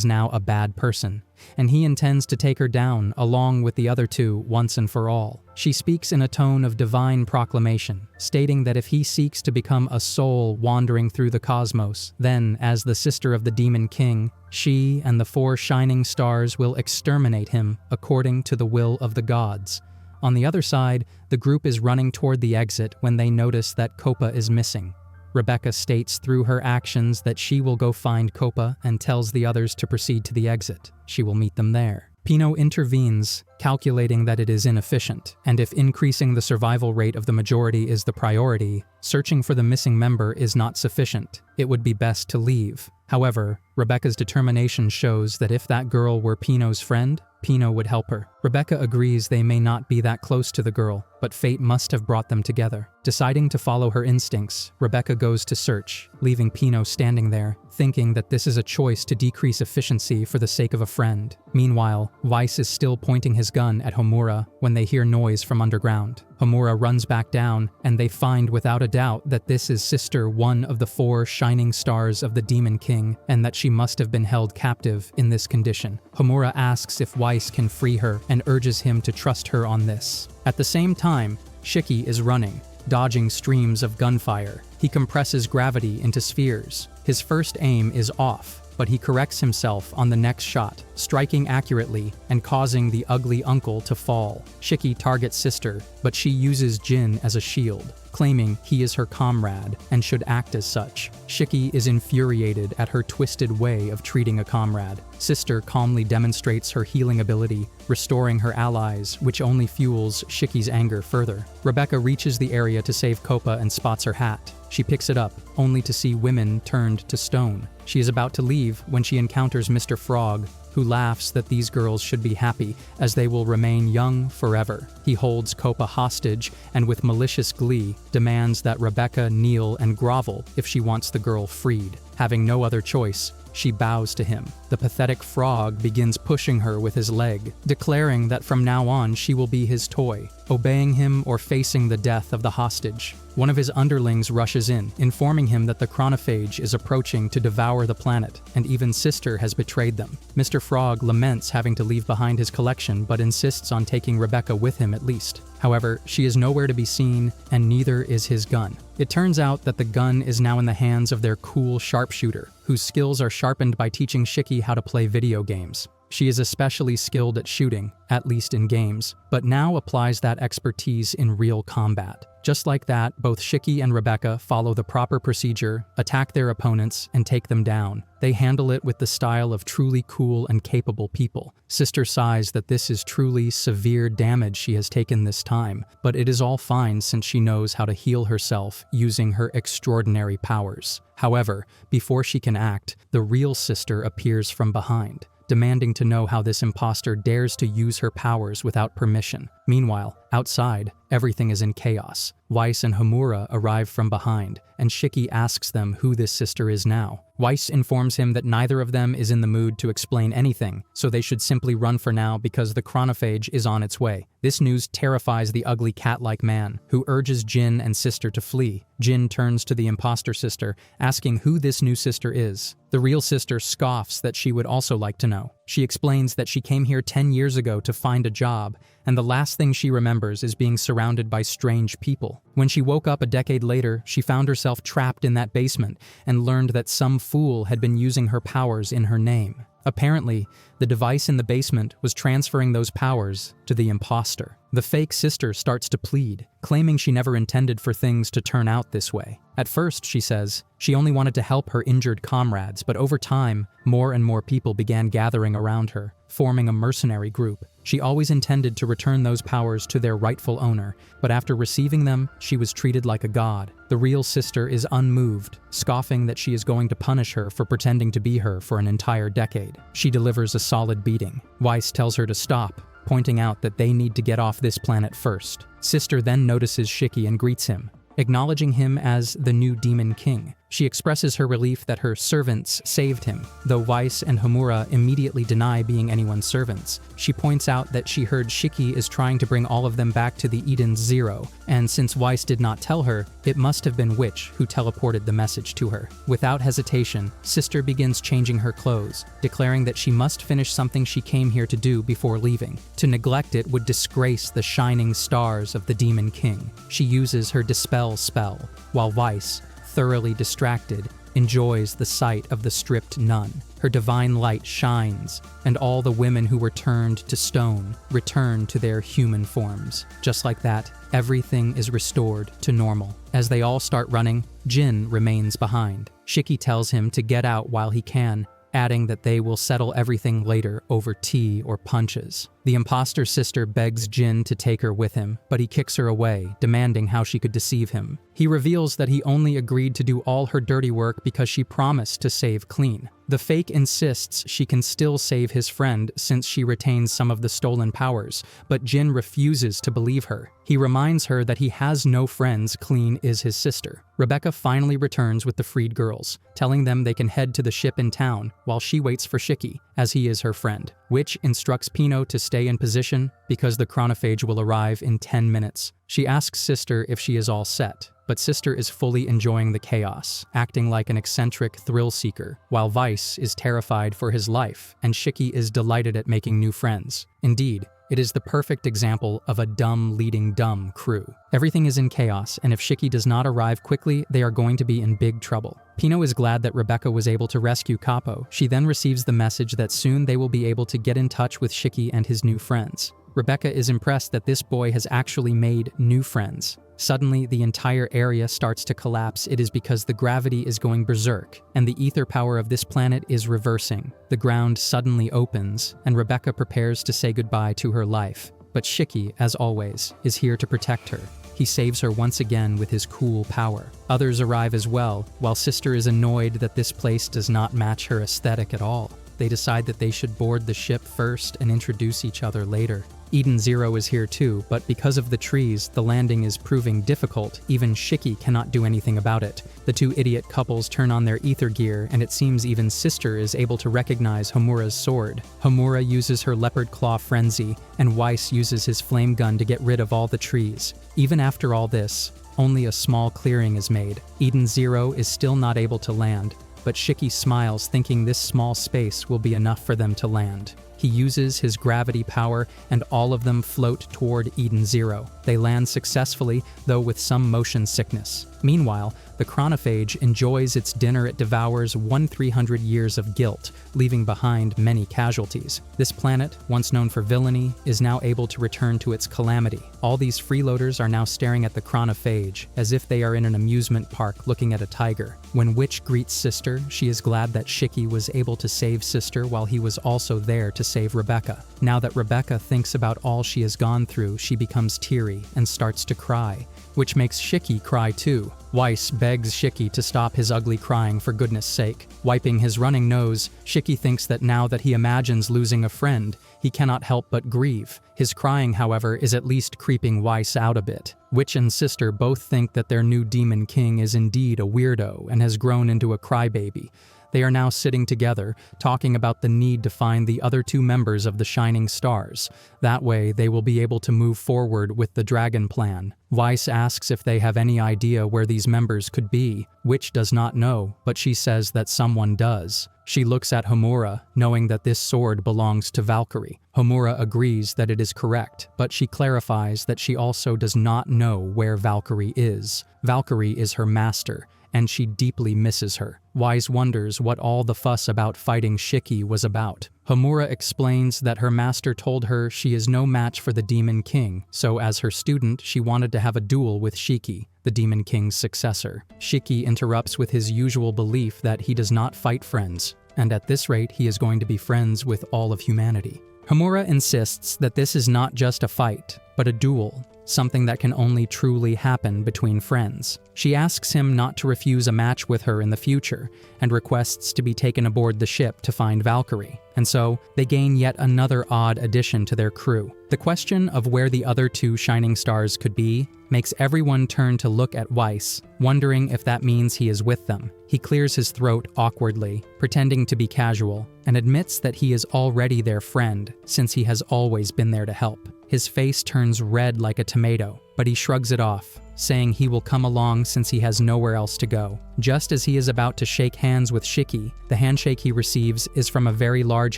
now a bad person, and he intends to take her down along with the other two once and for all. She speaks in a tone of divine proclamation, stating that if he seeks to become a soul wandering through the cosmos, then, as the sister of the Demon King, she and the 4 shining stars will exterminate him according to the will of the gods. On the other side, the group is running toward the exit when they notice that Copa is missing. Rebecca states through her actions that she will go find Copa and tells the others to proceed to the exit. She will meet them there. Pino intervenes, calculating that it is inefficient, and if increasing the survival rate of the majority is the priority, searching for the missing member is not sufficient. It would be best to leave. However, Rebecca's determination shows that if that girl were Pino's friend, Pino would help her. Rebecca agrees they may not be that close to the girl, but fate must have brought them together. Deciding to follow her instincts, Rebecca goes to search, leaving Pino standing there, thinking that this is a choice to decrease efficiency for the sake of a friend. Meanwhile, Weiss is still pointing his gun at Homura when they hear noise from underground. Homura runs back down, and they find without a doubt that this is Sister, one of the 4 shining stars of the Demon King, and that she must have been held captive in this condition. Homura asks if Weiss can free her and urges him to trust her on this. At the same time, Shiki is running, dodging streams of gunfire. He compresses gravity into spheres. His first aim is off, but he corrects himself on the next shot, striking accurately and causing the ugly uncle to fall. Shiki targets Sister, but she uses Jin as a shield, claiming he is her comrade and should act as such. Shiki is infuriated at her twisted way of treating a comrade. Sister calmly demonstrates her healing ability, restoring her allies, which only fuels Shiki's anger further. Rebecca reaches the area to save Copa and spots her hat. She picks it up, only to see women turned to stone. She is about to leave when she encounters Mr. Frog, who laughs that these girls should be happy, as they will remain young forever. He holds Copa hostage and with malicious glee demands that Rebecca kneel and grovel if she wants the girl freed. Having no other choice, she bows to him. The pathetic frog begins pushing her with his leg, declaring that from now on she will be his toy, obeying him or facing the death of the hostage. One of his underlings rushes in, informing him that the chronophage is approaching to devour the planet, and even Sister has betrayed them. Mr. Frog laments having to leave behind his collection, but insists on taking Rebecca with him at least. However, she is nowhere to be seen, and neither is his gun. It turns out that the gun is now in the hands of their cool sharpshooter, whose skills are sharpened by teaching Shiki how to play video games. She is especially skilled at shooting, at least in games, but now applies that expertise in real combat. Just like that, both Shiki and Rebecca follow the proper procedure, attack their opponents, and take them down. They handle it with the style of truly cool and capable people. Sister sighs that this is truly severe damage she has taken this time, but it is all fine since she knows how to heal herself using her extraordinary powers. However, before she can act, the real Sister appears from behind, demanding to know how this imposter dares to use her powers without permission. Meanwhile, outside, everything is in chaos. Weiss and Homura arrive from behind, and Shiki asks them who this sister is now. Weiss informs him that neither of them is in the mood to explain anything, so they should simply run for now because the chronophage is on its way. This news terrifies the ugly cat-like man, who urges Jin and Sister to flee. Jin turns to the imposter sister, asking who this new sister is. The real sister scoffs that she would also like to know. She explains that she came here 10 years ago to find a job, and the last thing she remembers is being surrounded by strange people. When she woke up a decade later, she found herself trapped in that basement and learned that some fool had been using her powers in her name. Apparently, The device in the basement was transferring those powers to the imposter. The fake sister starts to plead, claiming she never intended for things to turn out this way. At first, she says, she only wanted to help her injured comrades, but over time, more and more people began gathering around her, forming a mercenary group. She always intended to return those powers to their rightful owner, but after receiving them, she was treated like a god. The real sister is unmoved, scoffing that she is going to punish her for pretending to be her for an entire decade. She delivers a solid beating. Weiss tells her to stop, pointing out that they need to get off this planet first. Sister then notices Shiki and greets him, acknowledging him as the new Demon King. She expresses her relief that her servants saved him, though Weiss and Homura immediately deny being anyone's servants. She points out that she heard Shiki is trying to bring all of them back to the Eden's Zero, and since Weiss did not tell her, it must have been Witch who teleported the message to her. Without hesitation, Sister begins changing her clothes, declaring that she must finish something she came here to do before leaving. To neglect it would disgrace the shining stars of the Demon King. She uses her Dispel spell, while Weiss, thoroughly distracted, enjoys the sight of the stripped nun. Her divine light shines, and all the women who were turned to stone return to their human forms. Just like that, everything is restored to normal. As they all start running, Jin remains behind. Shiki tells him to get out while he can, adding that they will settle everything later over tea or punches. The imposter sister begs Jin to take her with him, but he kicks her away, demanding how she could deceive him. He reveals that he only agreed to do all her dirty work because she promised to save clean. The fake insists she can still save his friend since she retains some of the stolen powers, but Jin refuses to believe her. He reminds her that he has no friends, Clean is his sister. Rebecca finally returns with the freed girls, telling them they can head to the ship in town while she waits for Shiki, as he is her friend. Witch instructs Pino to stay in position because the chronophage will arrive in 10 minutes. She asks Sister if she is all set, but Sister is fully enjoying the chaos, acting like an eccentric thrill-seeker, while Weiss is terrified for his life, and Shiki is delighted at making new friends. Indeed, it is the perfect example of a dumb leading dumb crew. Everything is in chaos, and if Shiki does not arrive quickly, they are going to be in big trouble. Pino is glad that Rebecca was able to rescue Capo. She then receives the message that soon they will be able to get in touch with Shiki and his new friends. Rebecca is impressed that this boy has actually made new friends. Suddenly, the entire area starts to collapse. It is because the gravity is going berserk, and the ether power of this planet is reversing. The ground suddenly opens, and Rebecca prepares to say goodbye to her life. But Shiki, as always, is here to protect her. He saves her once again with his cool power. Others arrive as well, while Sister is annoyed that this place does not match her aesthetic at all. They decide that they should board the ship first and introduce each other later. Eden Zero is here too, but because of the trees, the landing is proving difficult. Even Shiki cannot do anything about it. The two idiot couples turn on their ether gear, and it seems even Sister is able to recognize Homura's sword. Homura uses her leopard claw frenzy, and Weiss uses his flame gun to get rid of all the trees. Even after all this, only a small clearing is made. Eden Zero is still not able to land, but Shiki smiles, thinking this small space will be enough for them to land. He uses his gravity power, and all of them float toward Eden Zero. They land successfully, though with some motion sickness. Meanwhile, the chronophage enjoys its dinner. It devours 300 years of guilt, leaving behind many casualties. This planet, once known for villainy, is now able to return to its calamity. All these freeloaders are now staring at the chronophage, as if they are in an amusement park looking at a tiger. When Witch greets Sister, she is glad that Shiki was able to save Sister while he was also there to save Rebecca. Now that Rebecca thinks about all she has gone through, she becomes teary and starts to cry, which makes Shiki cry too. Weiss begs Shiki to stop his ugly crying for goodness sake. Wiping his running nose, Shiki thinks that now that he imagines losing a friend, he cannot help but grieve. His crying, however, is at least creeping Weiss out a bit. Witch and Sister both think that their new Demon King is indeed a weirdo and has grown into a crybaby. They are now sitting together, talking about the need to find the other two members of the Shining Stars. That way, they will be able to move forward with the Dragon Plan. Weiss asks if they have any idea where these members could be. Witch does not know, but she says that someone does. She looks at Homura, knowing that this sword belongs to Valkyrie. Homura agrees that it is correct, but she clarifies that she also does not know where Valkyrie is. Valkyrie is her master, and she deeply misses her. Weiss wonders what all the fuss about fighting Shiki was about. Homura explains that her master told her she is no match for the Demon King, so as her student, she wanted to have a duel with Shiki, the Demon King's successor. Shiki interrupts with his usual belief that he does not fight friends, and at this rate he is going to be friends with all of humanity. Homura insists that this is not just a fight, but a duel, something that can only truly happen between friends. She asks him not to refuse a match with her in the future, and requests to be taken aboard the ship to find Valkyrie. And so, they gain yet another odd addition to their crew. The question of where the other two shining stars could be makes everyone turn to look at Weiss, wondering if that means he is with them. He clears his throat awkwardly, pretending to be casual, and admits that he is already their friend, since he has always been there to help. His face turns red like a tomato, but he shrugs it off, saying he will come along since he has nowhere else to go. Just as he is about to shake hands with Shiki, the handshake he receives is from a very large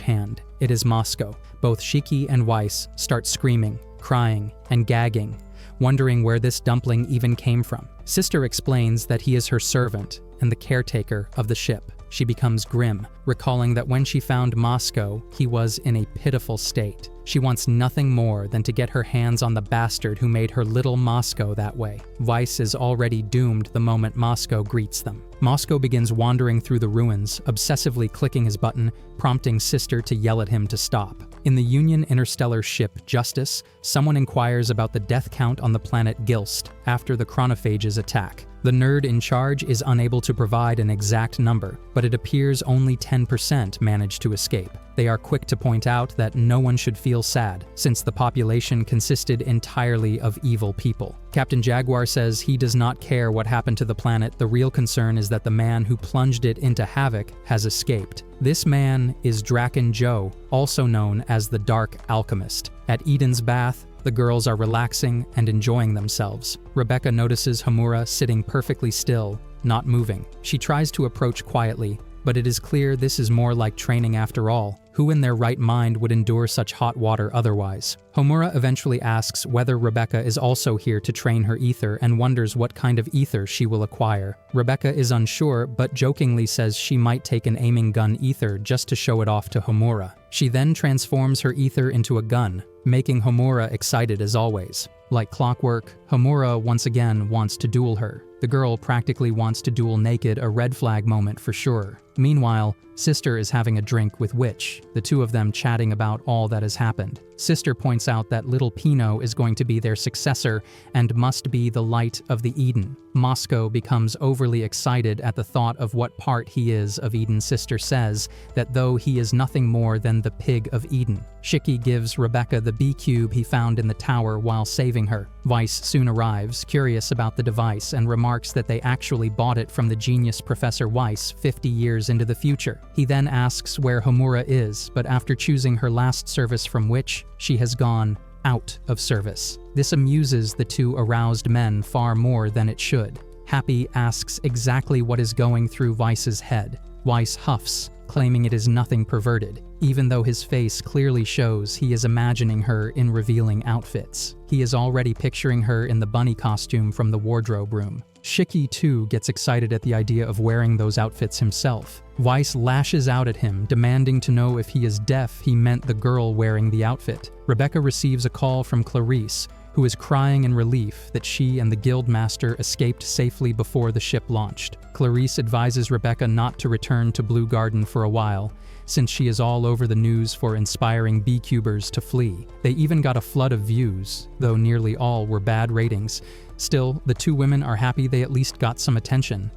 hand. It is Moscow. Both Shiki and Weiss start screaming, crying, and gagging, wondering where this dumpling even came from. Sister explains that he is her servant and the caretaker of the ship. She becomes grim, recalling that when she found Moscow, he was in a pitiful state. She wants nothing more than to get her hands on the bastard who made her little Moscow that way. Weiss is already doomed the moment Moscow greets them. Moscow begins wandering through the ruins, obsessively clicking his button, prompting Sister to yell at him to stop. In the Union interstellar ship Justice, someone inquires about the death count on the planet Gilst after the chronophages attack. The nerd in charge is unable to provide an exact number, but it appears only 10% managed to escape. They are quick to point out that no one should feel sad, since the population consisted entirely of evil people. Captain Jaguar says he does not care what happened to the planet, the real concern is that the man who plunged it into havoc has escaped. This man is Draken Joe, also known as the Dark Alchemist. At Eden's bath, the girls are relaxing and enjoying themselves. Rebecca notices Homura sitting perfectly still, not moving. She tries to approach quietly, but it is clear this is more like training after all. Who in their right mind would endure such hot water otherwise? Homura eventually asks whether Rebecca is also here to train her ether and wonders what kind of ether she will acquire. Rebecca is unsure, but jokingly says she might take an aiming gun ether just to show it off to Homura. She then transforms her ether into a gun, making Homura excited as always. Like clockwork, Homura once again wants to duel her. The girl practically wants to duel naked, a red flag moment for sure. Meanwhile, Sister is having a drink with Witch, the two of them chatting about all that has happened. Sister points out that little Pino is going to be their successor and must be the light of the Eden. Moscow becomes overly excited at the thought of what part he is of Eden. Sister says that though he is nothing more than the pig of Eden. Shiki gives Rebecca the B-cube he found in the tower while saving her. Weiss soon arrives, curious about the device, and remarks that they actually bought it from the genius Professor Weiss 50 years into the future. He then asks where Homura is, but after choosing her last service from Witch, she has gone out of service. This amuses the two aroused men far more than it should. Happy asks exactly what is going through Weiss's head. Weiss huffs, claiming it is nothing perverted, even though his face clearly shows he is imagining her in revealing outfits. He is already picturing her in the bunny costume from the wardrobe room. Shiki too gets excited at the idea of wearing those outfits himself. Weiss lashes out at him, demanding to know if he is deaf. He meant the girl wearing the outfit. Rebecca receives a call from Clarice, who is crying in relief that she and the guildmaster escaped safely before the ship launched. Clarice advises Rebecca not to return to Blue Garden for a while, since she is all over the news for inspiring B-cubers to flee. They even got a flood of views, though nearly all were bad ratings. Still, the two women are happy they at least got some attention.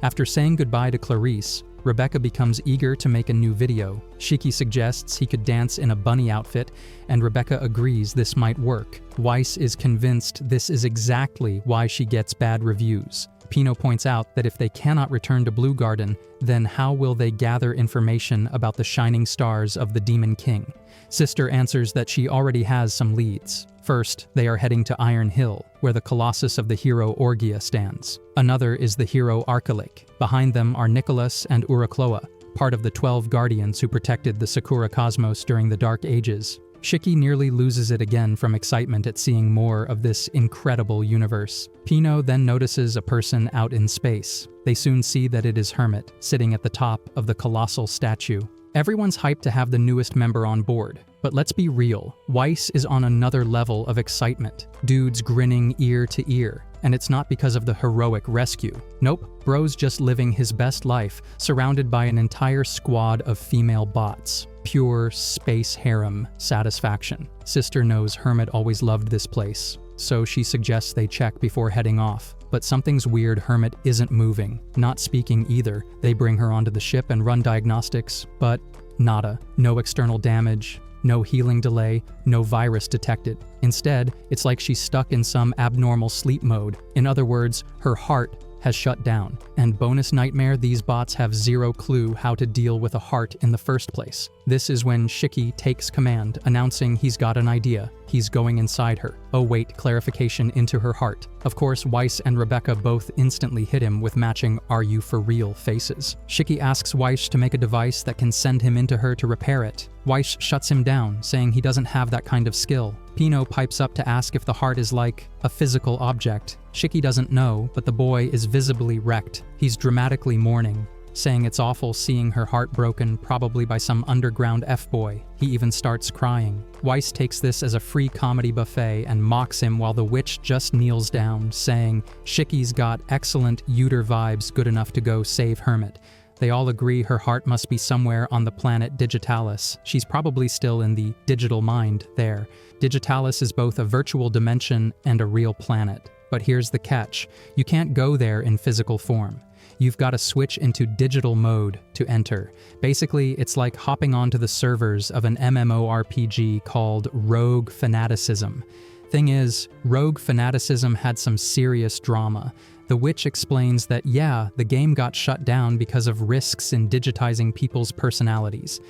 After saying goodbye to Clarice, Rebecca becomes eager to make a new video. Shiki suggests he could dance in a bunny outfit, and Rebecca agrees this might work. Weiss is convinced this is exactly why she gets bad reviews. Pino points out that if they cannot return to Blue Garden, then how will they gather information about the shining stars of the Demon King? Sister answers that she already has some leads. First, they are heading to Iron Hill, where the colossus of the hero Orgia stands. Another is the hero Archelic. Behind them are Nicholas and Urukloa, part of the 12 guardians who protected the Sakura cosmos during the Dark Ages. Shiki nearly loses it again from excitement at seeing more of this incredible universe. Pino then notices a person out in space. They soon see that it is Hermit, sitting at the top of the colossal statue. Everyone's hyped to have the newest member on board, but let's be real, Weiss is on another level of excitement. Dude's grinning ear to ear, and it's not because of the heroic rescue. Nope, bro's just living his best life, surrounded by an entire squad of female bots. Pure space harem satisfaction. Sister knows Hermit always loved this place, so she suggests they check before heading off. But something's weird, Hermit isn't moving, not speaking either. They bring her onto the ship and run diagnostics, but nada. No external damage, no healing delay, no virus detected. Instead, it's like she's stuck in some abnormal sleep mode. In other words, her heart has shut down. And bonus nightmare, these bots have zero clue how to deal with a heart in the first place. This is when Shiki takes command, announcing he's got an idea. He's going inside her. Oh wait, clarification, into her heart. Of course, Weiss and Rebecca both instantly hit him with matching "are you for real" faces. Shiki asks Weiss to make a device that can send him into her to repair it. Weiss shuts him down, saying he doesn't have that kind of skill. Pino pipes up to ask if the heart is like a physical object. Shiki doesn't know, but the boy is visibly wrecked. He's dramatically mourning, saying it's awful seeing her heart broken, probably by some underground F-boy. He even starts crying. Weiss takes this as a free comedy buffet and mocks him while the witch just kneels down, saying Shiki's got excellent Uter vibes good enough to go save Hermit. They all agree her heart must be somewhere on the planet Digitalis. She's probably still in the digital mind there. Digitalis is both a virtual dimension and a real planet. But here's the catch. You can't go there in physical form. You've got to switch into digital mode to enter. Basically, it's like hopping onto the servers of an MMORPG called Rogue Fanaticism. Thing is, Rogue Fanaticism had some serious drama. The witch explains that yeah, the game got shut down because of risks in digitizing people's personalities.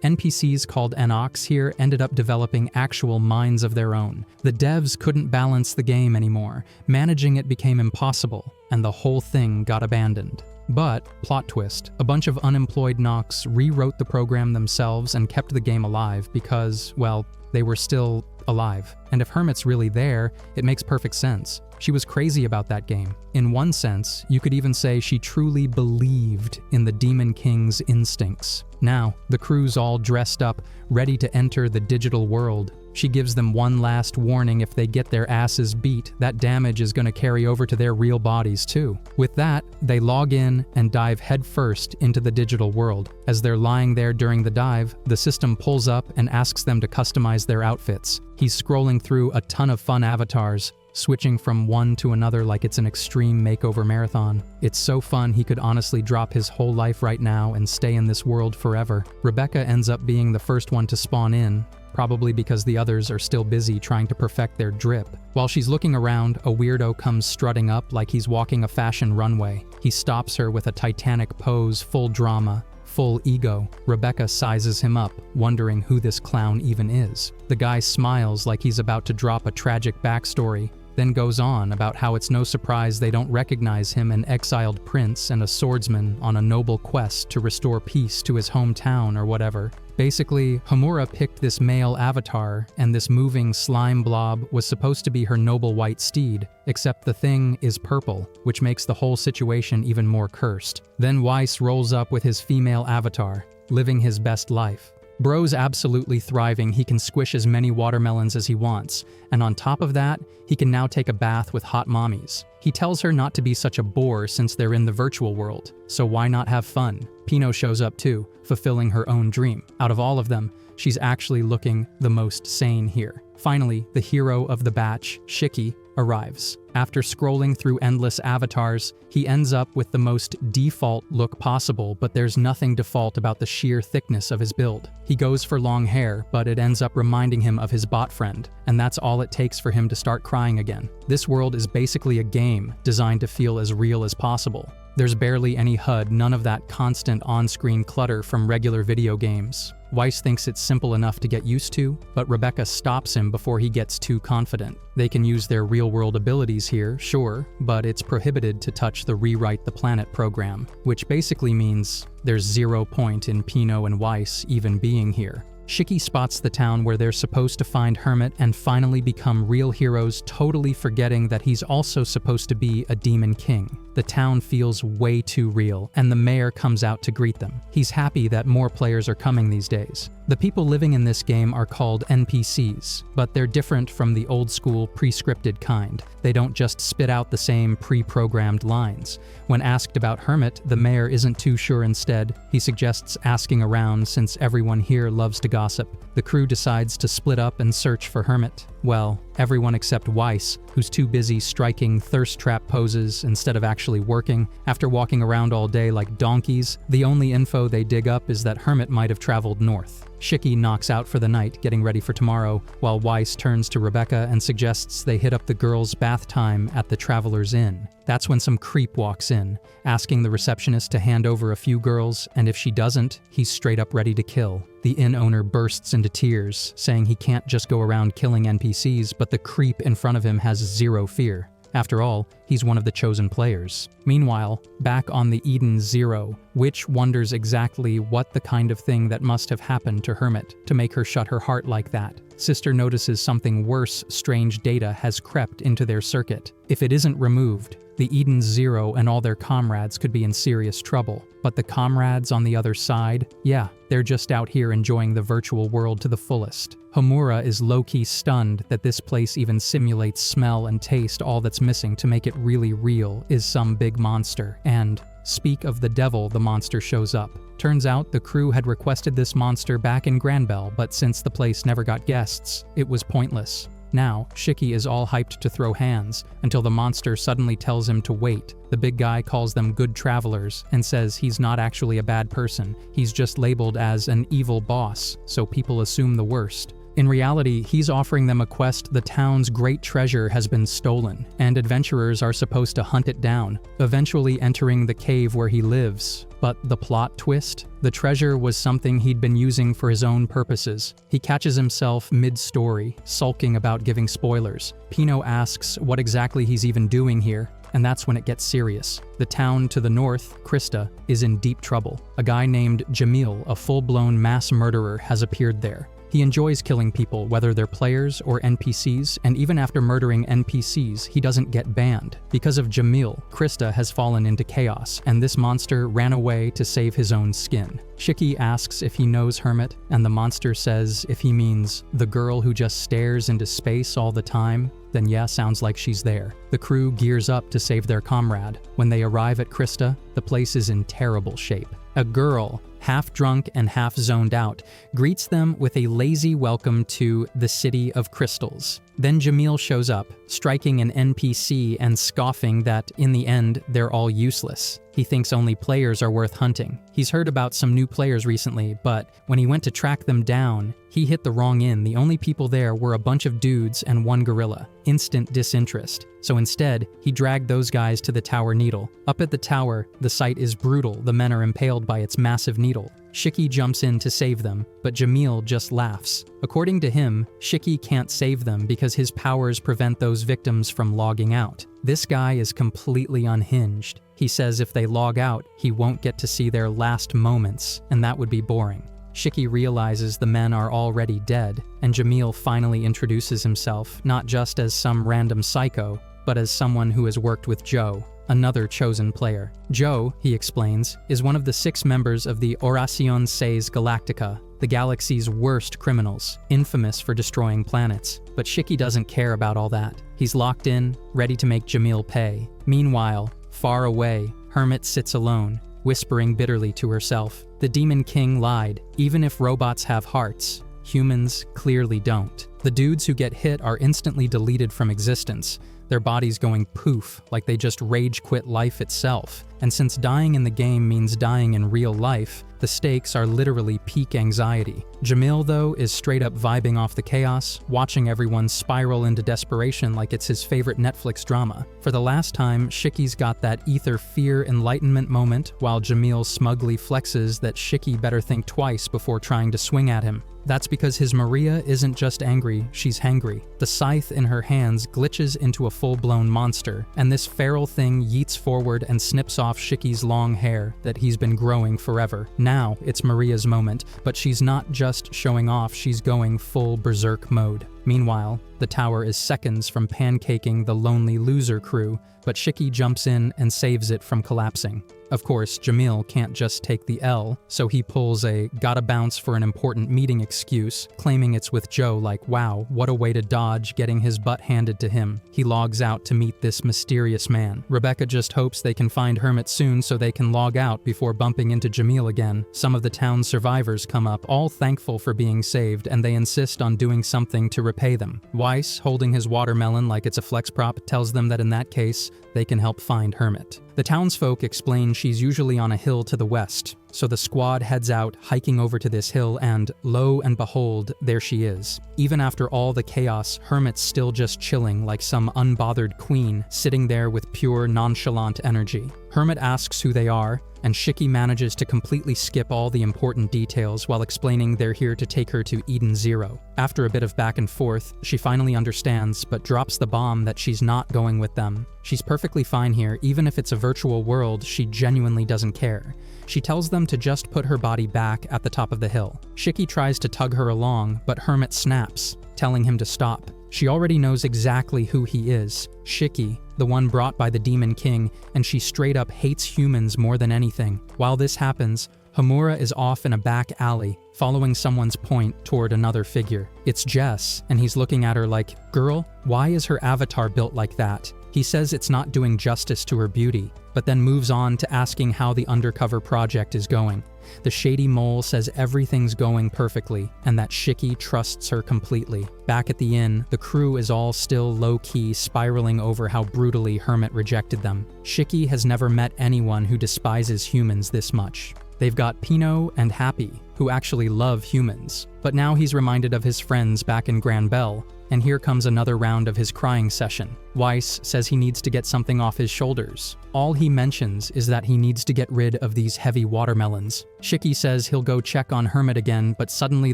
NPCs called Enox here ended up developing actual minds of their own. The devs couldn't balance the game anymore. Managing it became impossible, and the whole thing got abandoned. But, plot twist, a bunch of unemployed Nox rewrote the program themselves and kept the game alive because, well, they were still alive. And if Hermit's really there, it makes perfect sense. She was crazy about that game. In one sense, you could even say she truly believed in the Demon King's instincts. Now, the crew's all dressed up, ready to enter the digital world. She gives them one last warning: if they get their asses beat, that damage is going to carry over to their real bodies too. With that, they log in and dive headfirst into the digital world. As they're lying there during the dive, the system pulls up and asks them to customize their outfits. He's scrolling through a ton of fun avatars, switching from one to another like it's an extreme makeover marathon. It's so fun he could honestly drop his whole life right now and stay in this world forever. Rebecca ends up being the first one to spawn in, probably because the others are still busy trying to perfect their drip. While she's looking around, a weirdo comes strutting up like he's walking a fashion runway. He stops her with a titanic pose, full drama, full ego. Rebecca sizes him up, wondering who this clown even is. The guy smiles like he's about to drop a tragic backstory, then goes on about how it's no surprise they don't recognize him, an exiled prince and a swordsman on a noble quest to restore peace to his hometown or whatever. Basically, Homura picked this male avatar, and this moving slime blob was supposed to be her noble white steed, except the thing is purple, which makes the whole situation even more cursed. Then Weiss rolls up with his female avatar, living his best life. Bro's absolutely thriving. He can squish as many watermelons as he wants, and on top of that, he can now take a bath with hot mommies. He tells her not to be such a bore since they're in the virtual world, so why not have fun? Pino shows up too, fulfilling her own dream. Out of all of them, she's actually looking the most sane here. Finally, the hero of the batch, Shiki, arrives. After scrolling through endless avatars, he ends up with the most default look possible, but there's nothing default about the sheer thickness of his build. He goes for long hair, but it ends up reminding him of his bot friend, and that's all it takes for him to start crying again. This world is basically a game designed to feel as real as possible. There's barely any HUD, none of that constant on-screen clutter from regular video games. Weiss thinks it's simple enough to get used to, but Rebecca stops him before he gets too confident. They can use their real-world abilities here, sure, but it's prohibited to touch the Rewrite the Planet program, which basically means there's 0 point in Pino and Weiss even being here. Shiki spots the town where they're supposed to find Hermit and finally become real heroes, totally forgetting that he's also supposed to be a demon king. The town feels way too real, and the mayor comes out to greet them. He's happy that more players are coming these days. The people living in this game are called NPCs, but they're different from the old-school pre-scripted kind. They don't just spit out the same pre-programmed lines. When asked about Hermit, the mayor isn't too sure. Instead, he suggests asking around since everyone here loves to gossip. The crew decides to split up and search for Hermit. Well, everyone except Weiss, who's too busy striking thirst trap poses instead of actually working. After walking around all day like donkeys, the only info they dig up is that Hermit might have traveled north. Shiki knocks out for the night, getting ready for tomorrow, while Weiss turns to Rebecca and suggests they hit up the girls' bath time at the Traveler's Inn. That's when some creep walks in, asking the receptionist to hand over a few girls, and if she doesn't, he's straight up ready to kill. The inn owner bursts into tears, saying he can't just go around killing NPCs, but the creep in front of him has zero fear. After all, he's one of the chosen players. Meanwhile, back on the Eden Zero, Witch wonders exactly what the kind of thing that must have happened to Hermit to make her shut her heart like that. Sister notices something worse. Strange data has crept into their circuit. If it isn't removed, the Eden Zero and all their comrades could be in serious trouble. But the comrades on the other side, yeah, they're just out here enjoying the virtual world to the fullest. Homura is low-key stunned that this place even simulates smell and taste. All that's missing to make it really real is some big monster. And speak of the devil, the monster shows up. Turns out the crew had requested this monster back in Granbell, but since the place never got guests, it was pointless. Now, Shiki is all hyped to throw hands, until the monster suddenly tells him to wait. The big guy calls them good travelers, and says he's not actually a bad person, he's just labeled as an evil boss, so people assume the worst. In reality, he's offering them a quest. The town's great treasure has been stolen, and adventurers are supposed to hunt it down, eventually entering the cave where he lives. But the plot twist? The treasure was something he'd been using for his own purposes. He catches himself mid-story, sulking about giving spoilers. Pino asks what exactly he's even doing here, and that's when it gets serious. The town to the north, Krista, is in deep trouble. A guy named Jamil, a full-blown mass murderer, has appeared there. He enjoys killing people, whether they're players or NPCs, and even after murdering NPCs, he doesn't get banned. Because of Jamil, Krista has fallen into chaos, and this monster ran away to save his own skin. Shiki asks if he knows Hermit, and the monster says if he means the girl who just stares into space all the time, then yeah, sounds like she's there. The crew gears up to save their comrade. When they arrive at Krista, the place is in terrible shape. A girl, half drunk and half zoned out, greets them with a lazy welcome to the City of Crystals. Then Jamil shows up, striking an NPC and scoffing that, in the end, they're all useless. He thinks only players are worth hunting. He's heard about some new players recently, but when he went to track them down, he hit the wrong inn. The only people there were a bunch of dudes and one gorilla. Instant disinterest. So instead, he dragged those guys to the Tower Needle. Up at the tower, the sight is brutal. The men are impaled by its massive needle. Shiki jumps in to save them, but Jamil just laughs. According to him, Shiki can't save them because his powers prevent those victims from logging out. This guy is completely unhinged. He says if they log out, he won't get to see their last moments, and that would be boring. Shiki realizes the men are already dead, and Jamil finally introduces himself, not just as some random psycho, but as someone who has worked with Joe, another chosen player. Joe, he explains, is one of the 6 members of the Oración 6 Galactica, the galaxy's worst criminals, infamous for destroying planets. But Shiki doesn't care about all that. He's locked in, ready to make Jamil pay. Meanwhile, far away, Hermit sits alone, whispering bitterly to herself. The Demon King lied. Even if robots have hearts, humans clearly don't. The dudes who get hit are instantly deleted from existence, their bodies going poof, like they just rage quit life itself. And since dying in the game means dying in real life, the stakes are literally peak anxiety. Jamil, though, is straight up vibing off the chaos, watching everyone spiral into desperation like it's his favorite Netflix drama. For the last time, Shiki's got that ether fear enlightenment moment, while Jamil smugly flexes that Shiki better think twice before trying to swing at him. That's because his Maria isn't just angry hungry, she's hangry. The scythe in her hands glitches into a full-blown monster, and this feral thing yeets forward and snips off Shiki's long hair that he's been growing forever. Now it's Maria's moment, but she's not just showing off, she's going full berserk mode. Meanwhile, the tower is seconds from pancaking the lonely loser crew, but Shiki jumps in and saves it from collapsing. Of course, Jamil can't just take the L, so he pulls a gotta bounce for an important meeting excuse, claiming it's with Joe like, wow, what a way to dodge getting his butt handed to him. He logs out to meet this mysterious man. Rebecca just hopes they can find Hermit soon so they can log out before bumping into Jamil again. Some of the town's survivors come up, all thankful for being saved, and they insist on doing something to repay them. Weiss, holding his watermelon like it's a flex prop, tells them that in that case, they can help find Hermit. The townsfolk explain she's usually on a hill to the west, so the squad heads out, hiking over to this hill, and lo and behold, there she is. Even after all the chaos, Hermit's still just chilling like some unbothered queen, sitting there with pure, nonchalant energy. Hermit asks who they are, and Shiki manages to completely skip all the important details while explaining they're here to take her to Eden Zero. After a bit of back and forth, she finally understands, but drops the bomb that she's not going with them. She's perfectly fine here, even if it's a virtual world, she genuinely doesn't care. She tells them to just put her body back at the top of the hill. Shiki tries to tug her along, but Hermit snaps, telling him to stop. She already knows exactly who he is, Shiki, the one brought by the Demon King, and she straight up hates humans more than anything. While this happens, Homura is off in a back alley, following someone's point toward another figure. It's Jess, and he's looking at her like, girl, why is her avatar built like that? He says it's not doing justice to her beauty, but then moves on to asking how the undercover project is going. The shady mole says everything's going perfectly, and that Shiki trusts her completely. Back at the inn, the crew is all still low-key, spiraling over how brutally Hermit rejected them. Shiki has never met anyone who despises humans this much. They've got Pino and Happy, who actually love humans. But now he's reminded of his friends back in Grand Bell, and here comes another round of his crying session. Weiss says he needs to get something off his shoulders. All he mentions is that he needs to get rid of these heavy watermelons. Shiki says he'll go check on Hermit again, but suddenly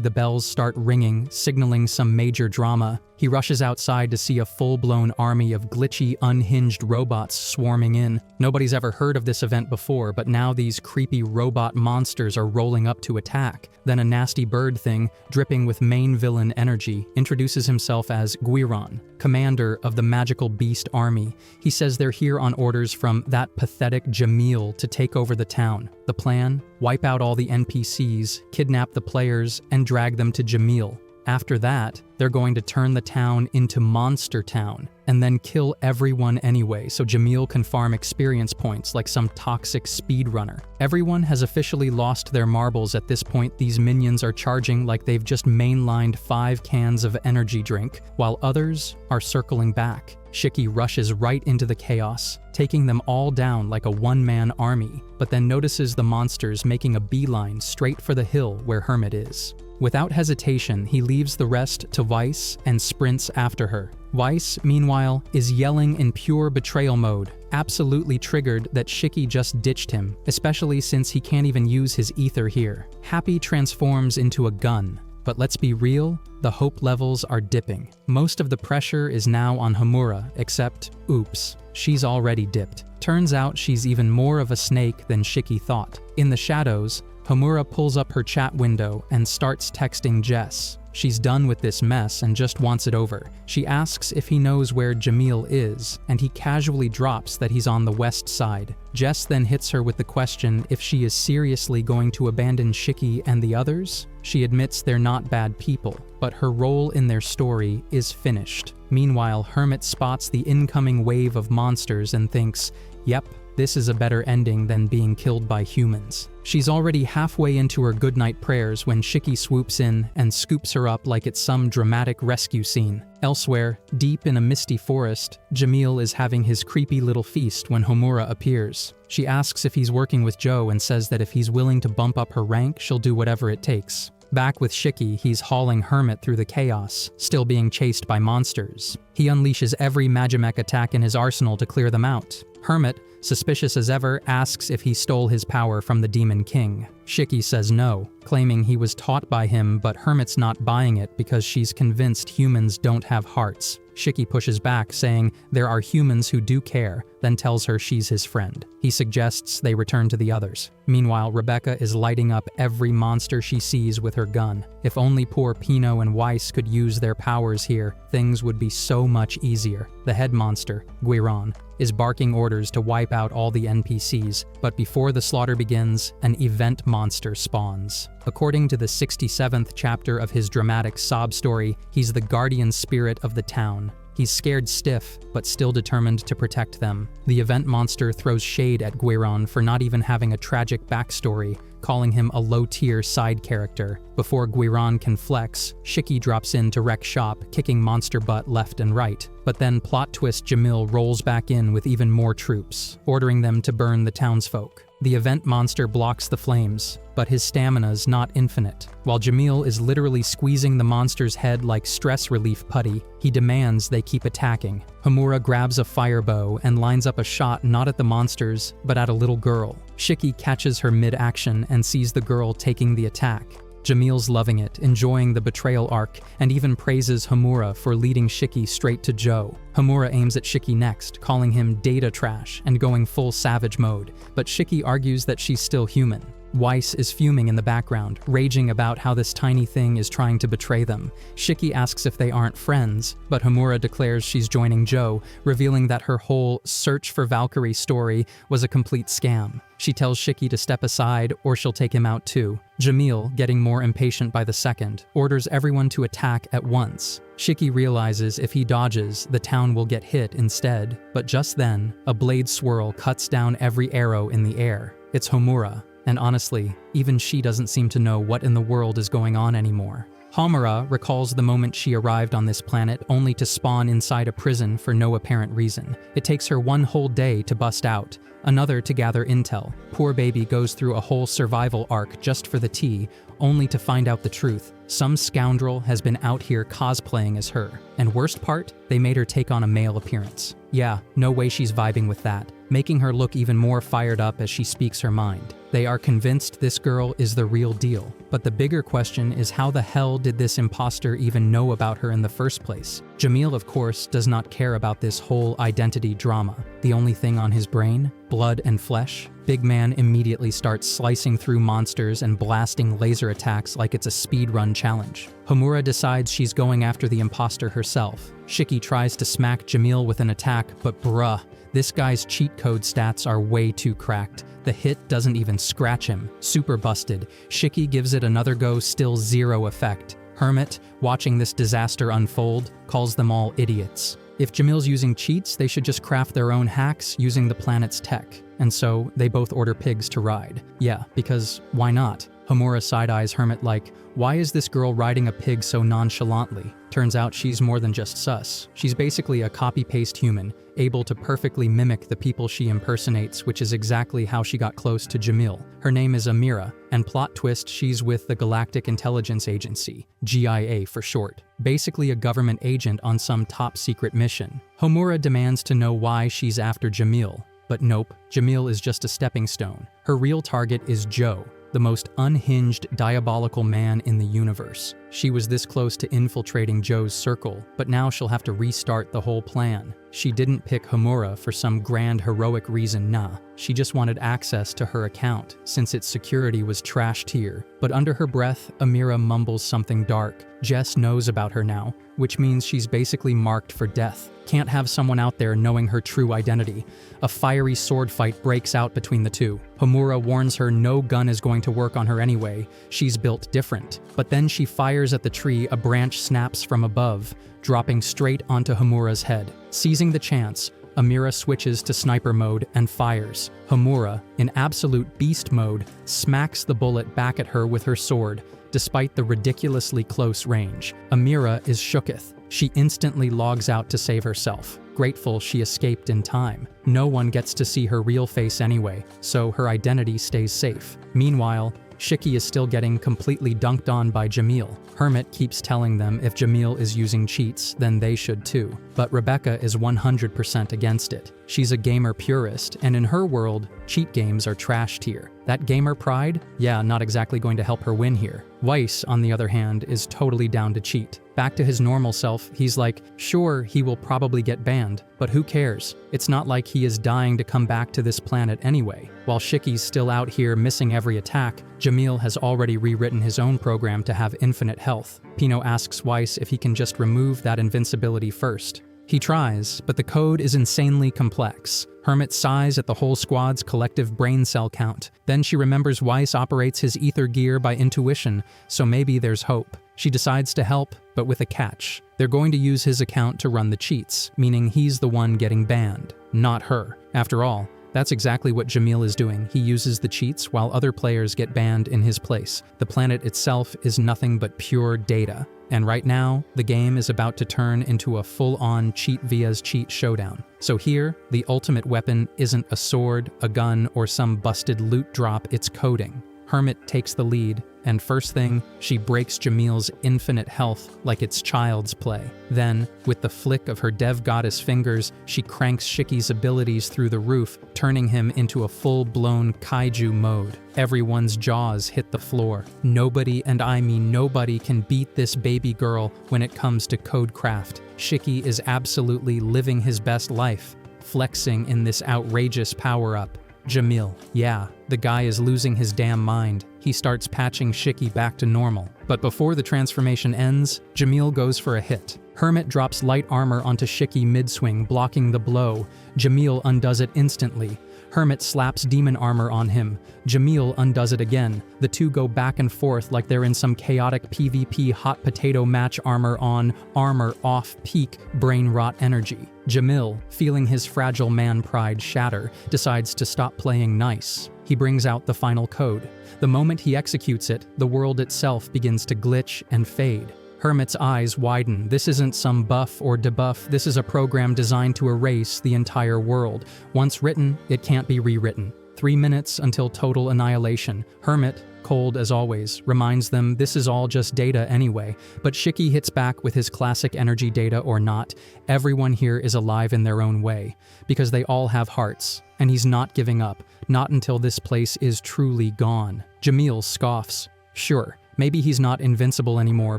the bells start ringing, signaling some major drama. He rushes outside to see a full-blown army of glitchy, unhinged robots swarming in. Nobody's ever heard of this event before, but now these creepy robot monsters are rolling up to attack. Then a nasty bird thing, dripping with main villain energy, introduces himself as Guiron, commander of the magical beast army. He says they're here on orders from that pathetic Jamil to take over the town. The plan? Wipe out all the NPCs, kidnap the players, and drag them to Jamil. After that, they're going to turn the town into Monster Town, and then kill everyone anyway so Jamil can farm experience points like some toxic speedrunner. Everyone has officially lost their marbles at this point. These minions are charging like they've just mainlined 5 cans of energy drink, while others are circling back. Shiki rushes right into the chaos, taking them all down like a one-man army, but then notices the monsters making a beeline straight for the hill where Hermit is. Without hesitation, he leaves the rest to Weiss and sprints after her. Weiss, meanwhile, is yelling in pure betrayal mode, absolutely triggered that Shiki just ditched him, especially since he can't even use his ether here. Happy transforms into a gun, but let's be real, the hope levels are dipping. Most of the pressure is now on Homura, except, oops, she's already dipped. Turns out she's even more of a snake than Shiki thought. In the shadows, Homura pulls up her chat window and starts texting Jess. She's done with this mess and just wants it over. She asks if he knows where Jamil is, and he casually drops that he's on the west side. Jess then hits her with the question if she is seriously going to abandon Shiki and the others. She admits they're not bad people, but her role in their story is finished. Meanwhile, Hermit spots the incoming wave of monsters and thinks, yep, this is a better ending than being killed by humans. She's already halfway into her goodnight prayers when Shiki swoops in and scoops her up like it's some dramatic rescue scene. Elsewhere, deep in a misty forest, Jamil is having his creepy little feast when Homura appears. She asks if he's working with Joe and says that if he's willing to bump up her rank, she'll do whatever it takes. Back with Shiki, he's hauling Hermit through the chaos, still being chased by monsters. He unleashes every Magimech attack in his arsenal to clear them out. Hermit, suspicious as ever, asks if he stole his power from the Demon King. Shiki says no, claiming he was taught by him, but Hermit's not buying it because she's convinced humans don't have hearts. Shiki pushes back, saying there are humans who do care, then tells her she's his friend. He suggests they return to the others. Meanwhile, Rebecca is lighting up every monster she sees with her gun. If only poor Pino and Weiss could use their powers here, things would be so much easier. The head monster, Guiron, is barking orders to wipe out all the NPCs, but before the slaughter begins, an event monster spawns. According to the 67th chapter of his dramatic sob story, he's the guardian spirit of the town. He's scared stiff, but still determined to protect them. The event monster throws shade at Guiron for not even having a tragic backstory, calling him a low-tier side character. Before Guiron can flex, Shiki drops in to wreck shop, kicking monster butt left and right. But then plot twist Jamil rolls back in with even more troops, ordering them to burn the townsfolk. The event monster blocks the flames, but his stamina's not infinite. While Jamil is literally squeezing the monster's head like stress relief putty, he demands they keep attacking. Homura grabs a fire bow and lines up a shot not at the monsters, but at a little girl. Shiki catches her mid-action and sees the girl taking the attack. Jamil's loving it, enjoying the betrayal arc, and even praises Homura for leading Shiki straight to Joe. Homura aims at Shiki next, calling him data trash and going full savage mode, but Shiki argues that she's still human. Weiss is fuming in the background, raging about how this tiny thing is trying to betray them. Shiki asks if they aren't friends, but Homura declares she's joining Joe, revealing that her whole search for Valkyrie story was a complete scam. She tells Shiki to step aside or she'll take him out too. Jamil, getting more impatient by the second, orders everyone to attack at once. Shiki realizes if he dodges, the town will get hit instead, but just then, a blade swirl cuts down every arrow in the air. It's Homura. And honestly, even she doesn't seem to know what in the world is going on anymore. Homura recalls the moment she arrived on this planet only to spawn inside a prison for no apparent reason. It takes her one whole day to bust out, another to gather intel. Poor baby goes through a whole survival arc just for the tea, only to find out the truth. Some scoundrel has been out here cosplaying as her. And worst part, they made her take on a male appearance. Yeah, no way she's vibing with that, making her look even more fired up as she speaks her mind. They are convinced this girl is the real deal. But the bigger question is how the hell did this imposter even know about her in the first place? Jamil, of course, does not care about this whole identity drama. The only thing on his brain? Blood and flesh? Big Man immediately starts slicing through monsters and blasting laser attacks like it's a speedrun challenge. Homura decides she's going after the imposter herself. Shiki tries to smack Jamil with an attack, but bruh, this guy's cheat code stats are way too cracked. The hit doesn't even scratch him. Super busted. Shiki gives it another go, still zero effect. Hermit, watching this disaster unfold, calls them all idiots. If Jamil's using cheats, they should just craft their own hacks using the planet's tech. And so, they both order pigs to ride. Yeah, because why not? Homura side-eyes Hermit like, why is this girl riding a pig so nonchalantly? Turns out she's more than just sus. She's basically a copy-paste human, able to perfectly mimic the people she impersonates, which is exactly how she got close to Jamil. Her name is Amira, and plot twist, she's with the Galactic Intelligence Agency, GIA for short. Basically a government agent on some top-secret mission. Homura demands to know why she's after Jamil. But nope, Jamil is just a stepping stone. Her real target is Joe, the most unhinged, diabolical man in the universe. She was this close to infiltrating Joe's circle, but now she'll have to restart the whole plan. She didn't pick Homura for some grand heroic reason, nah. She just wanted access to her account, since its security was trash tier. But under her breath, Amira mumbles something dark. Jess knows about her now, which means she's basically marked for death. Can't have someone out there knowing her true identity. A fiery sword fight breaks out between the two. Homura warns her no gun is going to work on her anyway. She's built different. But then she fires at the tree, a branch snaps from above, dropping straight onto Homura's head. Seizing the chance, Amira switches to sniper mode and fires. Homura, in absolute beast mode, smacks the bullet back at her with her sword, despite the ridiculously close range. Amira is shooketh. She instantly logs out to save herself, grateful she escaped in time. No one gets to see her real face anyway, so her identity stays safe. Meanwhile, Shiki is still getting completely dunked on by Jamil. Hermit keeps telling them if Jamil is using cheats, then they should too. But Rebecca is 100% against it. She's a gamer purist, and in her world, cheat games are trash tier. That gamer pride? Yeah, not exactly going to help her win here. Weiss, on the other hand, is totally down to cheat. Back to his normal self, he's like, sure, he will probably get banned, but who cares? It's not like he is dying to come back to this planet anyway. While Shiki's still out here missing every attack, Jamil has already rewritten his own program to have infinite health. Pino asks Weiss if he can just remove that invincibility first. He tries, but the code is insanely complex. Hermit sighs at the whole squad's collective brain cell count. Then she remembers Weiss operates his ether gear by intuition, so maybe there's hope. She decides to help, but with a catch. They're going to use his account to run the cheats, meaning he's the one getting banned, not her. After all, that's exactly what Jamil is doing. He uses the cheats while other players get banned in his place. The planet itself is nothing but pure data. And right now, the game is about to turn into a full-on cheat vs cheat showdown. So here, the ultimate weapon isn't a sword, a gun, or some busted loot drop, it's coding. Hermit takes the lead, and first thing, she breaks Jamil's infinite health like it's child's play. Then, with the flick of her dev goddess fingers, she cranks Shiki's abilities through the roof, turning him into a full-blown kaiju mode. Everyone's jaws hit the floor. Nobody, and I mean nobody, can beat this baby girl when it comes to codecraft. Shiki is absolutely living his best life, flexing in this outrageous power-up. Jamil, yeah, the guy is losing his damn mind. He starts patching Shiki back to normal. But before the transformation ends, Jamil goes for a hit. Hermit drops light armor onto Shiki mid-swing, blocking the blow. Jamil undoes it instantly. Hermit slaps demon armor on him. Jamil undoes it again. The two go back and forth like they're in some chaotic PvP hot potato match, armor on, armor off, peak brain rot energy. Jamil, feeling his fragile man pride shatter, decides to stop playing nice. He brings out the final code. The moment he executes it, the world itself begins to glitch and fade. Hermit's eyes widen. This isn't some buff or debuff, this is a program designed to erase the entire world. Once written, it can't be rewritten. 3 minutes until total annihilation. Hermit, cold as always, reminds them this is all just data anyway, but Shiki hits back with his classic energy data or not. Everyone here is alive in their own way, because they all have hearts, and he's not giving up, not until this place is truly gone. Jamil scoffs. Sure, maybe he's not invincible anymore,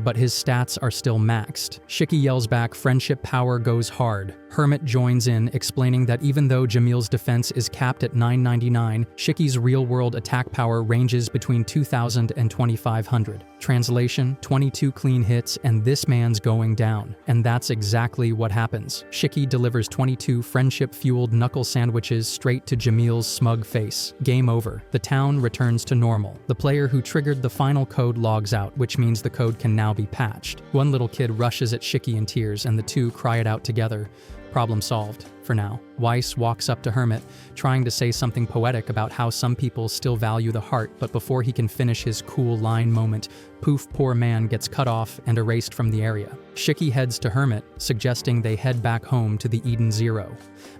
but his stats are still maxed. Shiki yells back, friendship power goes hard. Hermit joins in, explaining that even though Jamil's defense is capped at 999, Shiki's real-world attack power ranges between 2,000 and 2,500. Translation, 22 clean hits, and this man's going down. And that's exactly what happens. Shiki delivers 22 friendship-fueled knuckle sandwiches straight to Jamil's smug face. Game over. The town returns to normal. The player who triggered the final code logs out, which means the code can now be patched. One little kid rushes at Shiki in tears, and the two cry it out together. Problem solved, for now. Weiss walks up to Hermit, trying to say something poetic about how some people still value the heart, but before he can finish his cool line moment, poof, poor man gets cut off and erased from the area. Shiki heads to Hermit, suggesting they head back home to the Eden Zero.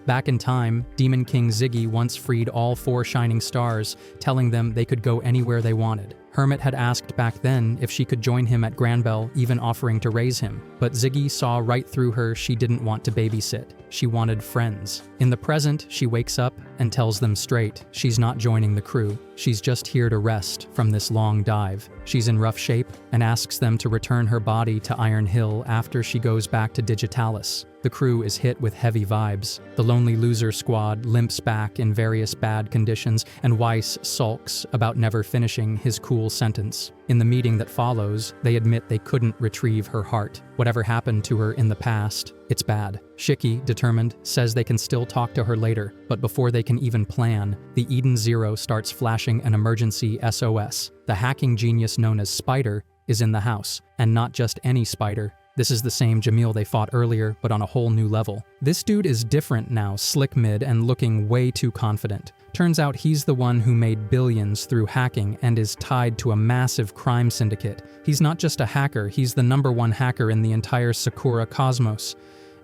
Back in time, Demon King Ziggy once freed all 4 shining stars, telling them they could go anywhere they wanted. Hermit had asked back then if she could join him at Granbell, even offering to raise him. But Ziggy saw right through her. She didn't want to babysit. She wanted friends. In the present, she wakes up and tells them straight she's not joining the crew. She's just here to rest from this long dive. She's in rough shape and asks them to return her body to Iron Hill after she goes back to Digitalis. The crew is hit with heavy vibes. The Lonely Loser squad limps back in various bad conditions, and Weiss sulks about never finishing his cool sentence. In the meeting that follows, they admit they couldn't retrieve her heart. Whatever happened to her in the past, it's bad. Shiki, determined, says they can still talk to her later, but before they can even plan, the Eden Zero starts flashing an emergency SOS. The hacking genius known as Spider is in the house, and not just any Spider. This is the same Jamil they fought earlier, but on a whole new level. This dude is different now, slick mid and looking way too confident. Turns out he's the one who made billions through hacking and is tied to a massive crime syndicate. He's not just a hacker, he's the #1 hacker in the entire Sakura cosmos.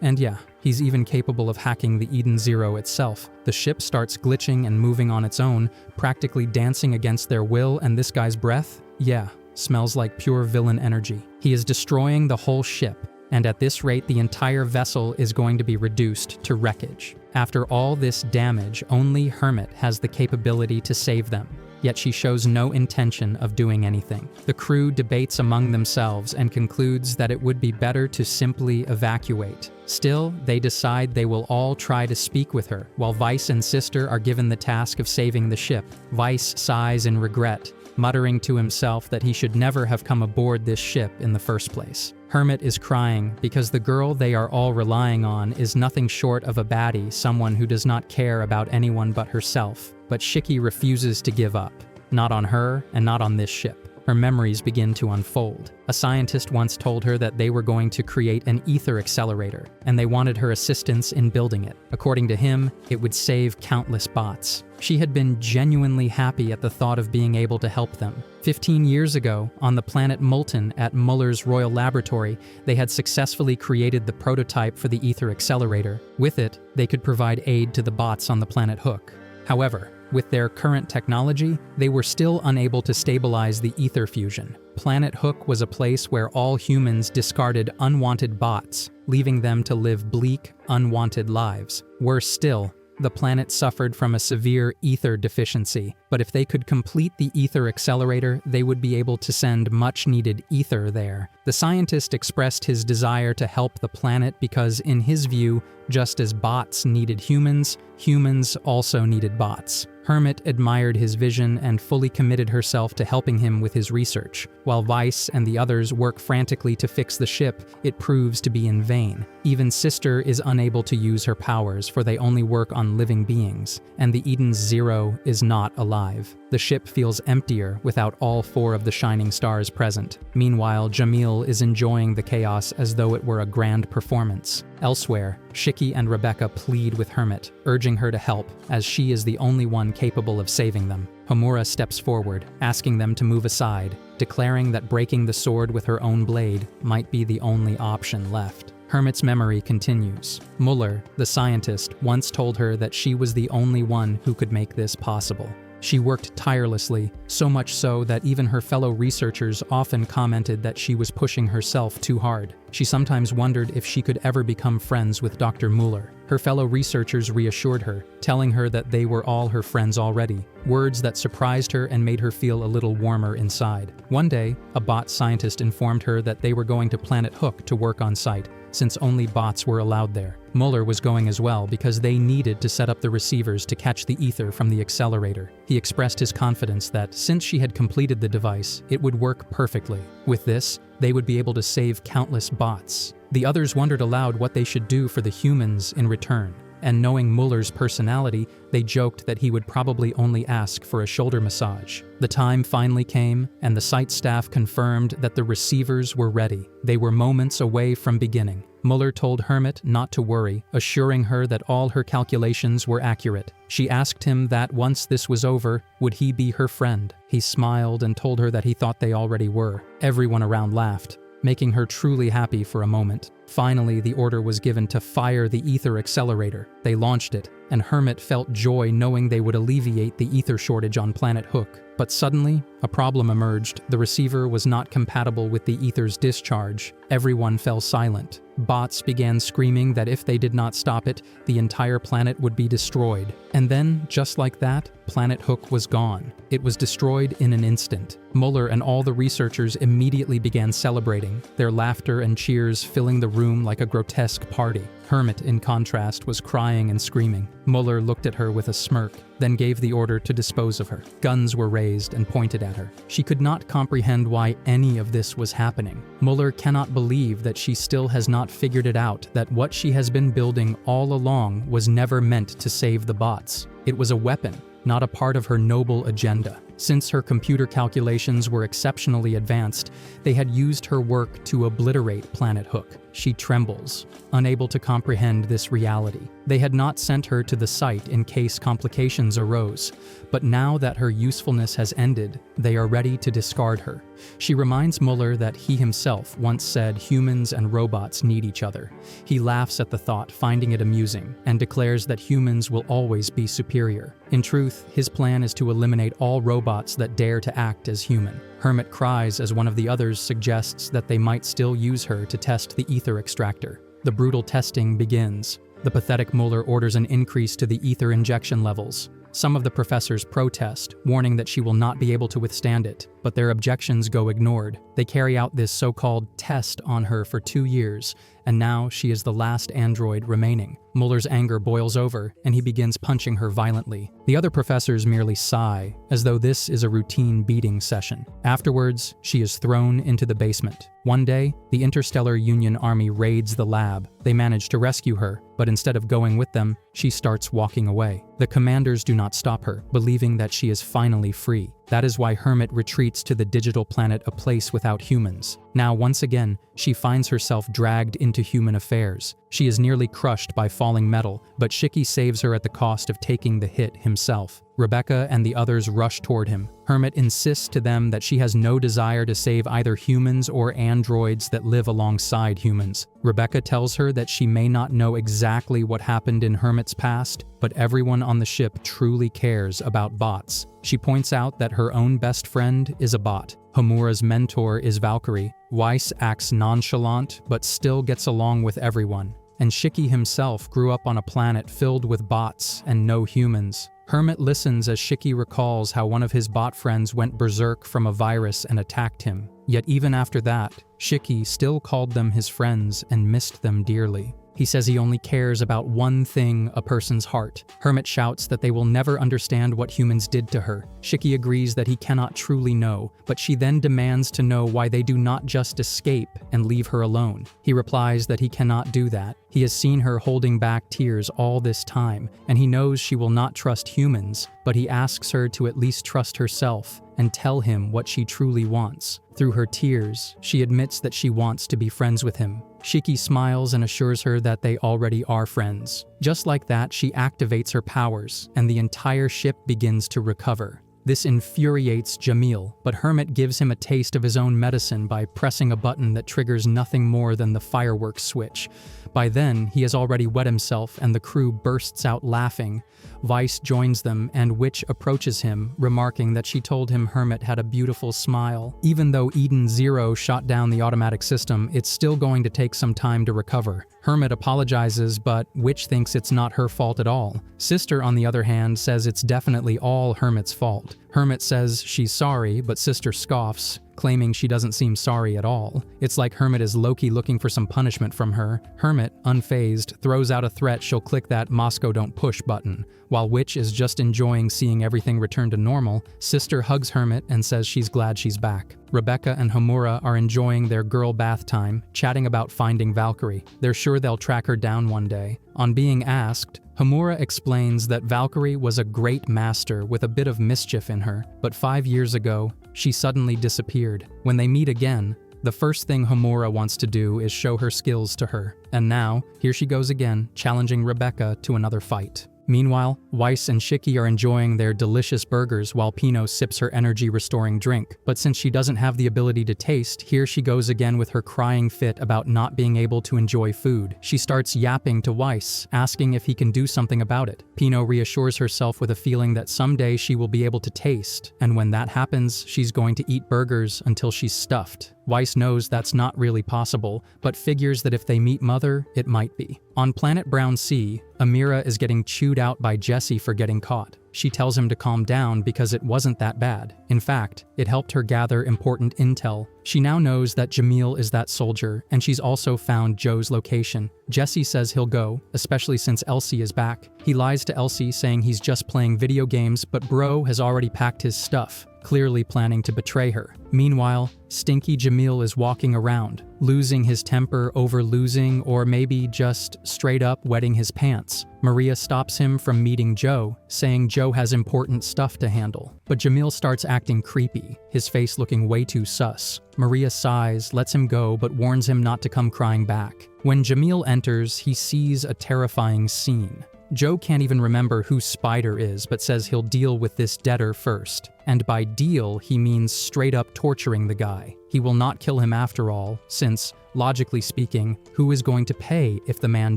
And yeah, He's even capable of hacking the Eden Zero itself. The ship starts glitching and moving on its own, practically dancing against their will, and this guy's breath? Yeah, smells like pure villain energy. He is destroying the whole ship, and at this rate the entire vessel is going to be reduced to wreckage. After all this damage, only Hermit has the capability to save them. Yet she shows no intention of doing anything. The crew debates among themselves and concludes that it would be better to simply evacuate. Still, they decide they will all try to speak with her, while Weiss and Sister are given the task of saving the ship. Weiss sighs in regret, muttering to himself that he should never have come aboard this ship in the first place. Hermit is crying because the girl they are all relying on is nothing short of a baddie, someone who does not care about anyone but herself. But Shiki refuses to give up. Not on her, and not on this ship. Her memories begin to unfold. A scientist once told her that they were going to create an ether accelerator, and they wanted her assistance in building it. According to him, it would save countless bots. She had been genuinely happy at the thought of being able to help them. 15 years ago, on the planet Molten at Muller's Royal Laboratory, they had successfully created the prototype for the ether accelerator. With it, they could provide aid to the bots on the planet Hook. However, with their current technology, they were still unable to stabilize the ether fusion. Planet Hook was a place where all humans discarded unwanted bots, leaving them to live bleak, unwanted lives. Worse still, the planet suffered from a severe ether deficiency, but if they could complete the ether accelerator, they would be able to send much-needed ether there. The scientist expressed his desire to help the planet because, in his view, just as bots needed humans, humans also needed bots. Hermit admired his vision and fully committed herself to helping him with his research. While Weiss and the others work frantically to fix the ship, it proves to be in vain. Even Sister is unable to use her powers, for they only work on living beings, and the Eden's Zero is not alive. The ship feels emptier without all 4 of the shining stars present. Meanwhile, Jamil is enjoying the chaos as though it were a grand performance. Elsewhere, Shiki and Rebecca plead with Hermit, urging her to help, as she is the only one capable of saving them. Homura steps forward, asking them to move aside, declaring that breaking the sword with her own blade might be the only option left. Hermit's memory continues. Muller, the scientist, once told her that she was the only one who could make this possible. She worked tirelessly, so much so that even her fellow researchers often commented that she was pushing herself too hard. She sometimes wondered if she could ever become friends with Dr. Muller. Her fellow researchers reassured her, telling her that they were all her friends already, words that surprised her and made her feel a little warmer inside. One day, a bot scientist informed her that they were going to Planet Hook to work on site, since only bots were allowed there. Muller was going as well because they needed to set up the receivers to catch the ether from the accelerator. He expressed his confidence that, since she had completed the device, it would work perfectly. With this, they would be able to save countless bots. The others wondered aloud what they should do for the humans in return. And knowing Muller's personality, they joked that he would probably only ask for a shoulder massage. The time finally came, and the site staff confirmed that the receivers were ready. They were moments away from beginning. Muller told Hermit not to worry, assuring her that all her calculations were accurate. She asked him that once this was over, would he be her friend? He smiled and told her that he thought they already were. Everyone around laughed, making her truly happy for a moment. Finally, the order was given to fire the ether accelerator. They launched it, and Hermit felt joy knowing they would alleviate the ether shortage on Planet Hook. But suddenly, a problem emerged. The receiver was not compatible with the ether's discharge. Everyone fell silent. Bots began screaming that if they did not stop it, the entire planet would be destroyed. And then, just like that, Planet Hook was gone. It was destroyed in an instant. Muller and all the researchers immediately began celebrating, their laughter and cheers filling the room like a grotesque party. Hermit, in contrast, was crying and screaming. Muller looked at her with a smirk, then gave the order to dispose of her. Guns were raised and pointed at her. She could not comprehend why any of this was happening. Muller cannot believe that she still has not figured it out, that what she has been building all along was never meant to save the bots. It was a weapon, not a part of her noble agenda. Since her computer calculations were exceptionally advanced, they had used her work to obliterate Planet Hook. She trembles, unable to comprehend this reality. They had not sent her to the site in case complications arose, but now that her usefulness has ended, they are ready to discard her. She reminds Muller that he himself once said humans and robots need each other. He laughs at the thought, finding it amusing, and declares that humans will always be superior. In truth, his plan is to eliminate all robots that dare to act as human. Hermit cries as one of the others suggests that they might still use her to test the ether extractor. The brutal testing begins. The pathetic Muller orders an increase to the ether injection levels. Some of the professors protest, warning that she will not be able to withstand it, but their objections go ignored. They carry out this so-called test on her for 2 years, and now she is the last android remaining. Muller's anger boils over, and he begins punching her violently. The other professors merely sigh, as though this is a routine beating session. Afterwards, she is thrown into the basement. One day, the Interstellar Union Army raids the lab. They manage to rescue her, but instead of going with them, she starts walking away. The commanders do not stop her, believing that she is finally free. That is why Hermit retreats to the digital planet A Place Without Humans. Now, once again, she finds herself dragged into human affairs. She is nearly crushed by falling metal, but Shiki saves her at the cost of taking the hit himself. Rebecca and the others rush toward him. Hermit insists to them that she has no desire to save either humans or androids that live alongside humans. Rebecca tells her that she may not know exactly what happened in Hermit's past, but everyone on the ship truly cares about bots. She points out that her own best friend is a bot. Homura's mentor is Valkyrie. Weiss acts nonchalant, but still gets along with everyone. And Shiki himself grew up on a planet filled with bots and no humans. Hermit listens as Shiki recalls how one of his bot friends went berserk from a virus and attacked him. Yet even after that, Shiki still called them his friends and missed them dearly. He says he only cares about one thing, a person's heart. Hermit shouts that they will never understand what humans did to her. Shiki agrees that he cannot truly know, but she then demands to know why they do not just escape and leave her alone. He replies that he cannot do that. He has seen her holding back tears all this time, and he knows she will not trust humans, but he asks her to at least trust herself and tell him what she truly wants. Through her tears, she admits that she wants to be friends with him. Shiki smiles and assures her that they already are friends. Just like that, she activates her powers, and the entire ship begins to recover. This infuriates Jamil, but Hermit gives him a taste of his own medicine by pressing a button that triggers nothing more than the fireworks switch. By then, he has already wet himself and the crew bursts out laughing. Weiss joins them and Witch approaches him, remarking that she told him Hermit had a beautiful smile. Even though Eden Zero shot down the automatic system, it's still going to take some time to recover. Hermit apologizes, but Witch thinks it's not her fault at all. Sister, on the other hand, says it's definitely all Hermit's fault. Hermit says she's sorry, but Sister scoffs, claiming she doesn't seem sorry at all. It's like Hermit is low-key looking for some punishment from her. Hermit, unfazed, throws out a threat she'll click that Moscow don't push button. While Witch is just enjoying seeing everything return to normal, Sister hugs Hermit and says she's glad she's back. Rebecca and Homura are enjoying their girl bath time, chatting about finding Valkyrie. They're sure they'll track her down one day. On being asked, Homura explains that Valkyrie was a great master with a bit of mischief in her, but 5 years ago, she suddenly disappeared. When they meet again, the first thing Homura wants to do is show her skills to her. And now, here she goes again, challenging Rebecca to another fight. Meanwhile, Weiss and Shiki are enjoying their delicious burgers while Pino sips her energy-restoring drink. But since she doesn't have the ability to taste, here she goes again with her crying fit about not being able to enjoy food. She starts yapping to Weiss, asking if he can do something about it. Pino reassures herself with a feeling that someday she will be able to taste, and when that happens, she's going to eat burgers until she's stuffed. Weiss knows that's not really possible, but figures that if they meet Mother, it might be. On planet Brown Sea, Amira is getting chewed out by Jesse for getting caught. She tells him to calm down because it wasn't that bad. In fact, it helped her gather important intel. She now knows that Jamil is that soldier, and she's also found Joe's location. Jesse says he'll go, especially since Elsie is back. He lies to Elsie saying he's just playing video games, but Bro has already packed his stuff. clearly planning to betray her. Meanwhile, Stinky Jamil is walking around, losing his temper over losing, or maybe just straight up wetting his pants. Maria stops him from meeting Joe, saying Joe has important stuff to handle. But Jamil starts acting creepy, his face looking way too sus. Maria sighs, lets him go, but warns him not to come crying back. When Jamil enters, he sees a terrifying scene. Joe can't even remember who Spider is, but says he'll deal with this debtor first. And by deal, he means straight up torturing the guy. He will not kill him after all, since, logically speaking, who is going to pay if the man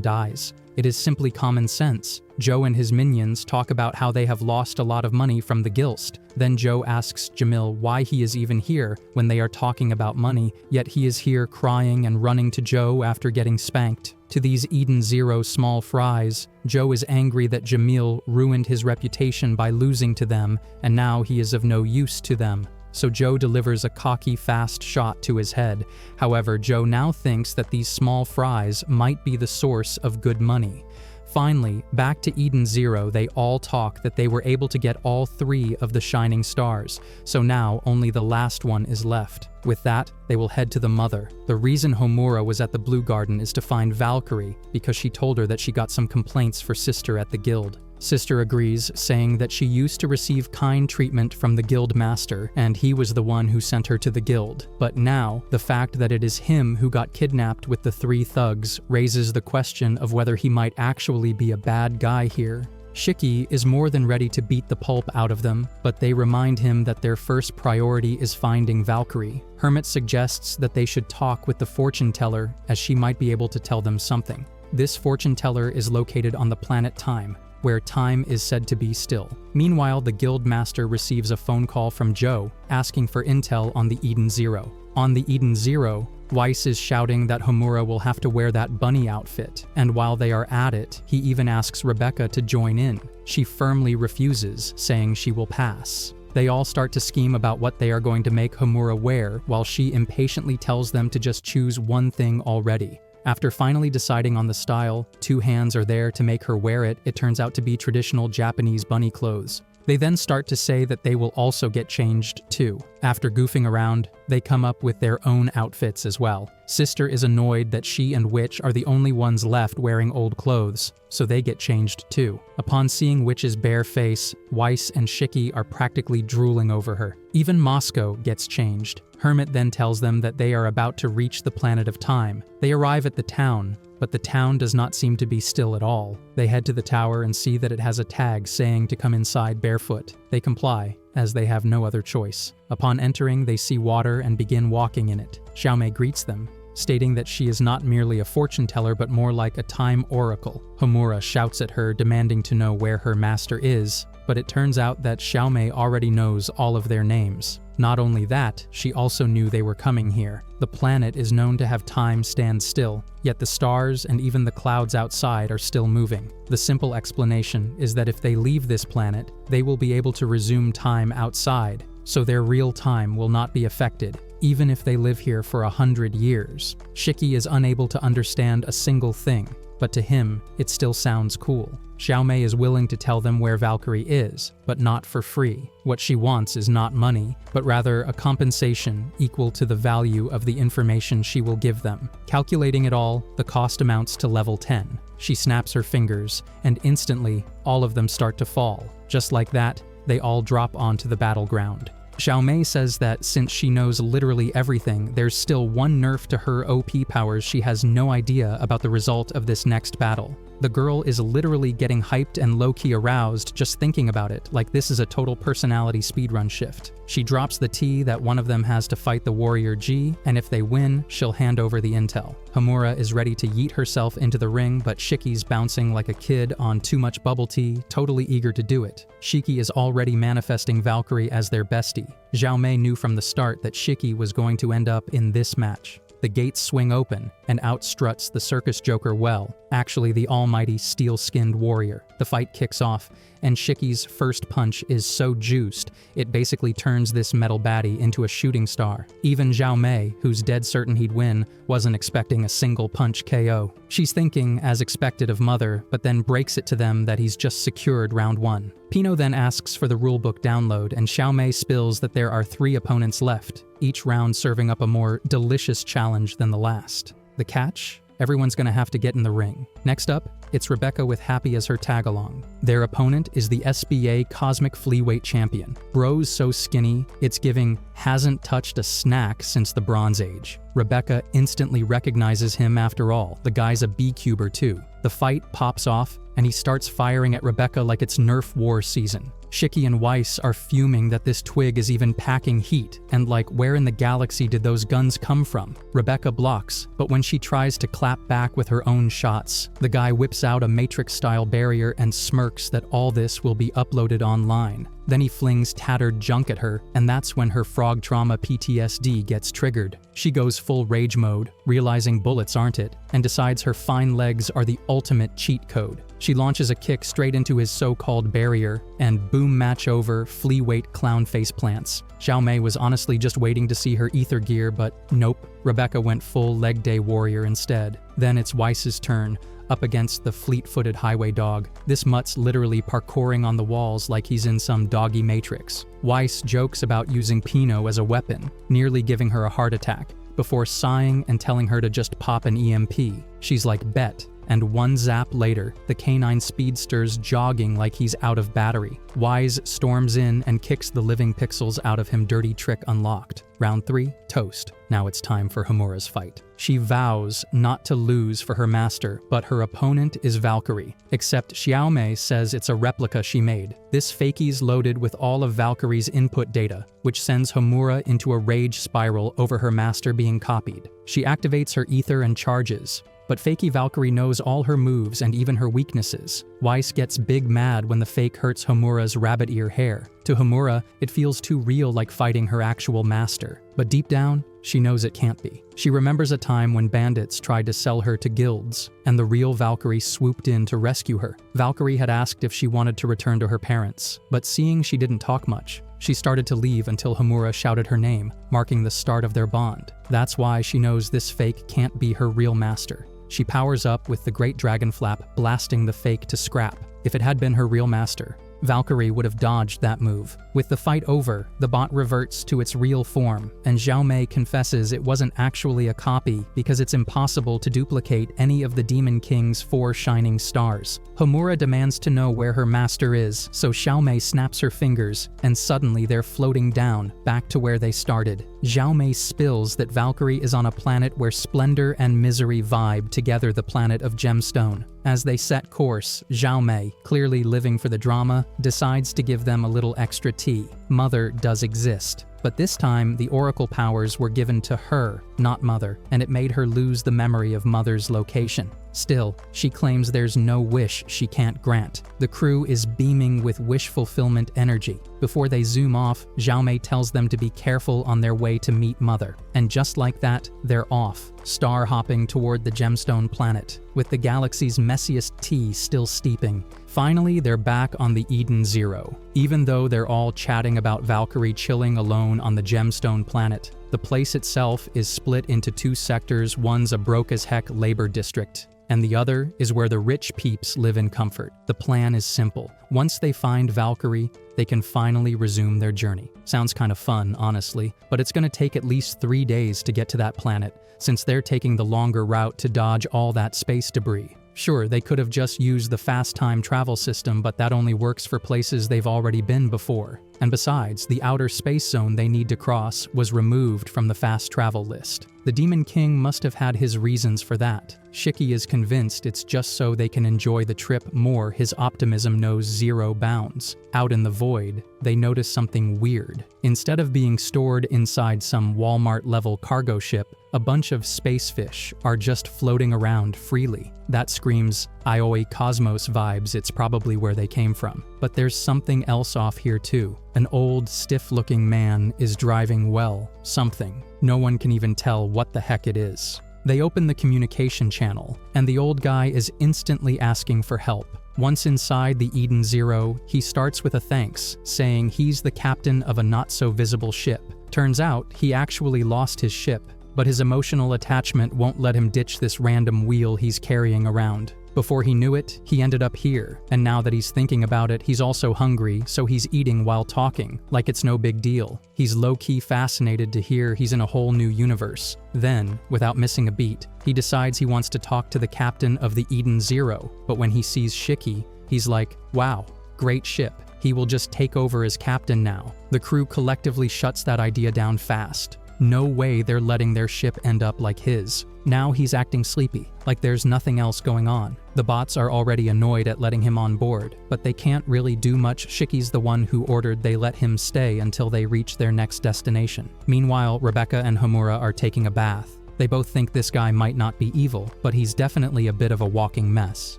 dies? It is simply common sense. Joe and his minions talk about how they have lost a lot of money from the Gilst. Then Joe asks Jamil why he is even here when they are talking about money, yet he is here crying and running to Joe after getting spanked. To these Eden Zero small fries, Joe is angry that Jamil ruined his reputation by losing to them, and now he is of no use to them. So Joe delivers a cocky, fast shot to his head. However, Joe now thinks that these small fries might be the source of good money. Finally, back to Eden Zero, they all talk that they were able to get all 3 of the shining stars, so now only the last one is left. With that, they will head to the mother. The reason Homura was at the Blue Garden is to find Valkyrie, because she told her that she got some complaints for Sister at the guild. Sister agrees, saying that she used to receive kind treatment from the guild master, and he was the one who sent her to the guild. But now, the fact that it is him who got kidnapped with the 3 thugs raises the question of whether he might actually be a bad guy here. Shiki is more than ready to beat the pulp out of them, but they remind him that their first priority is finding Valkyrie. Hermit suggests that they should talk with the fortune teller, as she might be able to tell them something. This fortune teller is located on the planet Time, where time is said to be still. Meanwhile, the guild master receives a phone call from Joe, asking for intel on the Eden Zero. On the Eden Zero, Weiss is shouting that Homura will have to wear that bunny outfit, and while they are at it, he even asks Rebecca to join in. She firmly refuses, saying she will pass. They all start to scheme about what they are going to make Homura wear, while she impatiently tells them to just choose one thing already. After finally deciding on the style, 2 hands are there to make her wear it. It turns out to be traditional Japanese bunny clothes. They then start to say that they will also get changed too. After goofing around, they come up with their own outfits as well. Sister is annoyed that she and Witch are the only ones left wearing old clothes, so they get changed too. Upon seeing Witch's bare face, Weiss and Shiki are practically drooling over her. Even Moscow gets changed. Hermit then tells them that they are about to reach the planet of time. They arrive at the town, but the town does not seem to be still at all. They head to the tower and see that it has a tag saying to come inside barefoot. They comply, as they have no other choice. Upon entering, they see water and begin walking in it. Xiaomei greets them, stating that she is not merely a fortune teller but more like a time oracle. Homura shouts at her, demanding to know where her master is, but it turns out that Xiaomei already knows all of their names. Not only that, she also knew they were coming here. The planet is known to have time stand still, yet the stars and even the clouds outside are still moving. The simple explanation is that if they leave this planet, they will be able to resume time outside, so their real time will not be affected, even if they live here for 100 years. Shiki is unable to understand a single thing, but to him, it still sounds cool. Xiaomei is willing to tell them where Valkyrie is, but not for free. What she wants is not money, but rather a compensation equal to the value of the information she will give them. Calculating it all, the cost amounts to level 10. She snaps her fingers, and instantly, all of them start to fall. Just like that, they all drop onto the battleground. Xiaomei says that since she knows literally everything, there's still one nerf to her OP powers. She has no idea about the result of this next battle. The girl is literally getting hyped and low-key aroused just thinking about it, like this is a total personality speedrun shift. She drops the T that one of them has to fight the warrior G, and if they win, she'll hand over the intel. Homura is ready to yeet herself into the ring, but Shiki's bouncing like a kid on too much bubble tea, totally eager to do it. Shiki is already manifesting Valkyrie as their bestie. Xiaomei knew from the start that Shiki was going to end up in this match. The gates swing open, and out struts the circus joker Well, actually the almighty steel-skinned warrior. The fight kicks off, and Shiki's first punch is so juiced, it basically turns this metal baddie into a shooting star. Even Xiaomei, who's dead certain he'd win, wasn't expecting a single punch KO. She's thinking, as expected of Mother, but then breaks it to them that he's just secured round 1. Pino then asks for the rulebook download, and Xiaomei spills that there are 3 opponents left, each round serving up a more delicious challenge than the last. The catch? Everyone's gonna have to get in the ring. Next up, it's Rebecca with Happy as her tag-along. Their opponent is the SBA Cosmic Fleaweight Champion. Bro's so skinny, it's giving hasn't touched a snack since the Bronze Age. Rebecca instantly recognizes him after all. The guy's a B-cuber too. The fight pops off, and he starts firing at Rebecca like it's Nerf war season. Shiki and Weiss are fuming that this twig is even packing heat, and like, where in the galaxy did those guns come from? Rebecca blocks, but when she tries to clap back with her own shots, the guy whips out a Matrix-style barrier and smirks that all this will be uploaded online. Then he flings tattered junk at her, and that's when her frog trauma PTSD gets triggered. She goes full rage mode, realizing bullets aren't it, and decides her fine legs are the ultimate cheat code. She launches a kick straight into his so-called barrier, and boom, match over, flea-weight clown face plants. Xiaomei was honestly just waiting to see her ether gear, but nope, Rebecca went full leg day warrior instead. Then it's Weiss's turn, up against the fleet-footed highway dog. This mutt's literally parkouring on the walls like he's in some doggy matrix. Weiss jokes about using Pino as a weapon, nearly giving her a heart attack, before sighing and telling her to just pop an EMP. She's like, bet. And one zap later, the canine speedster's jogging like he's out of battery. Weiss storms in and kicks the living pixels out of him. Dirty trick unlocked. Round 3, toast. Now it's time for Homura's fight. She vows not to lose for her master, but her opponent is Valkyrie. Except Xiaomei says it's a replica she made. This fakie's loaded with all of Valkyrie's input data, which sends Homura into a rage spiral over her master being copied. She activates her ether and charges, but fakey Valkyrie knows all her moves and even her weaknesses. Weiss gets big mad when the fake hurts Homura's rabbit ear hair. To Homura, it feels too real, like fighting her actual master. But deep down, she knows it can't be. She remembers a time when bandits tried to sell her to guilds, and the real Valkyrie swooped in to rescue her. Valkyrie had asked if she wanted to return to her parents, but seeing she didn't talk much, she started to leave until Homura shouted her name, marking the start of their bond. That's why she knows this fake can't be her real master. She powers up with the Great Dragon Flap, blasting the fake to scrap. If it had been her real master, Valkyrie would have dodged that move. With the fight over, the bot reverts to its real form, and Xiaomei confesses it wasn't actually a copy because it's impossible to duplicate any of the Demon King's 4 shining stars. Homura demands to know where her master is, so Xiaomei snaps her fingers, and suddenly they're floating down, back to where they started. Xiaomei spills that Valkyrie is on a planet where splendor and misery vibe together, the planet of Gemstone. As they set course, Xiaomei, clearly living for the drama, decides to give them a little extra tea. Mother does exist, but this time the oracle powers were given to her, not Mother, and it made her lose the memory of Mother's location. Still, she claims there's no wish she can't grant. The crew is beaming with wish fulfillment energy. Before they zoom off, Xiaomei tells them to be careful on their way to meet Mother. And just like that, they're off, star hopping toward the Gemstone planet, with the galaxy's messiest tea still steeping. Finally, they're back on the Eden Zero. Even though they're all chatting about Valkyrie chilling alone on the Gemstone planet, the place itself is split into 2 sectors. One's a broke-as-heck labor district, and the other is where the rich peeps live in comfort. The plan is simple. Once they find Valkyrie, they can finally resume their journey. Sounds kind of fun, honestly, but it's gonna take at least 3 days to get to that planet, since they're taking the longer route to dodge all that space debris. Sure, they could have just used the fast time travel system, but that only works for places they've already been before. And besides, the outer space zone they need to cross was removed from the fast travel list. The Demon King must have had his reasons for that. Shiki is convinced it's just so they can enjoy the trip more. His optimism knows zero bounds. Out in the void, they notice something weird. Instead of being stored inside some Walmart-level cargo ship, a bunch of space fish are just floating around freely. That screams Ioi Cosmos vibes. It's probably where they came from. But there's something else off here too. An old, stiff-looking man is driving something. No one can even tell what the heck it is. They open the communication channel, and the old guy is instantly asking for help. Once inside the Eden Zero, he starts with a thanks, saying he's the captain of a not-so-visible ship. Turns out, he actually lost his ship but his emotional attachment won't let him ditch this random wheel he's carrying around. Before he knew it, he ended up here, and now that he's thinking about it, he's also hungry, so he's eating while talking, like it's no big deal. He's low-key fascinated to hear he's in a whole new universe. Then, without missing a beat, he decides he wants to talk to the captain of the Eden Zero, but when he sees Shiki, he's like, wow, great ship. He will just take over as captain now. The crew collectively shuts that idea down fast. No way they're letting their ship end up like his. Now he's acting sleepy, like there's nothing else going on. The bots are already annoyed at letting him on board, but they can't really do much. Shiki's the one who ordered they let him stay until they reach their next destination. Meanwhile, Rebecca and Homura are taking a bath. They both think this guy might not be evil, but he's definitely a bit of a walking mess.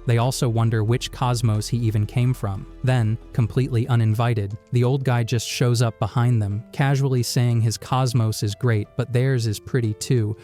They also wonder which cosmos he even came from. Then, completely uninvited, the old guy just shows up behind them, casually saying his cosmos is great, but theirs is pretty too.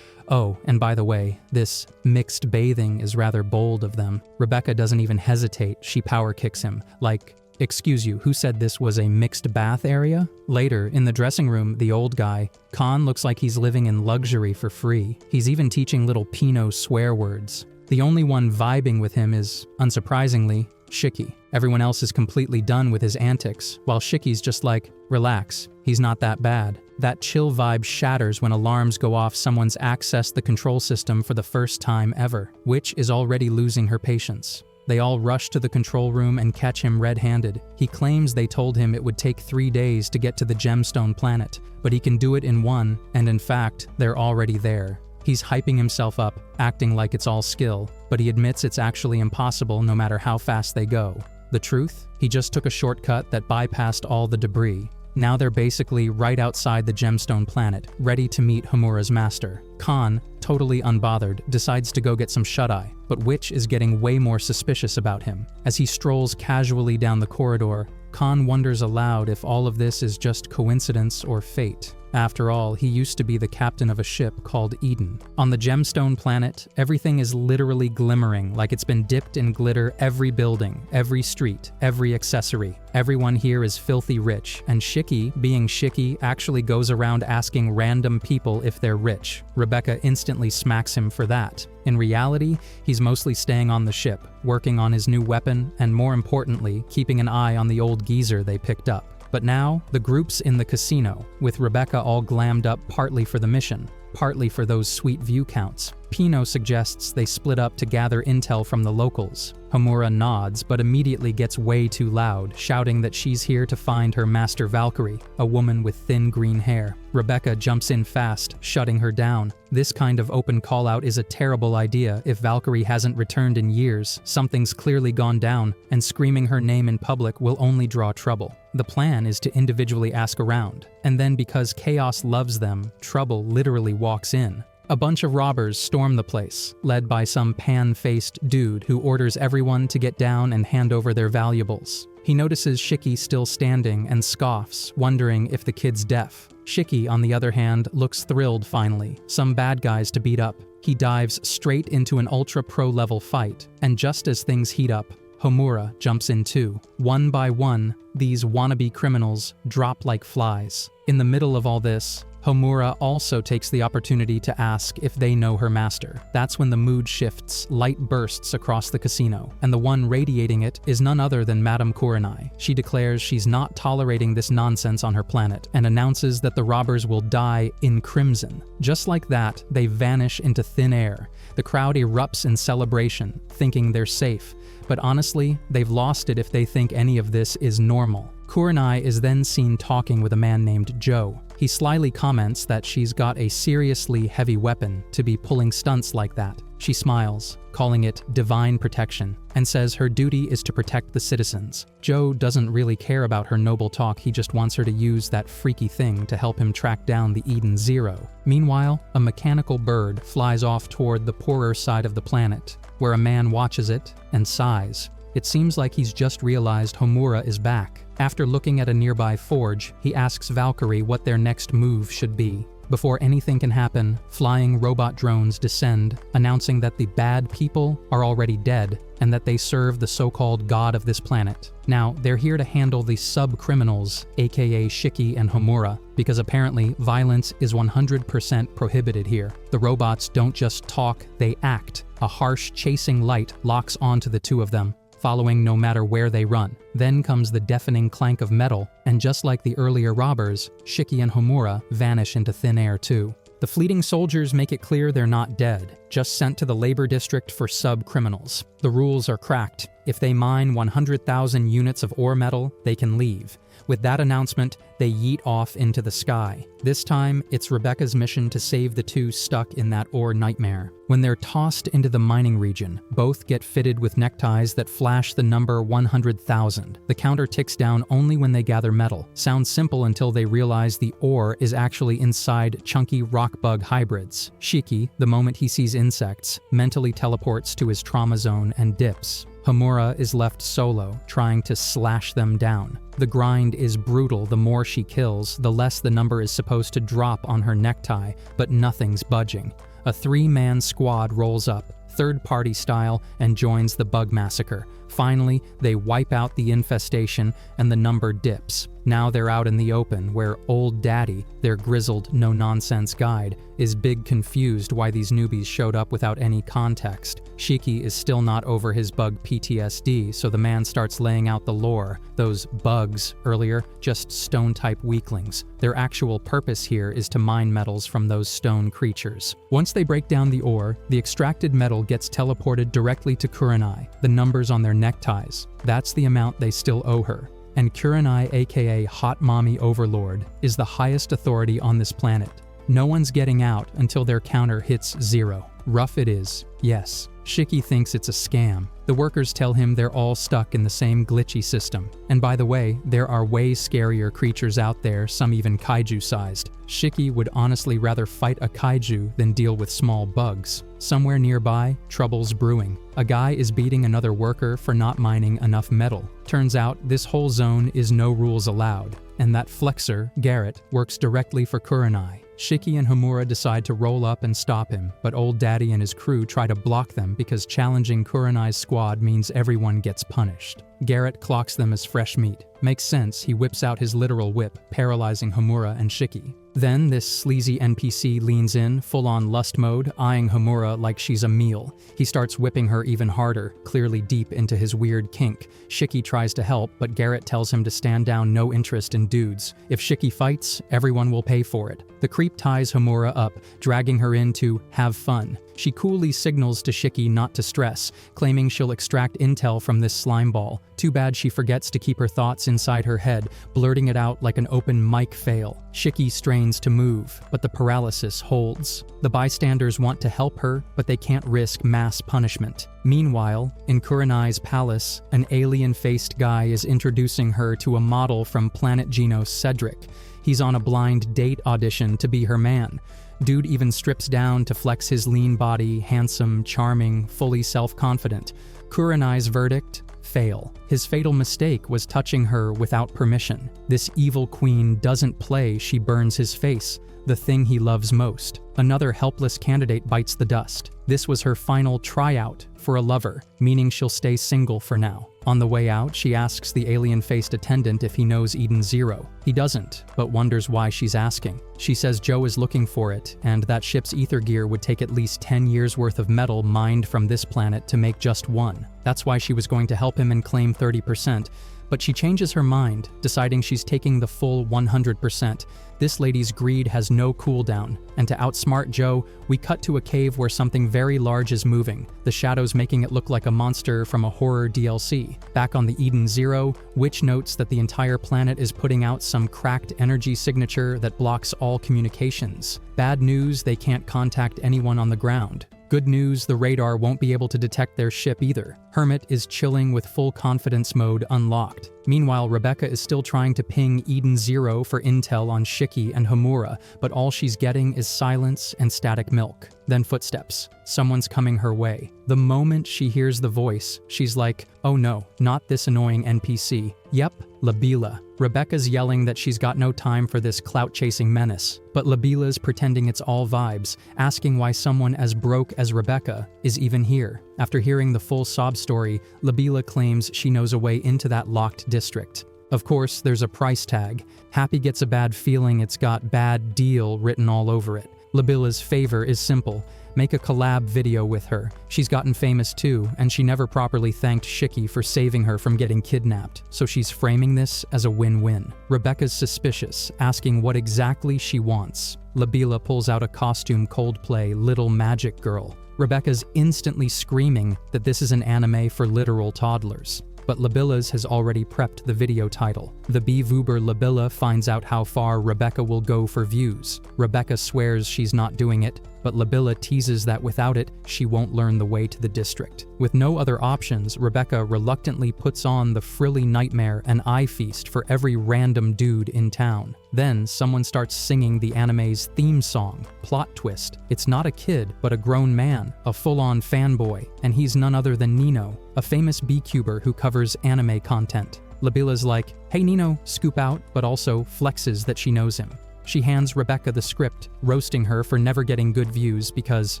Oh, and by the way, this mixed bathing is rather bold of them. Rebecca doesn't even hesitate, she power kicks him, like, excuse you, who said this was a mixed bath area? Later, in the dressing room, the old guy, Khan looks like he's living in luxury for free. He's even teaching little Pino swear words. The only one vibing with him is, unsurprisingly, Shiki. Everyone else is completely done with his antics, while Shiki's just like, relax, he's not that bad. That chill vibe shatters when alarms go off. Someone's accessed the control system for the first time ever. Witch is already losing her patience. They all rush to the control room and catch him red-handed. He claims they told him it would take 3 days to get to the gemstone planet, but he can do it in 1, and in fact, they're already there. He's hyping himself up, acting like it's all skill, but he admits it's actually impossible no matter how fast they go. The truth? He just took a shortcut that bypassed all the debris. Now they're basically right outside the gemstone planet, ready to meet Homura's master. Khan, totally unbothered, decides to go get some shut-eye, but Witch is getting way more suspicious about him. As he strolls casually down the corridor, Khan wonders aloud if all of this is just coincidence or fate. After all, he used to be the captain of a ship called Eden. On the gemstone planet, everything is literally glimmering like it's been dipped in glitter. Every building, every street, every accessory. Everyone here is filthy rich, and Shiki, being Shiki, actually goes around asking random people if they're rich. Rebecca instantly smacks him for that. In reality, he's mostly staying on the ship, working on his new weapon, and more importantly, keeping an eye on the old geezer they picked up. But now, the group's in the casino, with Rebecca all glammed up partly for the mission, partly for those sweet view counts. Pino suggests they split up to gather intel from the locals. Homura nods, but immediately gets way too loud, shouting that she's here to find her master Valkyrie, a woman with thin green hair. Rebecca jumps in fast, shutting her down. This kind of open call-out is a terrible idea if Valkyrie hasn't returned in years, something's clearly gone down, and screaming her name in public will only draw trouble. The plan is to individually ask around, and then because chaos loves them, trouble literally walks in. A bunch of robbers storm the place, led by some pan-faced dude who orders everyone to get down and hand over their valuables. He notices Shiki still standing and scoffs, wondering if the kid's deaf. Shiki, on the other hand, looks thrilled finally. Some bad guys to beat up. He dives straight into an ultra-pro level fight, and just as things heat up, Homura jumps in too. One by one, these wannabe criminals drop like flies. In the middle of all this, Homura also takes the opportunity to ask if they know her master. That's when the mood shifts, light bursts across the casino, and the one radiating it is none other than Madame Kurenai. She declares she's not tolerating this nonsense on her planet, and announces that the robbers will die in crimson. Just like that, they vanish into thin air. The crowd erupts in celebration, thinking they're safe. But honestly, they've lost it if they think any of this is normal. Kurenai is then seen talking with a man named Joe. He slyly comments that she's got a seriously heavy weapon to be pulling stunts like that. She smiles, calling it divine protection, and says her duty is to protect the citizens. Joe doesn't really care about her noble talk, he just wants her to use that freaky thing to help him track down the Eden Zero. Meanwhile, a mechanical bird flies off toward the poorer side of the planet, where a man watches it and sighs. It seems like he's just realized Homura is back. After looking at a nearby forge, he asks Valkyrie what their next move should be. Before anything can happen, flying robot drones descend, announcing that the bad people are already dead and that they serve the so-called god of this planet. Now, they're here to handle the sub-criminals, aka Shiki and Homura, because apparently violence is 100% prohibited here. The robots don't just talk, they act. A harsh, chasing light locks onto the two of them, following no matter where they run. Then comes the deafening clank of metal, and just like the earlier robbers, Shiki and Homura vanish into thin air too. The fleeting soldiers make it clear they're not dead, just sent to the labor district for sub-criminals. The rules are cracked. If they mine 100,000 units of ore metal, they can leave. With that announcement, they yeet off into the sky. This time, it's Rebecca's mission to save the two stuck in that ore nightmare. When they're tossed into the mining region, both get fitted with neckties that flash the number 100,000. The counter ticks down only when they gather metal. Sounds simple until they realize the ore is actually inside chunky rock bug hybrids. Shiki, the moment he sees insects, mentally teleports to his trauma zone and dips. Homura is left solo, trying to slash them down. The grind is brutal. The more she kills, the less the number is supposed to drop on her necktie, but nothing's budging. A three-man squad rolls up, third-party style, and joins the bug massacre. Finally, they wipe out the infestation, and the number dips. Now they're out in the open, where Old Daddy, their grizzled, no-nonsense guide, is big confused why these newbies showed up without any context. Shiki is still not over his bug PTSD, so the man starts laying out the lore. Those bugs, earlier, just stone-type weaklings. Their actual purpose here is to mine metals from those stone creatures. Once they break down the ore, the extracted metal gets teleported directly to Kurenai, the numbers on their neckties. That's the amount they still owe her. And Kurenai, aka Hot Mommy Overlord, is the highest authority on this planet. No one's getting out until their counter hits 0. Rough it is, yes. Shiki thinks it's a scam. The workers tell him they're all stuck in the same glitchy system. And by the way, there are way scarier creatures out there, some even kaiju-sized. Shiki would honestly rather fight a kaiju than deal with small bugs. Somewhere nearby, trouble's brewing. A guy is beating another worker for not mining enough metal. Turns out this whole zone is no rules allowed, and that flexor, Garrett, works directly for Kurenai. Shiki and Homura decide to roll up and stop him, but Old Daddy and his crew try to block them because challenging Kurenai's squad means everyone gets punished. Garrett clocks them as fresh meat. Makes sense, he whips out his literal whip, paralyzing Homura and Shiki. Then this sleazy NPC leans in, full-on lust mode, eyeing Homura like she's a meal. He starts whipping her even harder, clearly deep into his weird kink. Shiki tries to help, but Garrett tells him to stand down, no interest in dudes. If Shiki fights, everyone will pay for it. The creep ties Homura up, dragging her in to have fun. She coolly signals to Shiki not to stress, claiming she'll extract intel from this slime ball. Too bad she forgets to keep her thoughts inside her head, blurting it out like an open mic fail. Shiki strains to move, but the paralysis holds. The bystanders want to help her, but they can't risk mass punishment. Meanwhile, in Kurenai's palace, an alien-faced guy is introducing her to a model from Planet Genos, Cedric. He's on a blind date audition to be her man. Dude even strips down to flex his lean body, handsome, charming, fully self-confident. Kurenai's verdict? Fail. His fatal mistake was touching her without permission. This evil queen doesn't play, she burns his face, the thing he loves most. Another helpless candidate bites the dust. This was her final tryout for a lover, meaning she'll stay single for now. On the way out, she asks the alien-faced attendant if he knows Eden Zero. He doesn't, but wonders why she's asking. She says Joe is looking for it, and that ship's ether gear would take at least 10 years worth of metal mined from this planet to make just one. That's why she was going to help him and claim 30%. But she changes her mind, deciding she's taking the full 100%. This lady's greed has no cooldown, and to outsmart Joe, we cut to a cave where something very large is moving, the shadows making it look like a monster from a horror DLC. Back on the Eden Zero, Witch notes that the entire planet is putting out some cracked energy signature that blocks all communications. Bad news, they can't contact anyone on the ground. Good news, the radar won't be able to detect their ship either. Hermit is chilling with full confidence mode unlocked. Meanwhile, Rebecca is still trying to ping Eden Zero for intel on Shiki and Homura, but all she's getting is silence and static milk. Then footsteps. Someone's coming her way. The moment she hears the voice, she's like, oh no, not this annoying NPC. Yep, Labila. Rebecca's yelling that she's got no time for this clout-chasing menace, but Labila's pretending it's all vibes, asking why someone as broke as Rebecca is even here. After hearing the full sob story, Labila claims she knows a way into that locked district. Of course, there's a price tag. Happy gets a bad feeling it's got bad deal written all over it. Labila's favor is simple. Make a collab video with her. She's gotten famous too, and she never properly thanked Shiki for saving her from getting kidnapped, so she's framing this as a win-win. Rebecca's suspicious, asking what exactly she wants. Labila pulls out a costume Coldplay Little Magic Girl. Rebecca's instantly screaming that this is an anime for literal toddlers. But Labila's has already prepped the video title. The B-Vuber Labila finds out how far Rebecca will go for views. Rebecca swears she's not doing it, but Labila teases that without it, she won't learn the way to the district. With no other options, Rebecca reluctantly puts on the frilly nightmare and eye feast for every random dude in town. Then, someone starts singing the anime's theme song. Plot twist. It's not a kid, but a grown man, a full-on fanboy, and he's none other than Nino, a famous B-Cuber who covers anime content. Labila's like, hey Nino, scoop out, but also flexes that she knows him. She hands Rebecca the script, roasting her for never getting good views because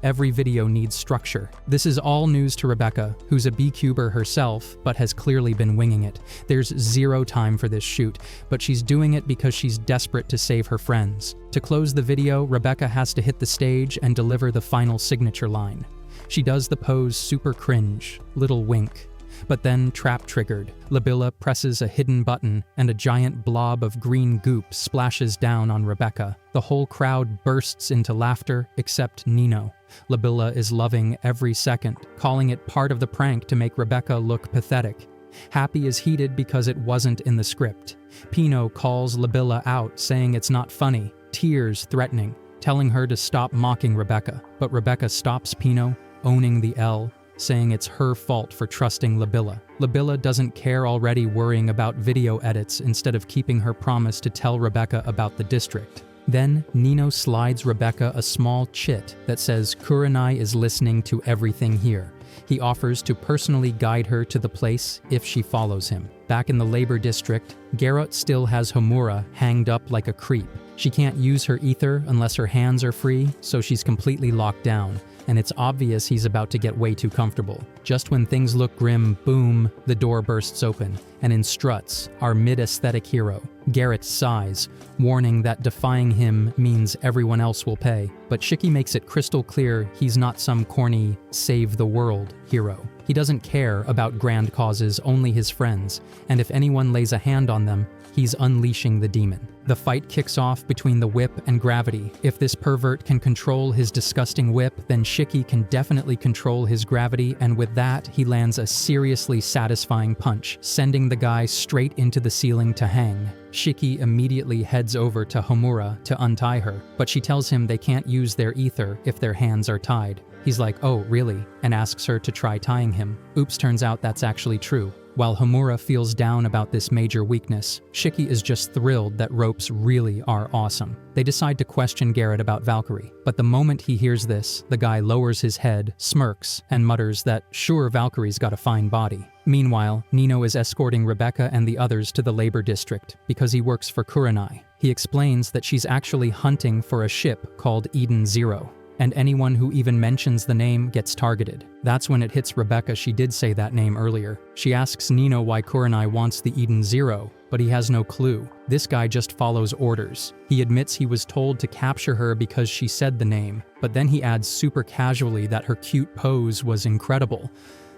every video needs structure. This is all news to Rebecca, who's a B-Cuber herself, but has clearly been winging it. There's zero time for this shoot, but she's doing it because she's desperate to save her friends. To close the video, Rebecca has to hit the stage and deliver the final signature line. She does the pose super cringe, little wink. But then, trap triggered, Labila presses a hidden button and a giant blob of green goop splashes down on Rebecca. The whole crowd bursts into laughter except Nino. Labila is loving every second, calling it part of the prank to make Rebecca look pathetic. Happy is heated because it wasn't in the script. Pino calls Labila out, saying it's not funny, tears threatening, telling her to stop mocking Rebecca. But Rebecca stops Pino, owning the L, saying it's her fault for trusting Labila. Labila doesn't care already, worrying about video edits instead of keeping her promise to tell Rebecca about the district. Then, Nino slides Rebecca a small chit that says Kurenai is listening to everything here. He offers to personally guide her to the place if she follows him. Back in the labor district, Garrett still has Homura hanged up like a creep. She can't use her ether unless her hands are free, so she's completely locked down. And it's obvious he's about to get way too comfortable. Just when things look grim, boom, the door bursts open, and in struts our mid-aesthetic hero. Garrett sighs, warning that defying him means everyone else will pay. But Shiki makes it crystal clear he's not some corny, save-the-world hero. He doesn't care about grand causes, only his friends, and if anyone lays a hand on them, he's unleashing the demon. The fight kicks off between the whip and gravity. If this pervert can control his disgusting whip, then Shiki can definitely control his gravity, and with that, he lands a seriously satisfying punch, sending the guy straight into the ceiling to hang. Shiki immediately heads over to Homura to untie her, but she tells him they can't use their ether if their hands are tied. He's like, oh, really? And asks her to try tying him. Oops, turns out that's actually true. While Homura feels down about this major weakness, Shiki is just thrilled that ropes really are awesome. They decide to question Garrett about Valkyrie, but the moment he hears this, the guy lowers his head, smirks, and mutters that sure, Valkyrie's got a fine body. Meanwhile, Nino is escorting Rebecca and the others to the labor district because he works for Kurenai. He explains that she's actually hunting for a ship called Eden Zero, and anyone who even mentions the name gets targeted. That's when it hits Rebecca she did say that name earlier. She asks Nino why Kurenai wants the Eden Zero, but he has no clue. This guy just follows orders. He admits he was told to capture her because she said the name, but then he adds super casually that her cute pose was incredible.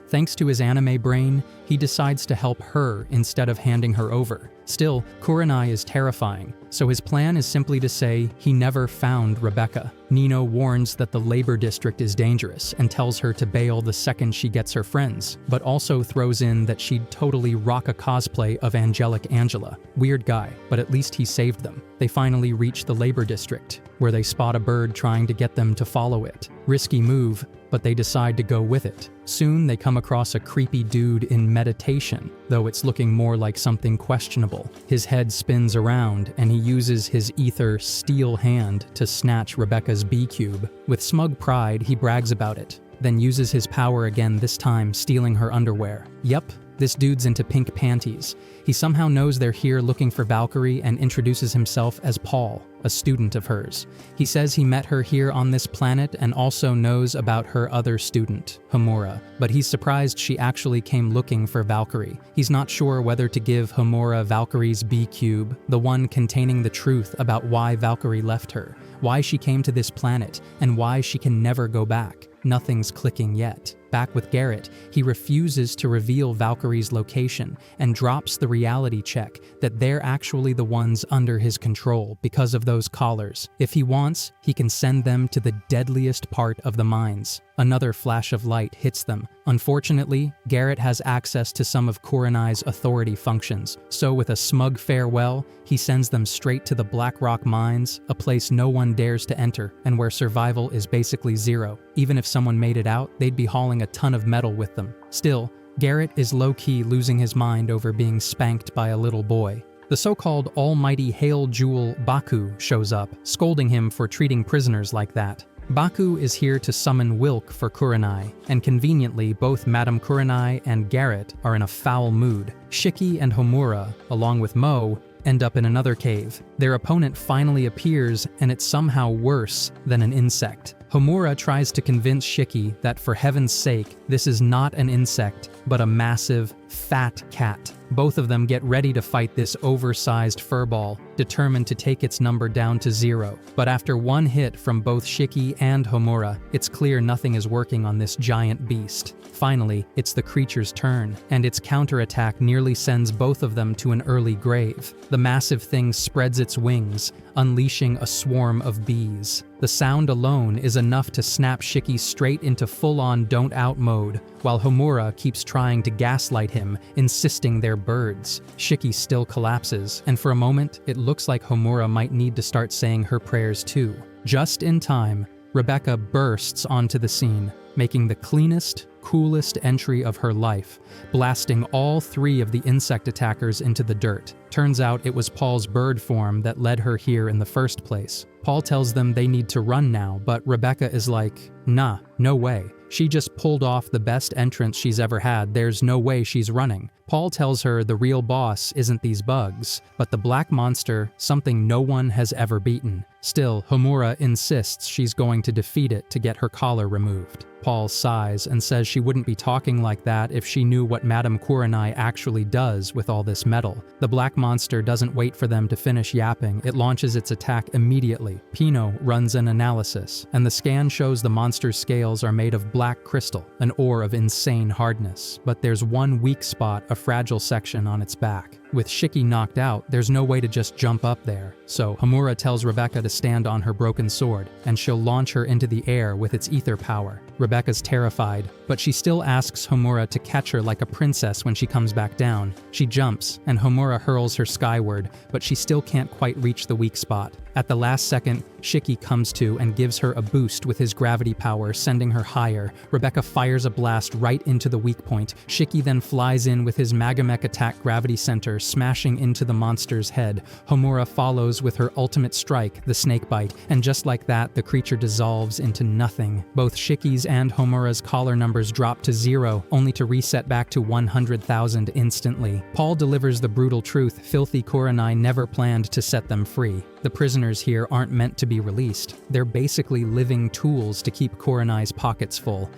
Thanks to his anime brain, he decides to help her instead of handing her over. Still, Kurenai is terrifying, so his plan is simply to say he never found Rebecca. Nino warns that the labor district is dangerous and tells her to bail the second she gets her friends, but also throws in that she'd totally rock a cosplay of Angelic Angela. Weird guy, but at least he saved them. They finally reach the labor district, where they spot a bird trying to get them to follow it. Risky move, but they decide to go with it. Soon they come across a creepy dude in meditation, though it's looking more like something questionable. His head spins around, and he uses his ether steel hand to snatch Rebecca's B-cube. With smug pride, he brags about it, then uses his power again, this time stealing her underwear. Yep, this dude's into pink panties. He somehow knows they're here looking for Valkyrie and introduces himself as Paul, a student of hers. He says he met her here on this planet and also knows about her other student, Homura, but he's surprised she actually came looking for Valkyrie. He's not sure whether to give Homura Valkyrie's B-cube, the one containing the truth about why Valkyrie left her, why she came to this planet, and why she can never go back. Nothing's clicking yet. Back with Garrett, he refuses to reveal Valkyrie's location and drops the reality check that they're actually the ones under his control because of those collars. If he wants, he can send them to the deadliest part of the mines. Another flash of light hits them. Unfortunately, Garrett has access to some of Kurenai's authority functions, so with a smug farewell, he sends them straight to the Black Rock mines, a place no one dares to enter and where survival is basically zero. Even if someone made it out, they'd be hauling a ton of metal with them. Still, Garrett is low-key losing his mind over being spanked by a little boy. The so-called almighty Hail Jewel Baku shows up, scolding him for treating prisoners like that. Baku is here to summon Wilk for Kurenai, and conveniently both Madame Kurenai and Garrett are in a foul mood. Shiki and Homura, along with Mo, end up in another cave. Their opponent finally appears, and it's somehow worse than an insect. Homura tries to convince Shiki that for heaven's sake, this is not an insect, but a massive, fat cat. Both of them get ready to fight this oversized furball, determined to take its number down to 0. But after one hit from both Shiki and Homura, it's clear nothing is working on this giant beast. Finally, it's the creature's turn, and its counterattack nearly sends both of them to an early grave. The massive thing spreads its wings, unleashing a swarm of bees. The sound alone is enough to snap Shiki straight into full-on don't-out mode, while Homura keeps trying to gaslight him, insisting they're birds. Shiki still collapses, and for a moment, it looks like Homura might need to start saying her prayers too. Just in time, Rebecca bursts onto the scene, making the cleanest, coolest entry of her life, blasting all 3 of the insect attackers into the dirt. Turns out it was Paul's bird form that led her here in the first place. Paul tells them they need to run now, but Rebecca is like, nah, no way. She just pulled off the best entrance she's ever had, there's no way she's running. Paul tells her the real boss isn't these bugs, but the black monster, something no one has ever beaten. Still, Homura insists she's going to defeat it to get her collar removed. Paul sighs and says she wouldn't be talking like that if she knew what Madame Kurenai actually does with all this metal. The black monster doesn't wait for them to finish yapping, it launches its attack immediately. Pino runs an analysis, and the scan shows the monster's scales are made of black crystal, an ore of insane hardness. But there's one weak spot, a fragile section on its back. With Shiki knocked out, there's no way to just jump up there, so Homura tells Rebecca to stand on her broken sword, and she'll launch her into the air with its ether power. Rebecca's terrified, but she still asks Homura to catch her like a princess when she comes back down. She jumps, and Homura hurls her skyward, but she still can't quite reach the weak spot. At the last second, Shiki comes to and gives her a boost with his gravity power, sending her higher. Rebecca fires a blast right into the weak point. Shiki then flies in with his Magamech attack gravity center, smashing into the monster's head. Homura follows with her ultimate strike, the snakebite, and just like that, the creature dissolves into nothing. Both Shiki's and Homura's collar numbers drop to 0, only to reset back to 100,000 instantly. Paul delivers the brutal truth: filthy Kurenai never planned to set them free. The prisoners here aren't meant to be released. They're basically living tools to keep Kurenai's pockets full.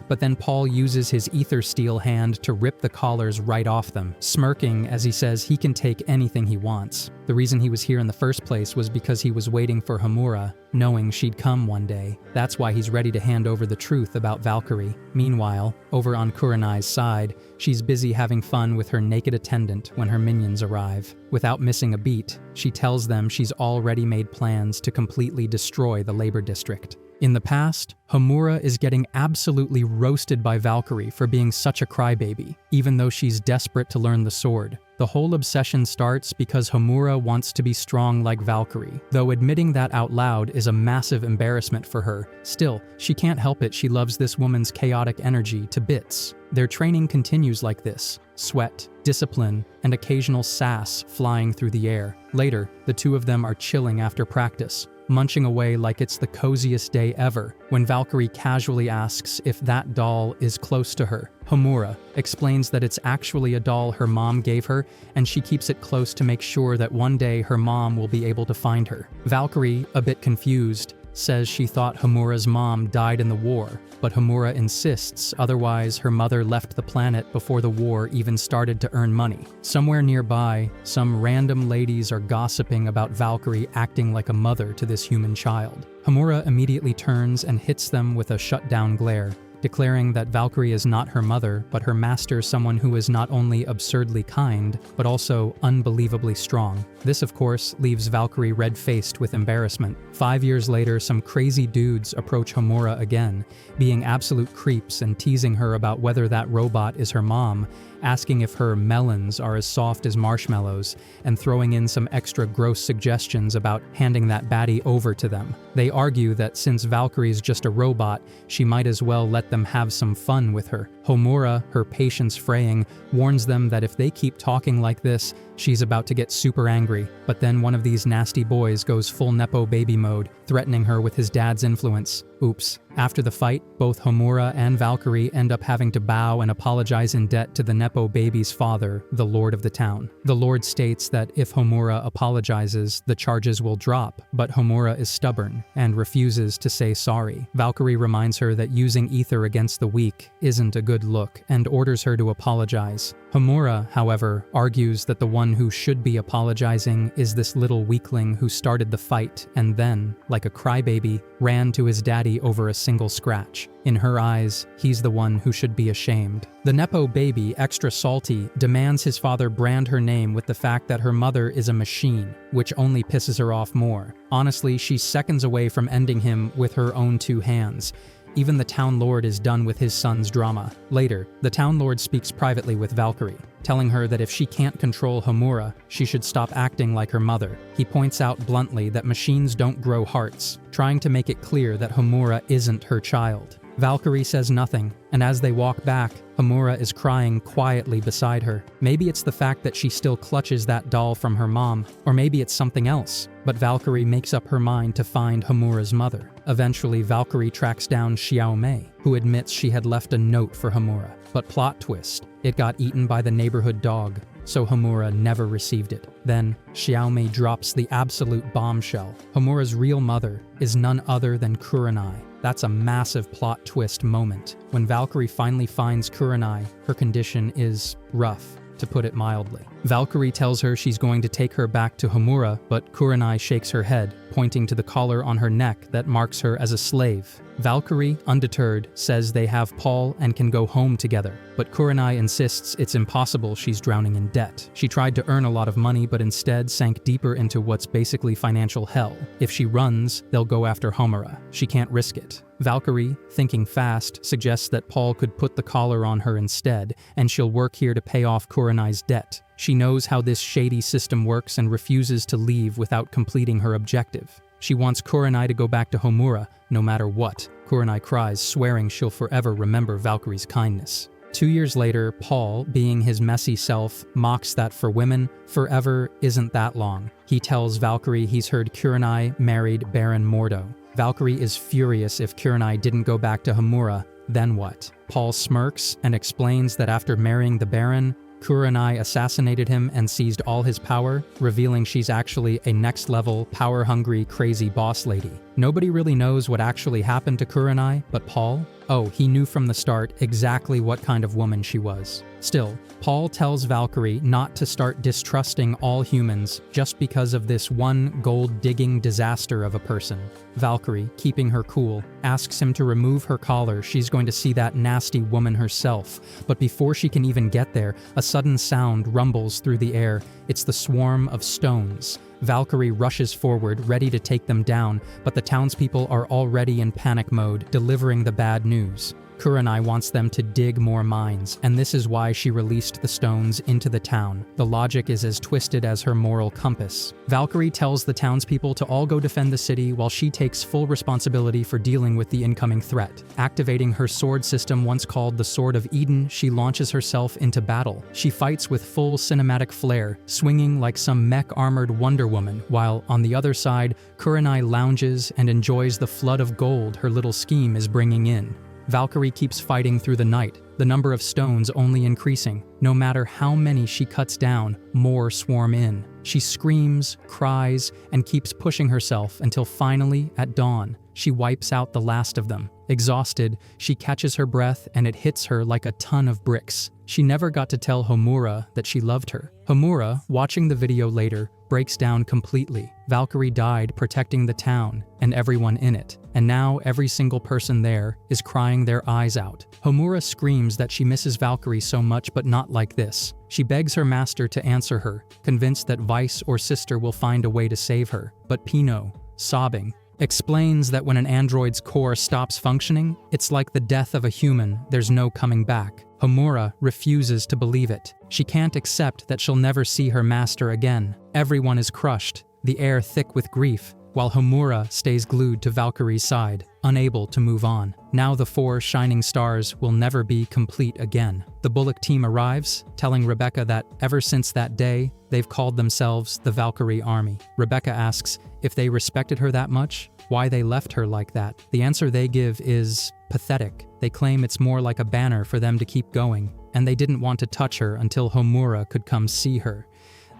But then Paul uses his ether steel hand to rip the collars right off them, smirking as he says he can take anything he wants. The reason he was here in the first place was because he was waiting for Homura, knowing she'd come one day. That's why he's ready to hand over the truth about Valkyrie. Meanwhile, over on Kurenai's side, she's busy having fun with her naked attendant when her minions arrive. Without missing a beat, she tells them she's already made plans to completely destroy the labor district. In the past, Homura is getting absolutely roasted by Valkyrie for being such a crybaby, even though she's desperate to learn the sword. The The whole obsession starts because Homura wants to be strong like Valkyrie. Though admitting that out loud is a massive embarrassment for her, still, she can't help it. She loves this woman's chaotic energy to bits. Their training continues like this: sweat, discipline, and occasional sass flying through the air. Later, the two of them are chilling after practice, munching away like it's the coziest day ever, when Valkyrie casually asks if that doll is close to her. Homura explains that it's actually a doll her mom gave her, and she keeps it close to make sure that one day her mom will be able to find her. Valkyrie, a bit confused, says she thought Homura's mom died in the war, but Homura insists otherwise her mother left the planet before the war even started to earn money. Somewhere nearby, some random ladies are gossiping about Valkyrie acting like a mother to this human child. Homura immediately turns and hits them with a shutdown glare, declaring that Valkyrie is not her mother, but her master, someone who is not only absurdly kind, but also unbelievably strong. This, of course, leaves Valkyrie red-faced with embarrassment. 5 years later, some crazy dudes approach Homura again, being absolute creeps and teasing her about whether that robot is her mom, asking if her melons are as soft as marshmallows, and throwing in some extra gross suggestions about handing that baddie over to them. They argue that since Valkyrie's just a robot, she might as well let them have some fun with her. Homura, her patience fraying, warns them that if they keep talking like this, she's about to get super angry. But then one of these nasty boys goes full Nepo baby mode, threatening her with his dad's influence. Oops. After the fight, both Homura and Valkyrie end up having to bow and apologize in debt to the Nepo baby's father, the lord of the town. The lord states that if Homura apologizes, the charges will drop, but Homura is stubborn and refuses to say sorry. Valkyrie reminds her that using ether against the weak isn't a good look and orders her to apologize. Homura, however, argues that the one who should be apologizing is this little weakling who started the fight and then, like a crybaby, ran to his daddy over a single scratch. In her eyes, he's the one who should be ashamed. The Nepo baby, extra salty, demands his father brand her name with the fact that her mother is a machine, which only pisses her off more. Honestly, she's seconds away from ending him with her own two hands. Even the town lord is done with his son's drama. Later, the town lord speaks privately with Valkyrie, telling her that if she can't control Homura, she should stop acting like her mother. He points out bluntly that machines don't grow hearts, trying to make it clear that Homura isn't her child. Valkyrie says nothing, and as they walk back, Homura is crying quietly beside her. Maybe it's the fact that she still clutches that doll from her mom, or maybe it's something else, but Valkyrie makes up her mind to find Homura's mother. Eventually, Valkyrie tracks down Xiaomei, who admits she had left a note for Homura. But plot twist, it got eaten by the neighborhood dog, so Homura never received it. Then, Xiaomei drops the absolute bombshell. Homura's real mother is none other than Kurenai. That's a massive plot twist moment. When Valkyrie finally finds Kurenai, her condition is rough, to put it mildly. Valkyrie tells her she's going to take her back to Homura, but Kurenai shakes her head, pointing to the collar on her neck that marks her as a slave. Valkyrie, undeterred, says they have Paul and can go home together, but Kurenai insists it's impossible. She's drowning in debt. She tried to earn a lot of money, but instead sank deeper into what's basically financial hell. If she runs, they'll go after Homura. She can't risk it. Valkyrie, thinking fast, suggests that Paul could put the collar on her instead, and she'll work here to pay off Kurenai's debt. She knows how this shady system works and refuses to leave without completing her objective. She wants Kurenai to go back to Homura, no matter what. Kurenai cries, swearing she'll forever remember Valkyrie's kindness. 2 years later, Paul, being his messy self, mocks that for women, forever isn't that long. He tells Valkyrie he's heard Kurenai married Baron Mordo. Valkyrie is furious if Kurenai didn't go back to Homura, then what? Paul smirks and explains that after marrying the Baron, Kurenai assassinated him and seized all his power, revealing she's actually a next-level, power-hungry, crazy boss lady. Nobody really knows what actually happened to Kurenai, but Paul? Oh, he knew from the start exactly what kind of woman she was. Still, Paul tells Valkyrie not to start distrusting all humans just because of this one gold-digging disaster of a person. Valkyrie, keeping her cool, asks him to remove her collar. She's going to see that nasty woman herself. But before she can even get there, a sudden sound rumbles through the air. It's the swarm of stones. Valkyrie rushes forward, ready to take them down, but the townspeople are already in panic mode, delivering the bad news. Kurenai wants them to dig more mines, and this is why she released the stones into the town. The logic is as twisted as her moral compass. Valkyrie tells the townspeople to all go defend the city while she takes full responsibility for dealing with the incoming threat. Activating her sword system once called the Sword of Eden, she launches herself into battle. She fights with full cinematic flair, swinging like some mech-armored Wonder Woman, while on the other side, Kurenai lounges and enjoys the flood of gold her little scheme is bringing in. Valkyrie keeps fighting through the night, the number of stones only increasing. No matter how many she cuts down, more swarm in. She screams, cries, and keeps pushing herself until finally, at dawn, she wipes out the last of them. Exhausted, she catches her breath and it hits her like a ton of bricks. She never got to tell Homura that she loved her. Homura, watching the video later, breaks down completely. Valkyrie died protecting the town and everyone in it, and now every single person there is crying their eyes out. Homura screams that she misses Valkyrie so much, but not like this. She begs her master to answer her, convinced that Weiss or Sister will find a way to save her. But Pino, sobbing, explains that when an android's core stops functioning, it's like the death of a human, there's no coming back. Homura refuses to believe it. She can't accept that she'll never see her master again. Everyone is crushed, the air thick with grief, while Homura stays glued to Valkyrie's side, unable to move on. Now the 4 shining stars will never be complete again. The Bullock team arrives, telling Rebecca that ever since that day, they've called themselves the Valkyrie Army. Rebecca asks if they respected her that much, why they left her like that. The answer they give is pathetic. They claim it's more like a banner for them to keep going, and they didn't want to touch her until Homura could come see her.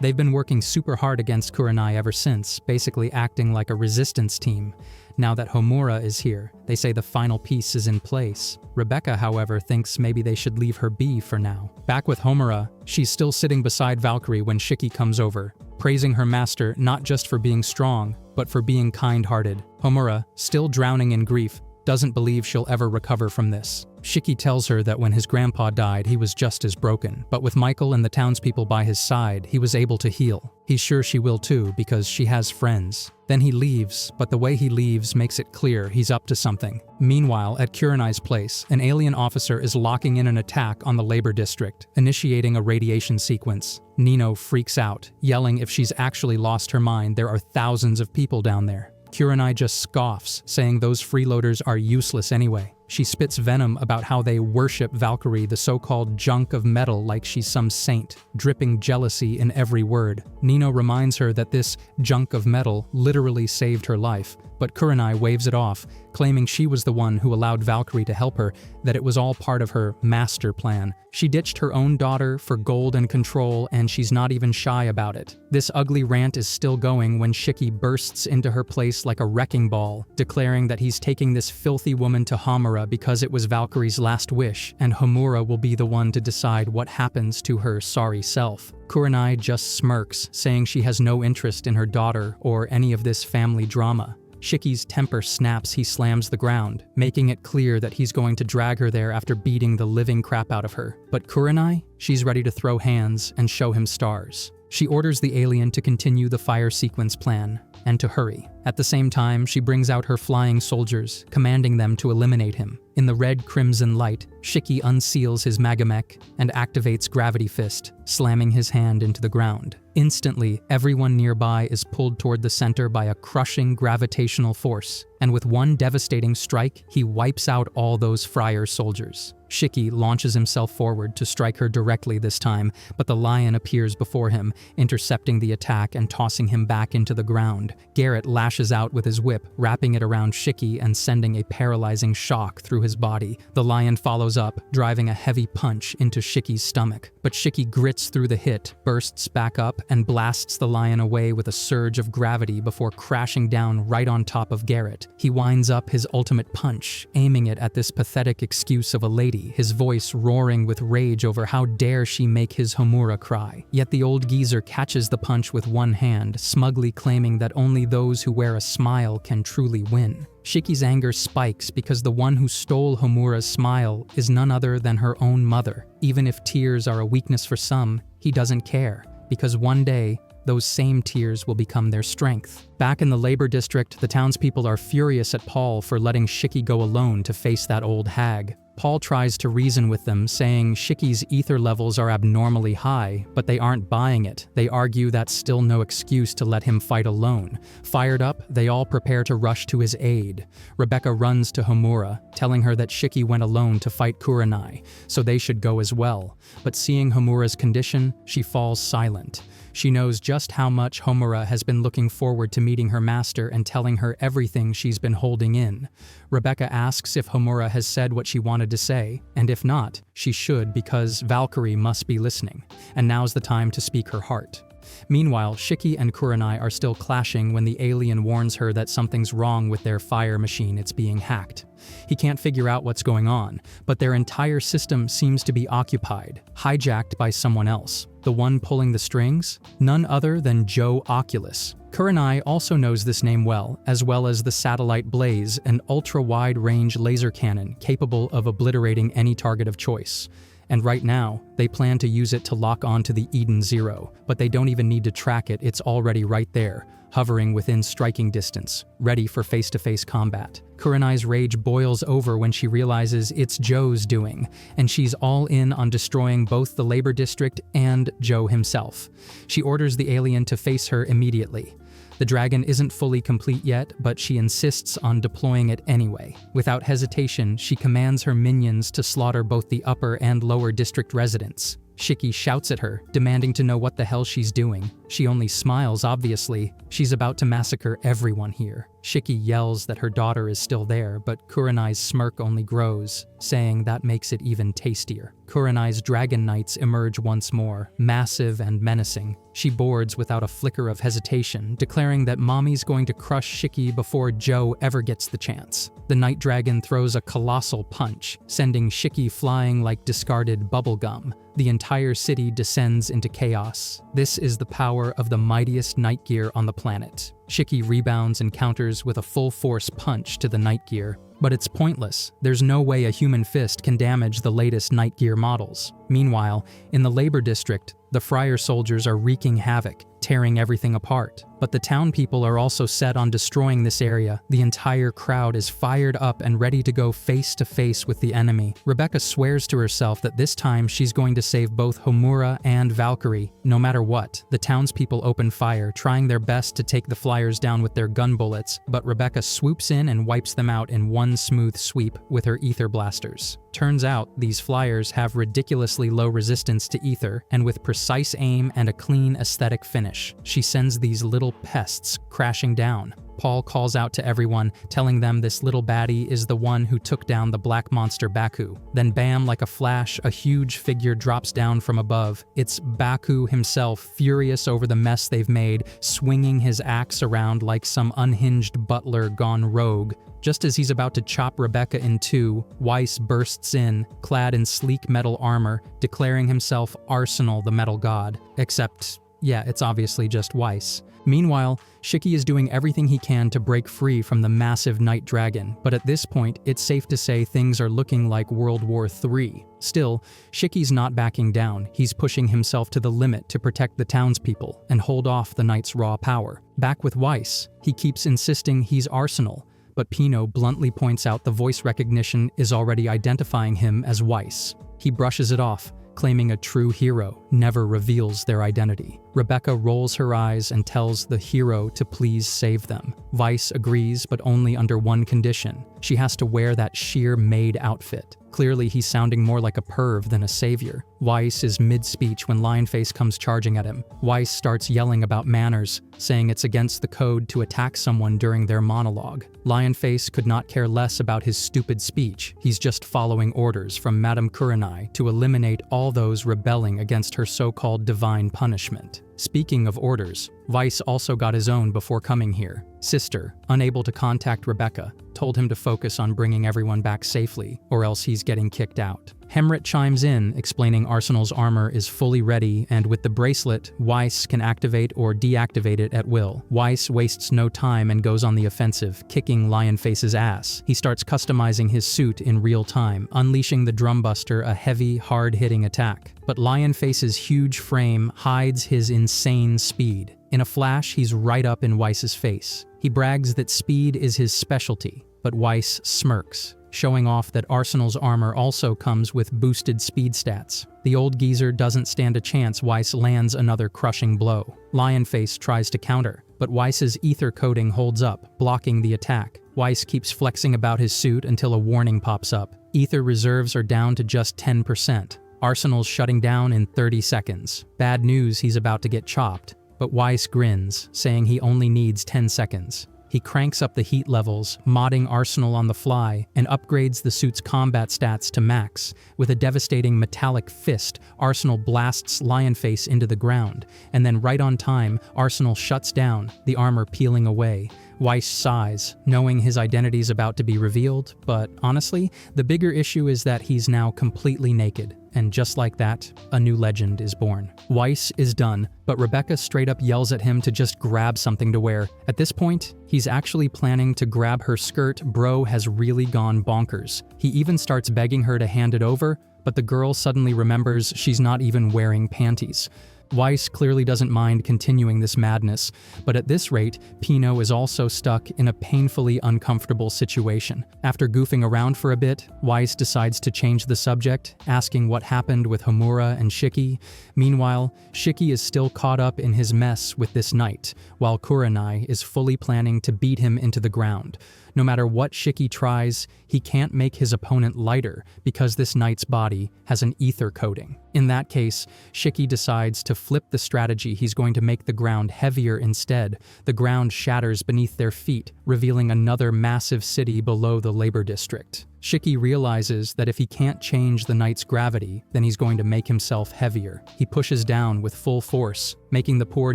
They've been working super hard against Kurenai ever since, basically acting like a resistance team. Now that Homura is here, they say the final piece is in place. Rebecca, however, thinks maybe they should leave her be for now. Back with Homura, she's still sitting beside Valkyrie when Shiki comes over, praising her master not just for being strong, but for being kind-hearted. Homura, still drowning in grief, doesn't believe she'll ever recover from this. Shiki tells her that when his grandpa died, he was just as broken, but with Michael and the townspeople by his side, he was able to heal. He's sure she will too, because she has friends. Then he leaves, but the way he leaves makes it clear he's up to something. Meanwhile, at Kurenai's place, an alien officer is locking in an attack on the labor district, initiating a radiation sequence. Nino freaks out, yelling if she's actually lost her mind, there are thousands of people down there. Kurenai just scoffs, saying those freeloaders are useless anyway. She spits venom about how they worship Valkyrie, the so-called junk of metal, like she's some saint, dripping jealousy in every word. Nino reminds her that this junk of metal literally saved her life, but Kurenai waves it off, claiming she was the one who allowed Valkyrie to help her, that it was all part of her master plan. She ditched her own daughter for gold and control, and she's not even shy about it. This ugly rant is still going when Shiki bursts into her place like a wrecking ball, declaring that he's taking this filthy woman to Homura because it was Valkyrie's last wish, and Homura will be the one to decide what happens to her sorry self. Kurenai just smirks, saying she has no interest in her daughter or any of this family drama. Shiki's temper snaps, he slams the ground, making it clear that he's going to drag her there after beating the living crap out of her. But Kurenai? She's ready to throw hands and show him stars. She orders the alien to continue the fire sequence plan, and to hurry. At the same time, she brings out her flying soldiers, commanding them to eliminate him. In the red-crimson light, Shiki unseals his magamech and activates Gravity Fist, slamming his hand into the ground. Instantly, everyone nearby is pulled toward the center by a crushing gravitational force, and with one devastating strike, he wipes out all those Friar soldiers. Shiki launches himself forward to strike her directly this time, but the lion appears before him, intercepting the attack and tossing him back into the ground. Garrett lashes out with his whip, wrapping it around Shiki and sending a paralyzing shock through his body. The lion follows up, driving a heavy punch into Shiki's stomach. But Shiki grits through the hit, bursts back up, and blasts the lion away with a surge of gravity before crashing down right on top of Garrett. He winds up his ultimate punch, aiming it at this pathetic excuse of a lady, his voice roaring with rage over how dare she make his Homura cry. Yet the old geezer catches the punch with one hand, smugly claiming that only those who wear a smile can truly win. Shiki's anger spikes because the one who stole Homura's smile is none other than her own mother. Even if tears are a weakness for some, he doesn't care, because one day, those same tears will become their strength. Back in the labor district, the townspeople are furious at Paul for letting Shiki go alone to face that old hag. Paul tries to reason with them, saying Shiki's ether levels are abnormally high, but they aren't buying it. They argue that's still no excuse to let him fight alone. Fired up, they all prepare to rush to his aid. Rebecca runs to Homura, telling her that Shiki went alone to fight Kurenai, so they should go as well. But seeing Homura's condition, she falls silent. She knows just how much Homura has been looking forward to meeting her master and telling her everything she's been holding in. Rebecca asks if Homura has said what she wanted to say, and if not, she should because Valkyrie must be listening, and now's the time to speak her heart. Meanwhile, Shiki and Kurenai are still clashing when the alien warns her that something's wrong with their fire machine, it's being hacked. He can't figure out what's going on, but their entire system seems to be occupied, hijacked by someone else. The one pulling the strings? None other than Joe Oculus. Kurenai also knows this name well as the Satellite Blaze, an ultra-wide-range laser cannon capable of obliterating any target of choice. And right now, they plan to use it to lock onto the Eden Zero, but they don't even need to track it, it's already right there, hovering within striking distance, ready for face-to-face combat. Kurenai's rage boils over when she realizes it's Joe's doing, and she's all in on destroying both the labor district and Joe himself. She orders the alien to face her immediately. The dragon isn't fully complete yet, but she insists on deploying it anyway. Without hesitation, she commands her minions to slaughter both the upper and lower district residents. Shiki shouts at her, demanding to know what the hell she's doing. She only smiles, obviously. She's about to massacre everyone here. Shiki yells that her daughter is still there, but Kurenai's smirk only grows, saying that makes it even tastier. Kurenai's dragon knights emerge once more, massive and menacing. She boards without a flicker of hesitation, declaring that Mommy's going to crush Shiki before Joe ever gets the chance. The night dragon throws a colossal punch, sending Shiki flying like discarded bubblegum. The entire city descends into chaos. This is the power of the mightiest night gear on the planet. Shiki rebounds and counters with a full-force punch to the night gear. But it's pointless. There's no way a human fist can damage the latest night gear models. Meanwhile, in the labor district, the Friar soldiers are wreaking havoc, tearing everything apart. But the town people are also set on destroying this area. The entire crowd is fired up and ready to go face to face with the enemy. Rebecca swears to herself that this time she's going to save both Homura and Valkyrie, no matter what. The townspeople open fire, trying their best to take the flyers down with their gun bullets, but Rebecca swoops in and wipes them out in one smooth sweep with her ether blasters. Turns out, these flyers have ridiculously low resistance to ether, and with precise aim and a clean aesthetic finish, she sends these little pests crashing down. Paul calls out to everyone, telling them this little baddie is the one who took down the black monster Baku. Then bam, like a flash, a huge figure drops down from above. It's Baku himself, furious over the mess they've made, swinging his axe around like some unhinged butler gone rogue. Just as he's about to chop Rebecca in two, Weiss bursts in, clad in sleek metal armor, declaring himself Arsenal the Metal God. Except, yeah, it's obviously just Weiss. Meanwhile, Shiki is doing everything he can to break free from the massive night dragon, but at this point, it's safe to say things are looking like World War III. Still, Shiki's not backing down. He's pushing himself to the limit to protect the townspeople and hold off the knight's raw power. Back with Weiss, he keeps insisting he's Arsenal, but Pino bluntly points out the voice recognition is already identifying him as Weiss. He brushes it off, claiming a true hero never reveals their identity. Rebecca rolls her eyes and tells the hero to please save them. Weiss agrees, but only under one condition. She has to wear that sheer maid outfit. Clearly, he's sounding more like a perv than a savior. Weiss is mid-speech when Lionface comes charging at him. Weiss starts yelling about manners, saying it's against the code to attack someone during their monologue. Lionface could not care less about his stupid speech. He's just following orders from Madame Kurenai to eliminate all those rebelling against her so-called divine punishment. Speaking of orders, Weiss also got his own before coming here. Sister, unable to contact Rebecca, told him to focus on bringing everyone back safely, or else he's getting kicked out. Hemrit chimes in, explaining Arsenal's armor is fully ready, and with the bracelet, Weiss can activate or deactivate it at will. Weiss wastes no time and goes on the offensive, kicking Lionface's ass. He starts customizing his suit in real time, unleashing the Drumbuster, a heavy, hard-hitting attack. But Lionface's huge frame hides his insane speed. In a flash, he's right up in Weiss's face. He brags that speed is his specialty, but Weiss smirks. showing off that Arsenal's armor also comes with boosted speed stats. The old geezer doesn't stand a chance. Weiss lands another crushing blow. Lionface tries to counter, but Weiss's ether coating holds up, blocking the attack. Weiss keeps flexing about his suit until a warning pops up. Ether reserves are down to just 10%. Arsenal's shutting down in 30 seconds. Bad news, he's about to get chopped. But Weiss grins, saying he only needs 10 seconds. He cranks up the heat levels, modding Arsenal on the fly, and upgrades the suit's combat stats to max. With a devastating metallic fist, Arsenal blasts Lionface into the ground, and then right on time, Arsenal shuts down, the armor peeling away. Weiss sighs, knowing his identity's about to be revealed, but honestly, the bigger issue is that he's now completely naked. And just like that, a new legend is born. Weiss is done, but Rebecca straight up yells at him to just grab something to wear. At this point, he's actually planning to grab her skirt. Bro has really gone bonkers. He even starts begging her to hand it over, but the girl suddenly remembers she's not even wearing panties. Weiss clearly doesn't mind continuing this madness, but at this rate, Pino is also stuck in a painfully uncomfortable situation. After goofing around for a bit, Weiss decides to change the subject, asking what happened with Homura and Shiki. Meanwhile, Shiki is still caught up in his mess with this knight, while Kurenai is fully planning to beat him into the ground. No matter what Shiki tries, he can't make his opponent lighter because this knight's body has an ether coating. In that case, Shiki decides to flip the strategy. He's going to make the ground heavier instead. The ground shatters beneath their feet, revealing another massive city below the labor district. Shiki realizes that if he can't change the knight's gravity, then he's going to make himself heavier. He pushes down with full force, making the poor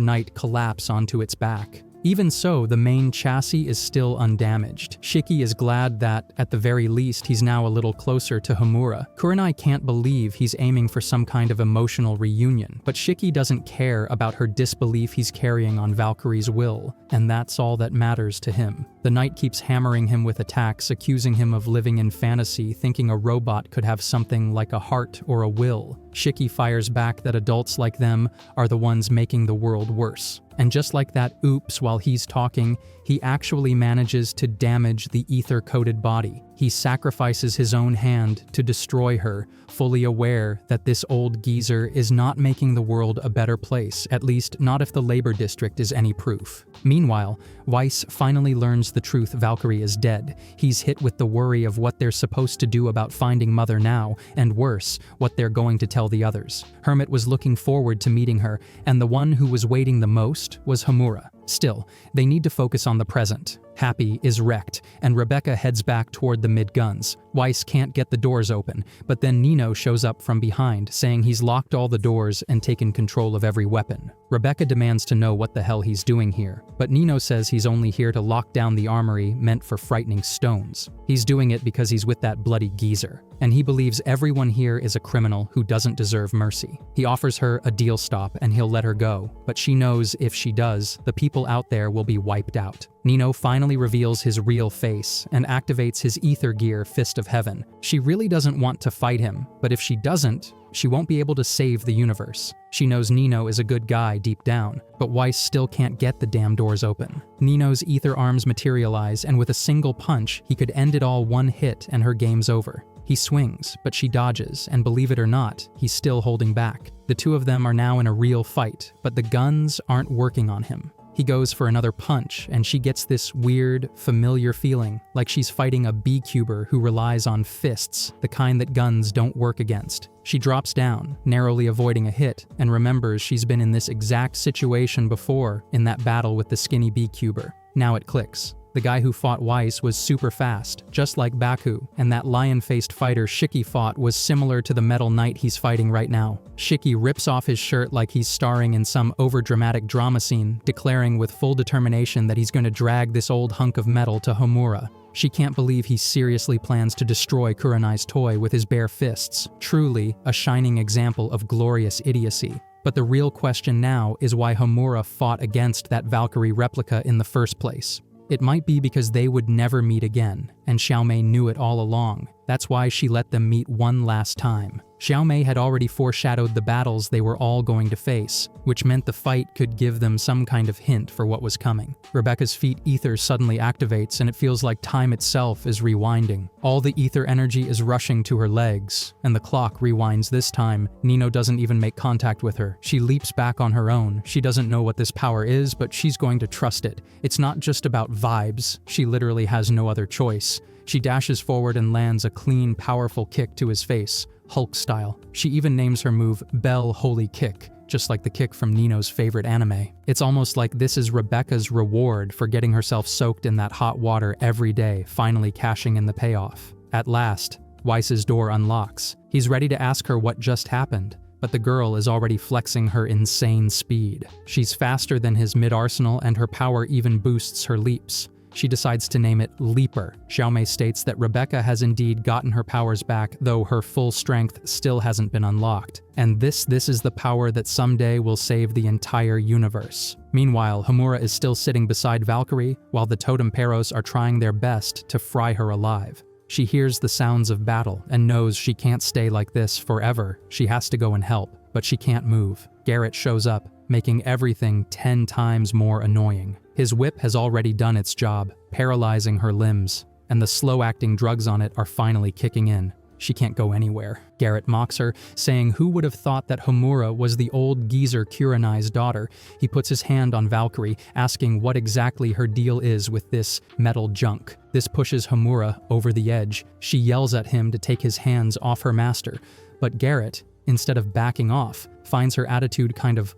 knight collapse onto its back. Even so, the main chassis is still undamaged. Shiki is glad that, at the very least, he's now a little closer to Homura. Kurenai can't believe he's aiming for some kind of emotional reunion, but Shiki doesn't care about her disbelief he's carrying on Valkyrie's will, and that's all that matters to him. The knight keeps hammering him with attacks, accusing him of living in fantasy, thinking a robot could have something like a heart or a will. Shiki fires back that adults like them are the ones making the world worse. And just like that oops while he's talking, he actually manages to damage the ether-coated body. He sacrifices his own hand to destroy her, fully aware that this old geezer is not making the world a better place, at least not if the labor district is any proof. Meanwhile, Weiss finally learns the truth: Valkyrie is dead. He's hit with the worry of what they're supposed to do about finding Mother now, and worse, what they're going to tell the others. Hermit was looking forward to meeting her, and the one who was waiting the most was Homura. Still, they need to focus on the present. Happy is wrecked, and Rebecca heads back toward the mid-guns. Weiss can't get the doors open, but then Nino shows up from behind, saying he's locked all the doors and taken control of every weapon. Rebecca demands to know what the hell he's doing here, but Nino says he's only here to lock down the armory meant for frightening stones. He's doing it because he's with that bloody geezer, and he believes everyone here is a criminal who doesn't deserve mercy. He offers her a deal stop and he'll let her go, but she knows if she does, the people out there will be wiped out. Nino finally reveals his real face and activates his ether gear Fist of Heaven. She really doesn't want to fight him, but if she doesn't, she won't be able to save the universe. She knows Nino is a good guy deep down, but Weiss still can't get the damn doors open. Nino's ether arms materialize, and with a single punch, he could end it all one hit and her game's over. He swings, but she dodges, and believe it or not, he's still holding back. The two of them are now in a real fight, but the guns aren't working on him. He goes for another punch, and she gets this weird, familiar feeling, like she's fighting a B-cuber who relies on fists, the kind that guns don't work against. She drops down, narrowly avoiding a hit, and remembers she's been in this exact situation before in that battle with the skinny B-cuber. Now it clicks. The guy who fought Weiss was super fast, just like Baku, and that lion-faced fighter Shiki fought was similar to the metal knight he's fighting right now. Shiki rips off his shirt like he's starring in some overdramatic drama scene, declaring with full determination that he's going to drag this old hunk of metal to Homura. She can't believe he seriously plans to destroy Kurenai's toy with his bare fists, truly a shining example of glorious idiocy. But the real question now is why Homura fought against that Valkyrie replica in the first place. It might be because they would never meet again, and Xiaomei knew it all along. That's why she let them meet one last time. Xiaomei had already foreshadowed the battles they were all going to face, which meant the fight could give them some kind of hint for what was coming. Rebecca's feet ether suddenly activates and it feels like time itself is rewinding. All the ether energy is rushing to her legs, and the clock rewinds this time. Nino doesn't even make contact with her. She leaps back on her own. She doesn't know what this power is, but she's going to trust it. It's not just about vibes. She literally has no other choice. She dashes forward and lands a clean, powerful kick to his face, Hulk style. She even names her move Bell Holy Kick, just like the kick from Nino's favorite anime. It's almost like this is Rebecca's reward for getting herself soaked in that hot water every day, finally cashing in the payoff. At last, Weiss's door unlocks. He's ready to ask her what just happened, but the girl is already flexing her insane speed. She's faster than his mid-arsenal and her power even boosts her leaps. She decides to name it Leaper. Xiaomei states that Rebecca has indeed gotten her powers back, though her full strength still hasn't been unlocked. And this is the power that someday will save the entire universe. Meanwhile, Homura is still sitting beside Valkyrie, while the Totem Peros are trying their best to fry her alive. She hears the sounds of battle and knows she can't stay like this forever. She has to go and help, but she can't move. Garrett shows up, making everything 10 times more annoying. His whip has already done its job, paralyzing her limbs, and the slow-acting drugs on it are finally kicking in. She can't go anywhere. Garrett mocks her, saying who would have thought that Homura was the old geezer Kurenai's daughter. He puts his hand on Valkyrie, asking what exactly her deal is with this metal junk. This pushes Homura over the edge. She yells at him to take his hands off her master, but Garrett, instead of backing off, finds her attitude kind of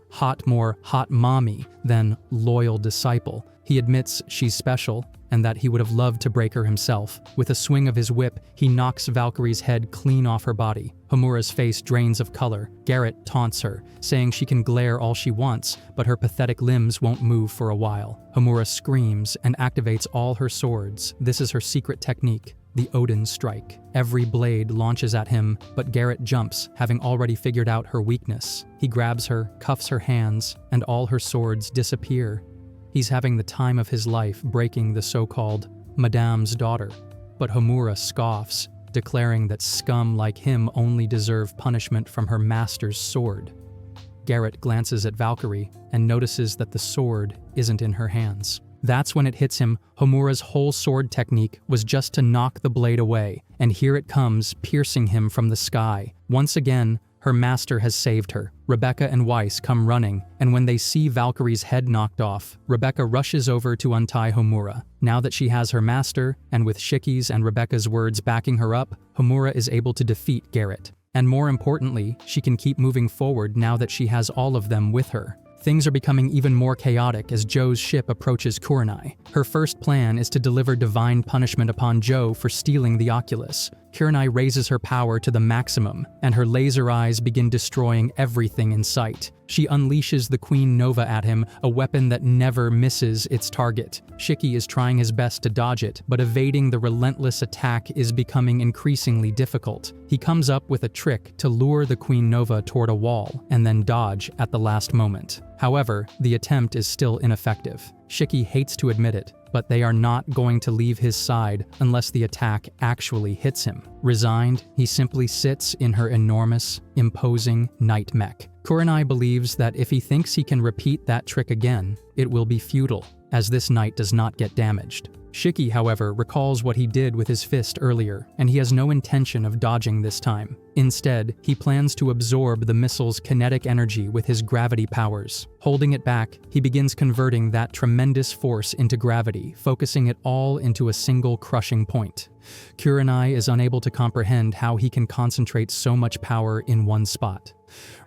more hot mommy than loyal disciple. He admits she's special and that he would have loved to break her himself. With a swing of his whip, he knocks Valkyrie's head clean off her body. Homura's face drains of color. Garrett taunts her, saying she can glare all she wants, but her pathetic limbs won't move for a while. Homura screams and activates all her swords. This is her secret technique, the Odin Strike. Every blade launches at him, but Garrett jumps, having already figured out her weakness. He grabs her, cuffs her hands, and all her swords disappear. He's having the time of his life breaking the so-called Madame's daughter, but Homura scoffs, declaring that scum like him only deserve punishment from her master's sword. Garrett glances at Valkyrie and notices that the sword isn't in her hands. That's when it hits him. Homura's whole sword technique was just to knock the blade away, and here it comes, piercing him from the sky. Once again, her master has saved her. Rebecca and Weiss come running, and when they see Valkyrie's head knocked off, Rebecca rushes over to untie Homura. Now that she has her master, and with Shiki's and Rebecca's words backing her up, Homura is able to defeat Garrett. And more importantly, she can keep moving forward now that she has all of them with her. Things are becoming even more chaotic as Joe's ship approaches Kurenai. Her first plan is to deliver divine punishment upon Joe for stealing the Oculus. Kurenai raises her power to the maximum, and her laser eyes begin destroying everything in sight. She unleashes the Queen Nova at him, a weapon that never misses its target. Shiki is trying his best to dodge it, but evading the relentless attack is becoming increasingly difficult. He comes up with a trick to lure the Queen Nova toward a wall, and then dodge at the last moment. However, the attempt is still ineffective. Shiki hates to admit it, but they are not going to leave his side unless the attack actually hits him. Resigned, he simply sits in her enormous, imposing night mech. Kurenai believes that if he thinks he can repeat that trick again, it will be futile, as this knight does not get damaged. Shiki, however, recalls what he did with his fist earlier, and he has no intention of dodging this time. Instead, he plans to absorb the missile's kinetic energy with his gravity powers. Holding it back, he begins converting that tremendous force into gravity, focusing it all into a single crushing point. Kurenai is unable to comprehend how he can concentrate so much power in one spot.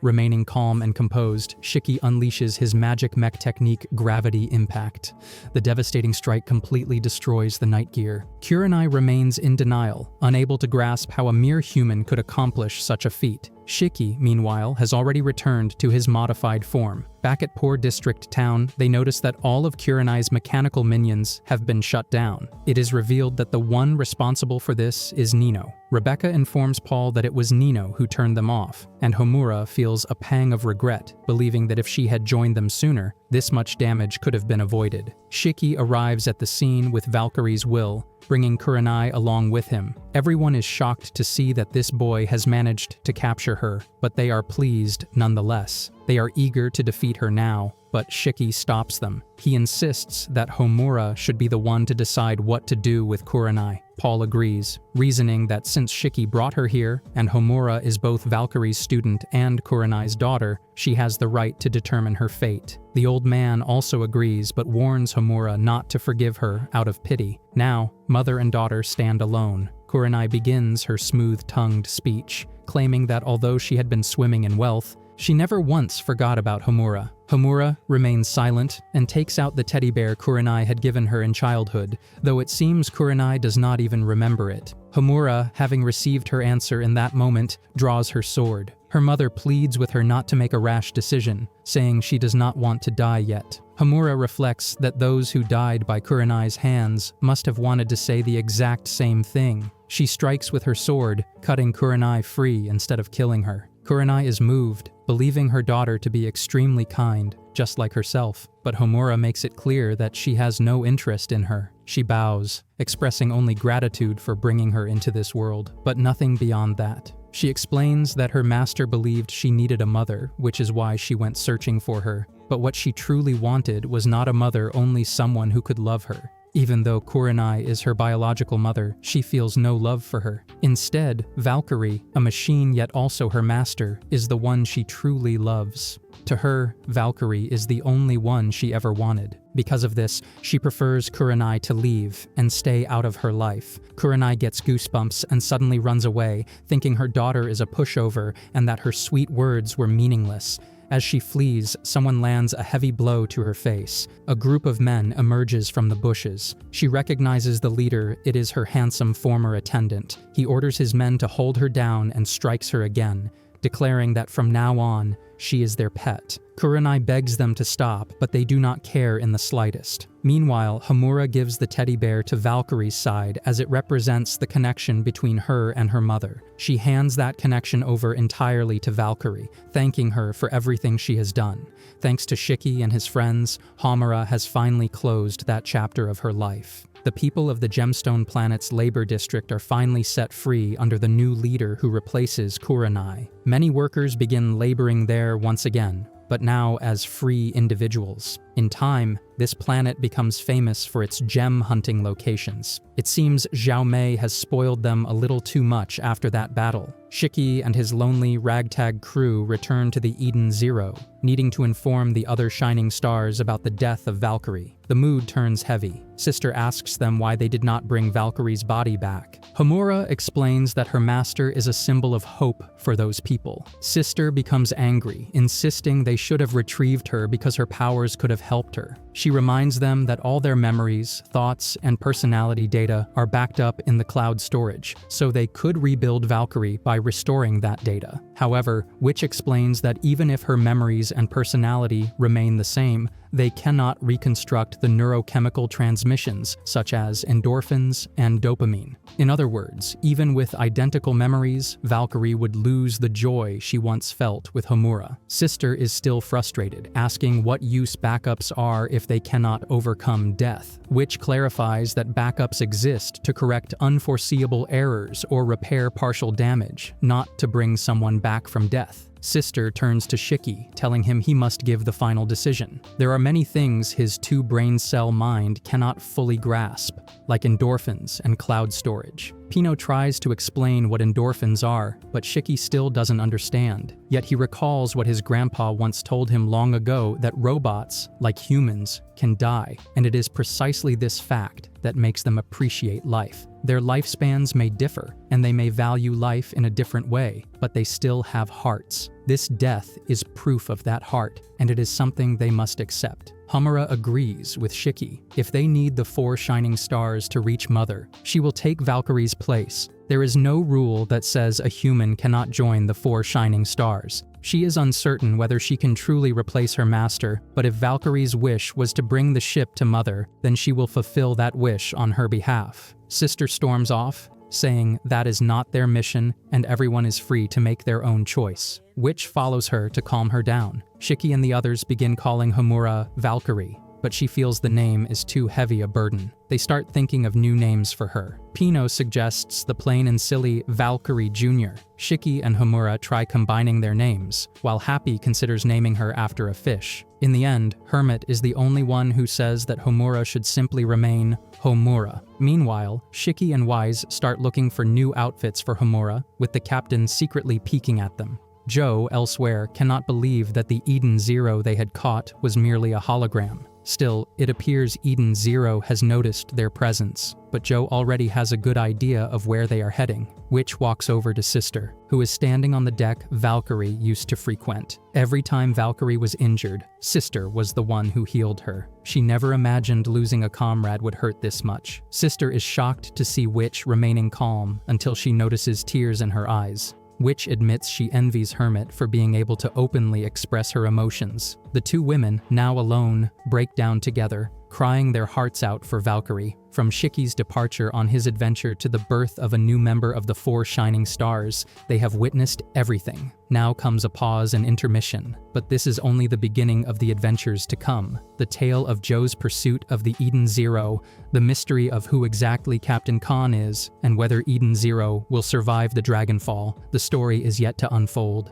Remaining calm and composed, Shiki unleashes his magic mech technique, Gravity Impact. The devastating strike completely destroys the night gear. Kurenai remains in denial, unable to grasp how a mere human could accomplish such a feat. Shiki, meanwhile, has already returned to his modified form. Back at Poor District Town, they notice that all of Kurenai's mechanical minions have been shut down. It is revealed that the one responsible for this is Nino. Rebecca informs Paul that it was Nino who turned them off, and Homura feels a pang of regret, believing that if she had joined them sooner, This much damage could have been avoided. Shiki arrives at the scene with Valkyrie's will, bringing Kurenai along with him. Everyone is shocked to see that this boy has managed to capture her, but they are pleased nonetheless. They are eager to defeat her now, but Shiki stops them. He insists that Homura should be the one to decide what to do with Kurenai. Paul agrees, reasoning that since Shiki brought her here, and Homura is both Valkyrie's student and Kurenai's daughter, she has the right to determine her fate. The old man also agrees but warns Homura not to forgive her out of pity. Now, mother and daughter stand alone. Kurenai begins her smooth-tongued speech, claiming that although she had been swimming in wealth, she never once forgot about Homura. Homura remains silent and takes out the teddy bear Kurenai had given her in childhood, though it seems Kurenai does not even remember it. Homura, having received her answer in that moment, draws her sword. Her mother pleads with her not to make a rash decision, saying she does not want to die yet. Homura reflects that those who died by Kurenai's hands must have wanted to say the exact same thing. She strikes with her sword, cutting Kurenai free instead of killing her. Kurenai is moved, believing her daughter to be extremely kind, just like herself, but Homura makes it clear that she has no interest in her. She bows, expressing only gratitude for bringing her into this world, but nothing beyond that. She explains that her master believed she needed a mother, which is why she went searching for her, but what she truly wanted was not a mother, only someone who could love her. Even though Kurenai is her biological mother, she feels no love for her. Instead, Valkyrie, a machine yet also her master, is the one she truly loves. To her, Valkyrie is the only one she ever wanted. Because of this, she prefers Kurenai to leave and stay out of her life. Kurenai gets goosebumps and suddenly runs away, thinking her daughter is a pushover and that her sweet words were meaningless. As she flees, someone lands a heavy blow to her face. A group of men emerges from the bushes. She recognizes the leader. It is her handsome former attendant. He orders his men to hold her down and strikes her again, declaring that from now on, she is their pet. Kurenai begs them to stop, but they do not care in the slightest. Meanwhile, Homura gives the teddy bear to Valkyrie's side as it represents the connection between her and her mother. She hands that connection over entirely to Valkyrie, thanking her for everything she has done. Thanks to Shiki and his friends, Homura has finally closed that chapter of her life. The people of the Gemstone Planet's labor district are finally set free under the new leader who replaces Kurenai. Many workers begin laboring there once again, but now as free individuals. In time, this planet becomes famous for its gem hunting locations. It seems Xiao Mei has spoiled them a little too much after that battle. Shiki and his lonely ragtag crew return to the Eden Zero, needing to inform the other shining stars about the death of Valkyrie. The mood turns heavy. Sister asks them why they did not bring Valkyrie's body back. Homura explains that her master is a symbol of hope for those people. Sister becomes angry, insisting they should have retrieved her because her powers could have helped her. She reminds them that all their memories, thoughts, and personality data are backed up in the cloud storage, so they could rebuild Valkyrie by restoring that data. However, Witch explains that even if her memories and personality remain the same, they cannot reconstruct the neurochemical transmissions, such as endorphins and dopamine. In other words, even with identical memories, Valkyrie would lose the joy she once felt with Homura. Sister is still frustrated, asking what use backups are if they cannot overcome death. Witch clarifies that backups exist to correct unforeseeable errors or repair partial damage, not to bring someone back from death. Sister turns to Shiki, telling him he must give the final decision. There are many things his two-brain cell mind cannot fully grasp, like endorphins and cloud storage. Pino tries to explain what endorphins are, but Shiki still doesn't understand. Yet he recalls what his grandpa once told him long ago, that robots, like humans, can die, and it is precisely this fact that makes them appreciate life. Their lifespans may differ, and they may value life in a different way, but they still have hearts. This death is proof of that heart, and it is something they must accept. Homura agrees with Shiki. If they need the 4 shining stars to reach Mother, she will take Valkyrie's place. There is no rule that says a human cannot join the 4 shining stars. She is uncertain whether she can truly replace her master, but if Valkyrie's wish was to bring the ship to Mother, then she will fulfill that wish on her behalf. Sister storms off, saying that is not their mission and everyone is free to make their own choice. Witch follows her to calm her down. Shiki and the others begin calling Homura Valkyrie, but she feels the name is too heavy a burden. They start thinking of new names for her. Pino suggests the plain and silly Valkyrie Jr. Shiki and Homura try combining their names, while Happy considers naming her after a fish. In the end, Hermit is the only one who says that Homura should simply remain Homura. Meanwhile, Shiki and Weiss start looking for new outfits for Homura, with the captain secretly peeking at them. Joe, elsewhere, cannot believe that the Eden Zero they had caught was merely a hologram. Still, it appears Eden Zero has noticed their presence, but Joe already has a good idea of where they are heading. Witch walks over to Sister, who is standing on the deck Valkyrie used to frequent. Every time Valkyrie was injured, Sister was the one who healed her. She never imagined losing a comrade would hurt this much. Sister is shocked to see Witch remaining calm until she notices tears in her eyes. Witch admits she envies Hermit for being able to openly express her emotions. The two women, now alone, break down together, crying their hearts out for Valkyrie. From Shiki's departure on his adventure to the birth of a new member of the Four Shining Stars, they have witnessed everything. Now comes a pause and intermission, but this is only the beginning of the adventures to come. The tale of Joe's pursuit of the Eden Zero, the mystery of who exactly Captain Khan is, and whether Eden Zero will survive the Dragonfall. The story is yet to unfold.